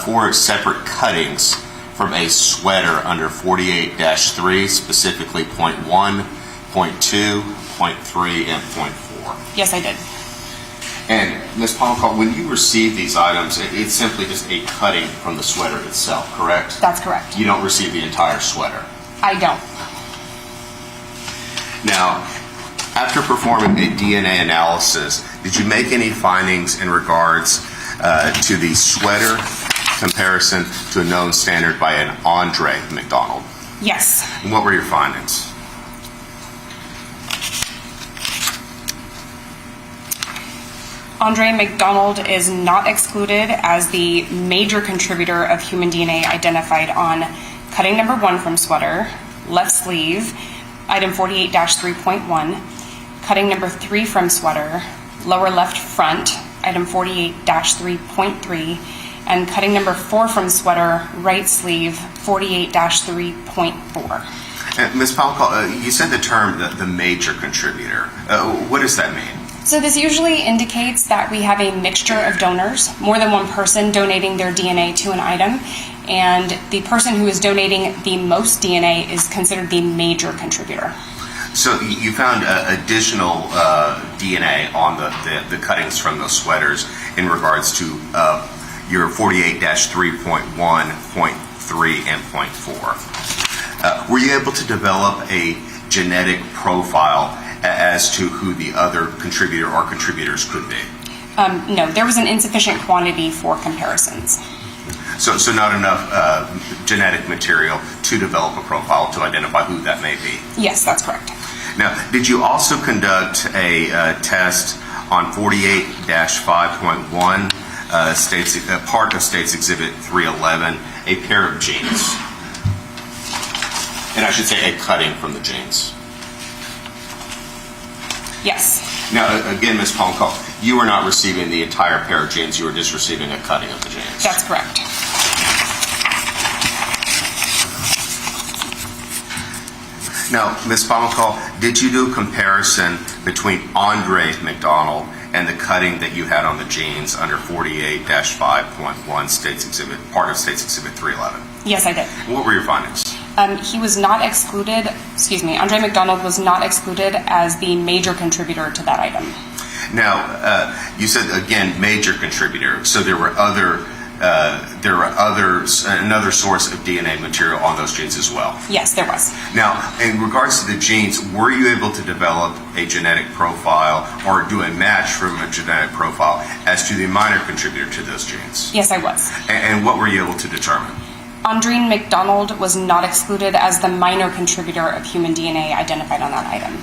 4 separate cuttings from a sweater under 48-3, specifically point 1, point 2, point 3, and point 4? Yes, I did. And Ms. Palmcall, when you receive these items, it's simply just a cutting from the sweater itself, correct? That's correct. You don't receive the entire sweater. I don't. Now, after performing a DNA analysis, did you make any findings in regards to the sweater comparison to a known standard by an Andre McDonald? Yes. And what were your findings? Andre McDonald is not excluded as the major contributor of human DNA identified on cutting number 1 from sweater, left sleeve, item 48-3.1, cutting number 3 from sweater, lower left front, item 48-3.3, and cutting number 4 from sweater, right sleeve, 48-3.4. Ms. Palmcall, you said the term the major contributor. What does that mean? So this usually indicates that we have a mixture of donors, more than one person donating their DNA to an item, and the person who is donating the most DNA is considered the major contributor. So you found additional DNA on the cuttings from those sweaters in regards to your 48-3.1, point 3, and point 4. Were you able to develop a genetic profile as to who the other contributor or contributors could be? No, there was an insufficient quantity for comparisons. So not enough genetic material to develop a profile to identify who that may be? Yes, that's correct. Now, did you also conduct a test on 48-5.1, part of State's Exhibit 311, a pair of genes? And I should say a cutting from the genes. Yes. Now, again, Ms. Palmcall, you were not receiving the entire pair of genes. You were just receiving a cutting of the genes. That's correct. Now, Ms. Palmcall, did you do a comparison between Andre McDonald and the cutting that you had on the genes under 48-5.1 State's Exhibit, part of State's Exhibit 311? Yes, I did. What were your findings? He was not excluded, Andre McDonald was not excluded as the major contributor to that item. Now, you said, again, major contributor, so there were another source of DNA material on those genes as well? Yes, there was. Now, in regards to the genes, were you able to develop a genetic profile or do a match from a genetic profile as to the minor contributor to those genes? Yes, I was. And what were you able to determine? Andreen McDonald was not excluded as the minor contributor of human DNA identified on that item.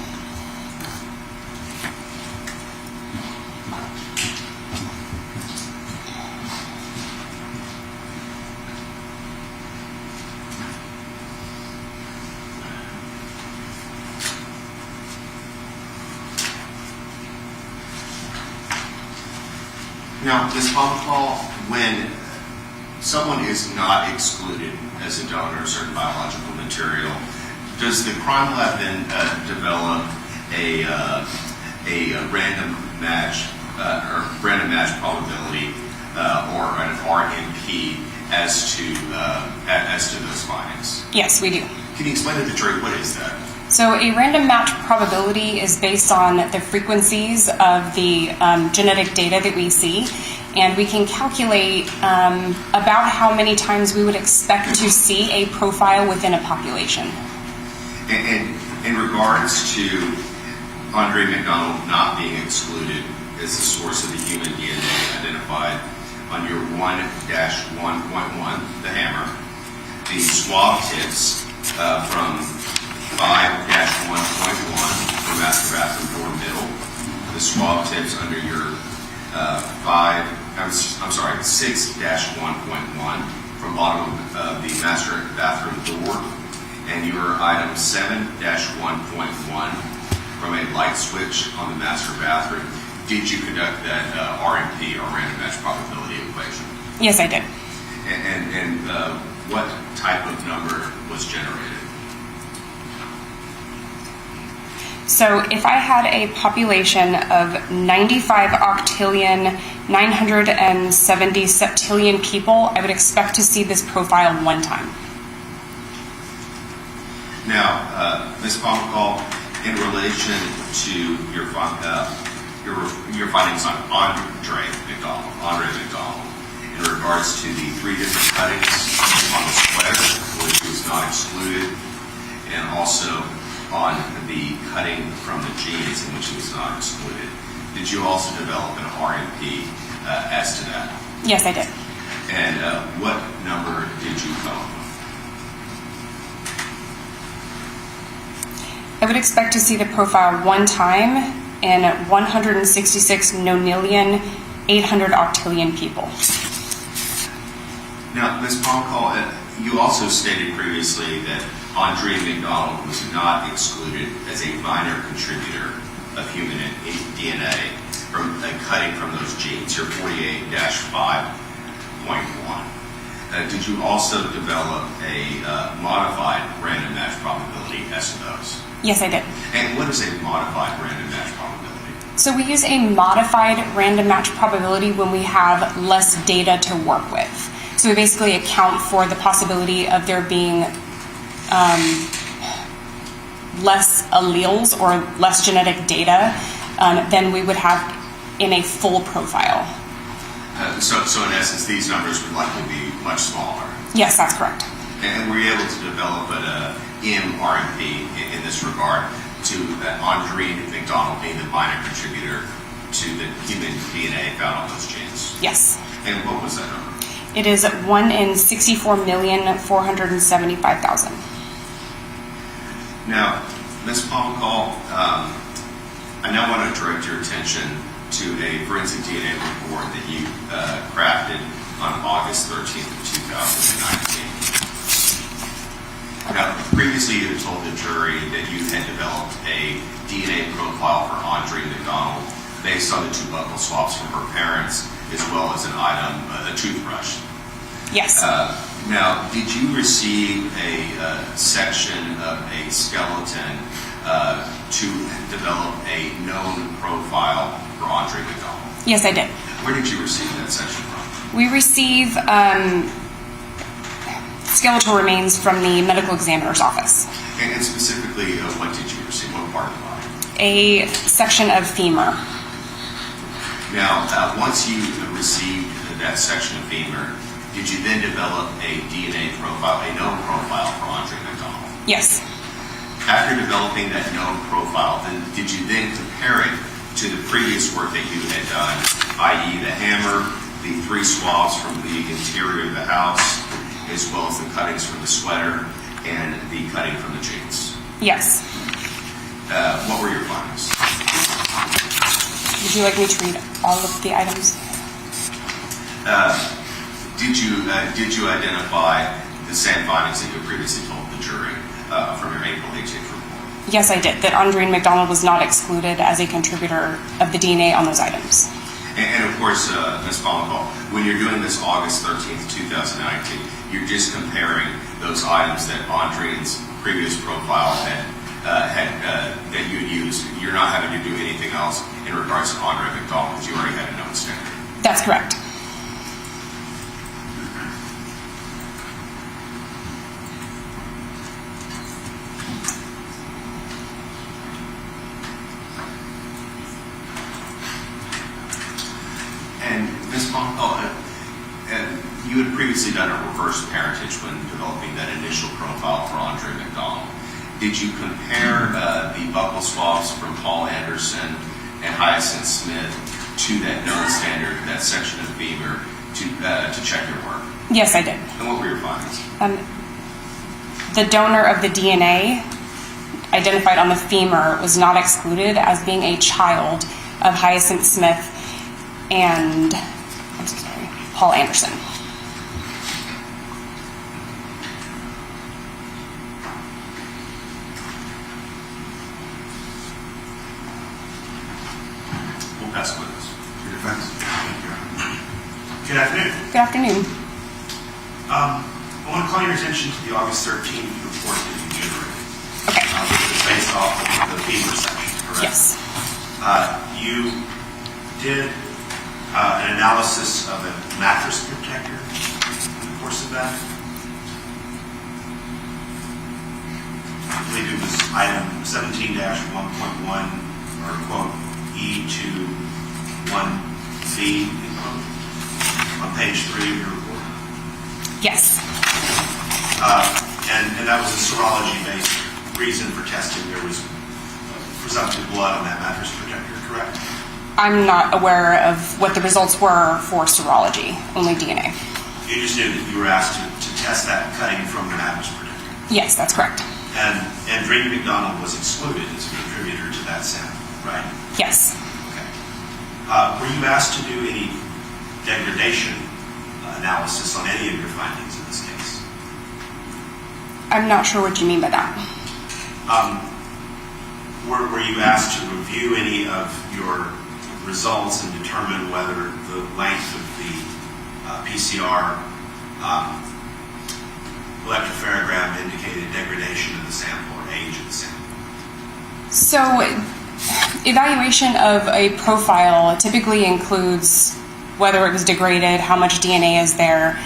Now, Ms. Palmcall, when someone is not excluded as a donor of certain biological material, does the crime lab then develop a random match probability or an RMP as to those findings? Yes, we do. Can you explain to the jury what is that? So a random match probability is based on the frequencies of the genetic data that we see, and we can calculate about how many times we would expect to see a profile within a population. And in regards to Andre McDonald not being excluded as the source of the human DNA identified on your 1-1.1, the hammer, the swab tips from 5-1.1, the master bathroom door middle, the swab tips under your 6-1.1 from bottom of the master bathroom door, and your item 7-1.1 from a light switch on the master bathroom. Did you conduct that RMP or random match probability equation? Yes, I did. And what type of number was generated? So if I had a population of 95 octillion, 970 septillion people, I would expect to see this profile one time. Now, Ms. Pomcall, in relation to your findings on Andre McDonald, in regards to the 3 different cuttings on the sweater, which was not excluded, and also on the cutting from the jeans, in which it was not excluded, did you also develop an RMP as to that? Yes, I did. And what number did you come up with? I would expect to see the profile one time in 166 nonillion, 800 octillion people. Now, Ms. Pomcall, you also stated previously that Andreen McDonald was not excluded as a minor contributor of human DNA from cutting from those genes, your 48-5.1. Did you also develop a modified random match probability as to those? Yes, I did. And what is a modified random match probability? So we use a modified random match probability when we have less data to work with. So we basically account for the possibility of there being less alleles or less genetic data than we would have in a full profile. So in essence, these numbers would likely be much smaller. Yes, that's correct. And were you able to develop an MRMP in this regard to Andreen McDonald being the minor contributor to the human DNA found on those genes? Yes. And what was that number? It is 1 in 64,475,000. Now, Ms. Pomcall, I now want to direct your attention to a forensic DNA report that you crafted on August 13th of 2019. Now, previously you had told the jury that you had developed a DNA profile for Andreen McDonald based on the 2 buccal swabs from her parents, as well as an item, a toothbrush. Yes. Now, did you receive a section of a skeleton to develop a known profile for Andreen McDonald? Yes, I did. Where did you receive that section from? We receive skeletal remains from the medical examiner's office. And specifically, what did you receive? What part of the body? A section of femur. Now, once you received that section of femur, did you then develop a DNA profile, a known profile for Andreen McDonald? Yes. After developing that known profile, then did you then compare it to the previous work that you had done, i.e. the hammer, the 3 swabs from the interior of the house, as well as the cuttings from the sweater and the cutting from the jeans? Yes. What were your findings? Would you like me to read all of the items? Did you identify the same findings that you previously told the jury from your April 18th report? Yes, I did. That Andreen McDonald was not excluded as a contributor of the DNA on those items. And of course, Ms. Pomcall, when you're doing this August 13th, 2019, you're just comparing those items that Andreen's previous profile that you had used. You're not having to do anything else in regards to Andre McDonald because you already had a known standard. That's correct. And Ms. Pomcall, you had previously done a reverse parentage when developing that initial profile for Andre McDonald. Did you compare the buccal swabs from Paul Anderson and Hyacinth Smith to that known standard, that section of femur, to check your work? Yes, I did. And what were your findings? The donor of the DNA identified on the femur was not excluded as being a child of Hyacinth Smith and Paul Anderson. We'll pass the witness. Your defense. Good afternoon. Good afternoon. I want to call your attention to the August 13th report that you generated. Okay. Which was based based off of the fever section, correct? Yes. You did an analysis of a mattress protector in the course of that? I believe it was item 17-1.1, or quote, E21C, on page 3 of your report. Yes. And that was a serology-based reason for testing. There was presumptive blood on that mattress protector, correct? I'm not aware of what the results were for serology, only DNA. You just knew that you were asked to test that cutting from the mattress protector. Yes, that's correct. And Andreen McDonald was excluded as a contributor to that sample, right? Yes. Okay. Were you asked to do any degradation analysis on any of your findings in this case? I'm not sure what you mean by that. Were you asked to review any of your results and determine whether the length of the PCR electropherogram indicated degradation of the sample or age of the sample? So, evaluation of a profile typically includes whether it was degraded, how much DNA is there.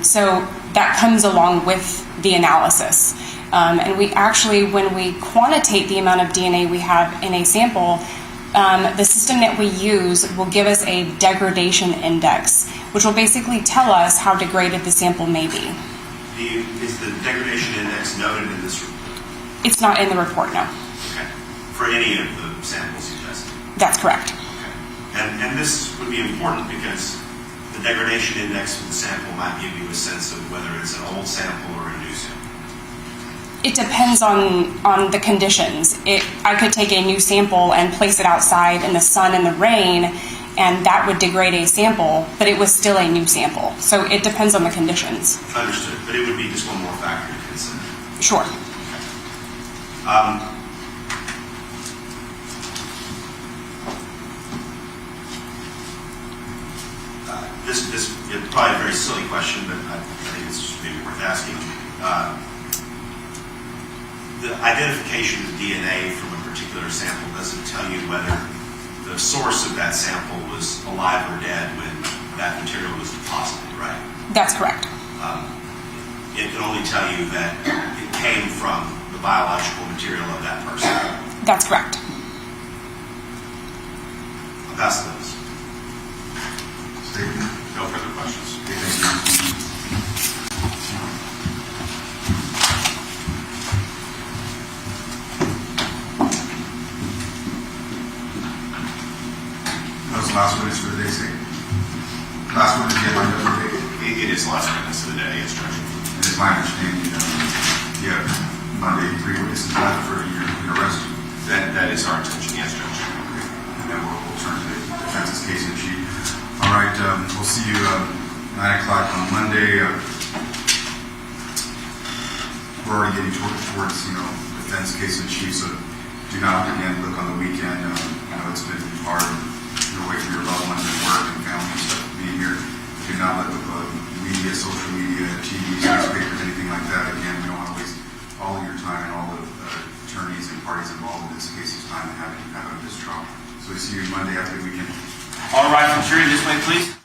So that comes along with the analysis. And we actually, when we quantitate the amount of DNA we have in a sample, the system that we use will give us a degradation index, which will basically tell us how degraded the sample may be. Is the degradation index noted in this report? It's not in the report, no. Okay. For any of the samples you tested? That's correct. Okay. And this would be important because the degradation index for the sample might give you a sense of whether it's an old sample or a new sample. It depends on the conditions. I could take a new sample and place it outside in the sun and the rain, and that would degrade a sample, but it was still a new sample. So it depends on the conditions. Understood. But it would be just one more factor to consider. Sure. This is probably a very silly question, but I think it's maybe worth asking. The identification of DNA from a particular sample doesn't tell you whether the source of that sample was alive or dead when that material was deposited, right? That's correct. It can only tell you that it came from the biological material of that person. That's correct. I'll pass those. No further questions. That was the last witness for the day, State. Last witness get lined up for the day. It is the last witness of the day, yes, Judge. It is my understanding, you have Monday 3 witnesses left for your arrest. That is our intention, yes, Judge. And then we'll turn to the defense's case in chief. All right, we'll see you 9 o'clock on Monday. We're already getting towards defense case in chief, so do not again look on the weekend. I know it's been hard. You're away from your loved ones and work and family and stuff being here. Do not let the media, social media, TV, newspapers, anything like that. Again, we don't want to waste all of your time and all the attorneys and parties involved in this case's time and having you have this trial. So we see you Monday after the weekend. All right, jury, this way, please.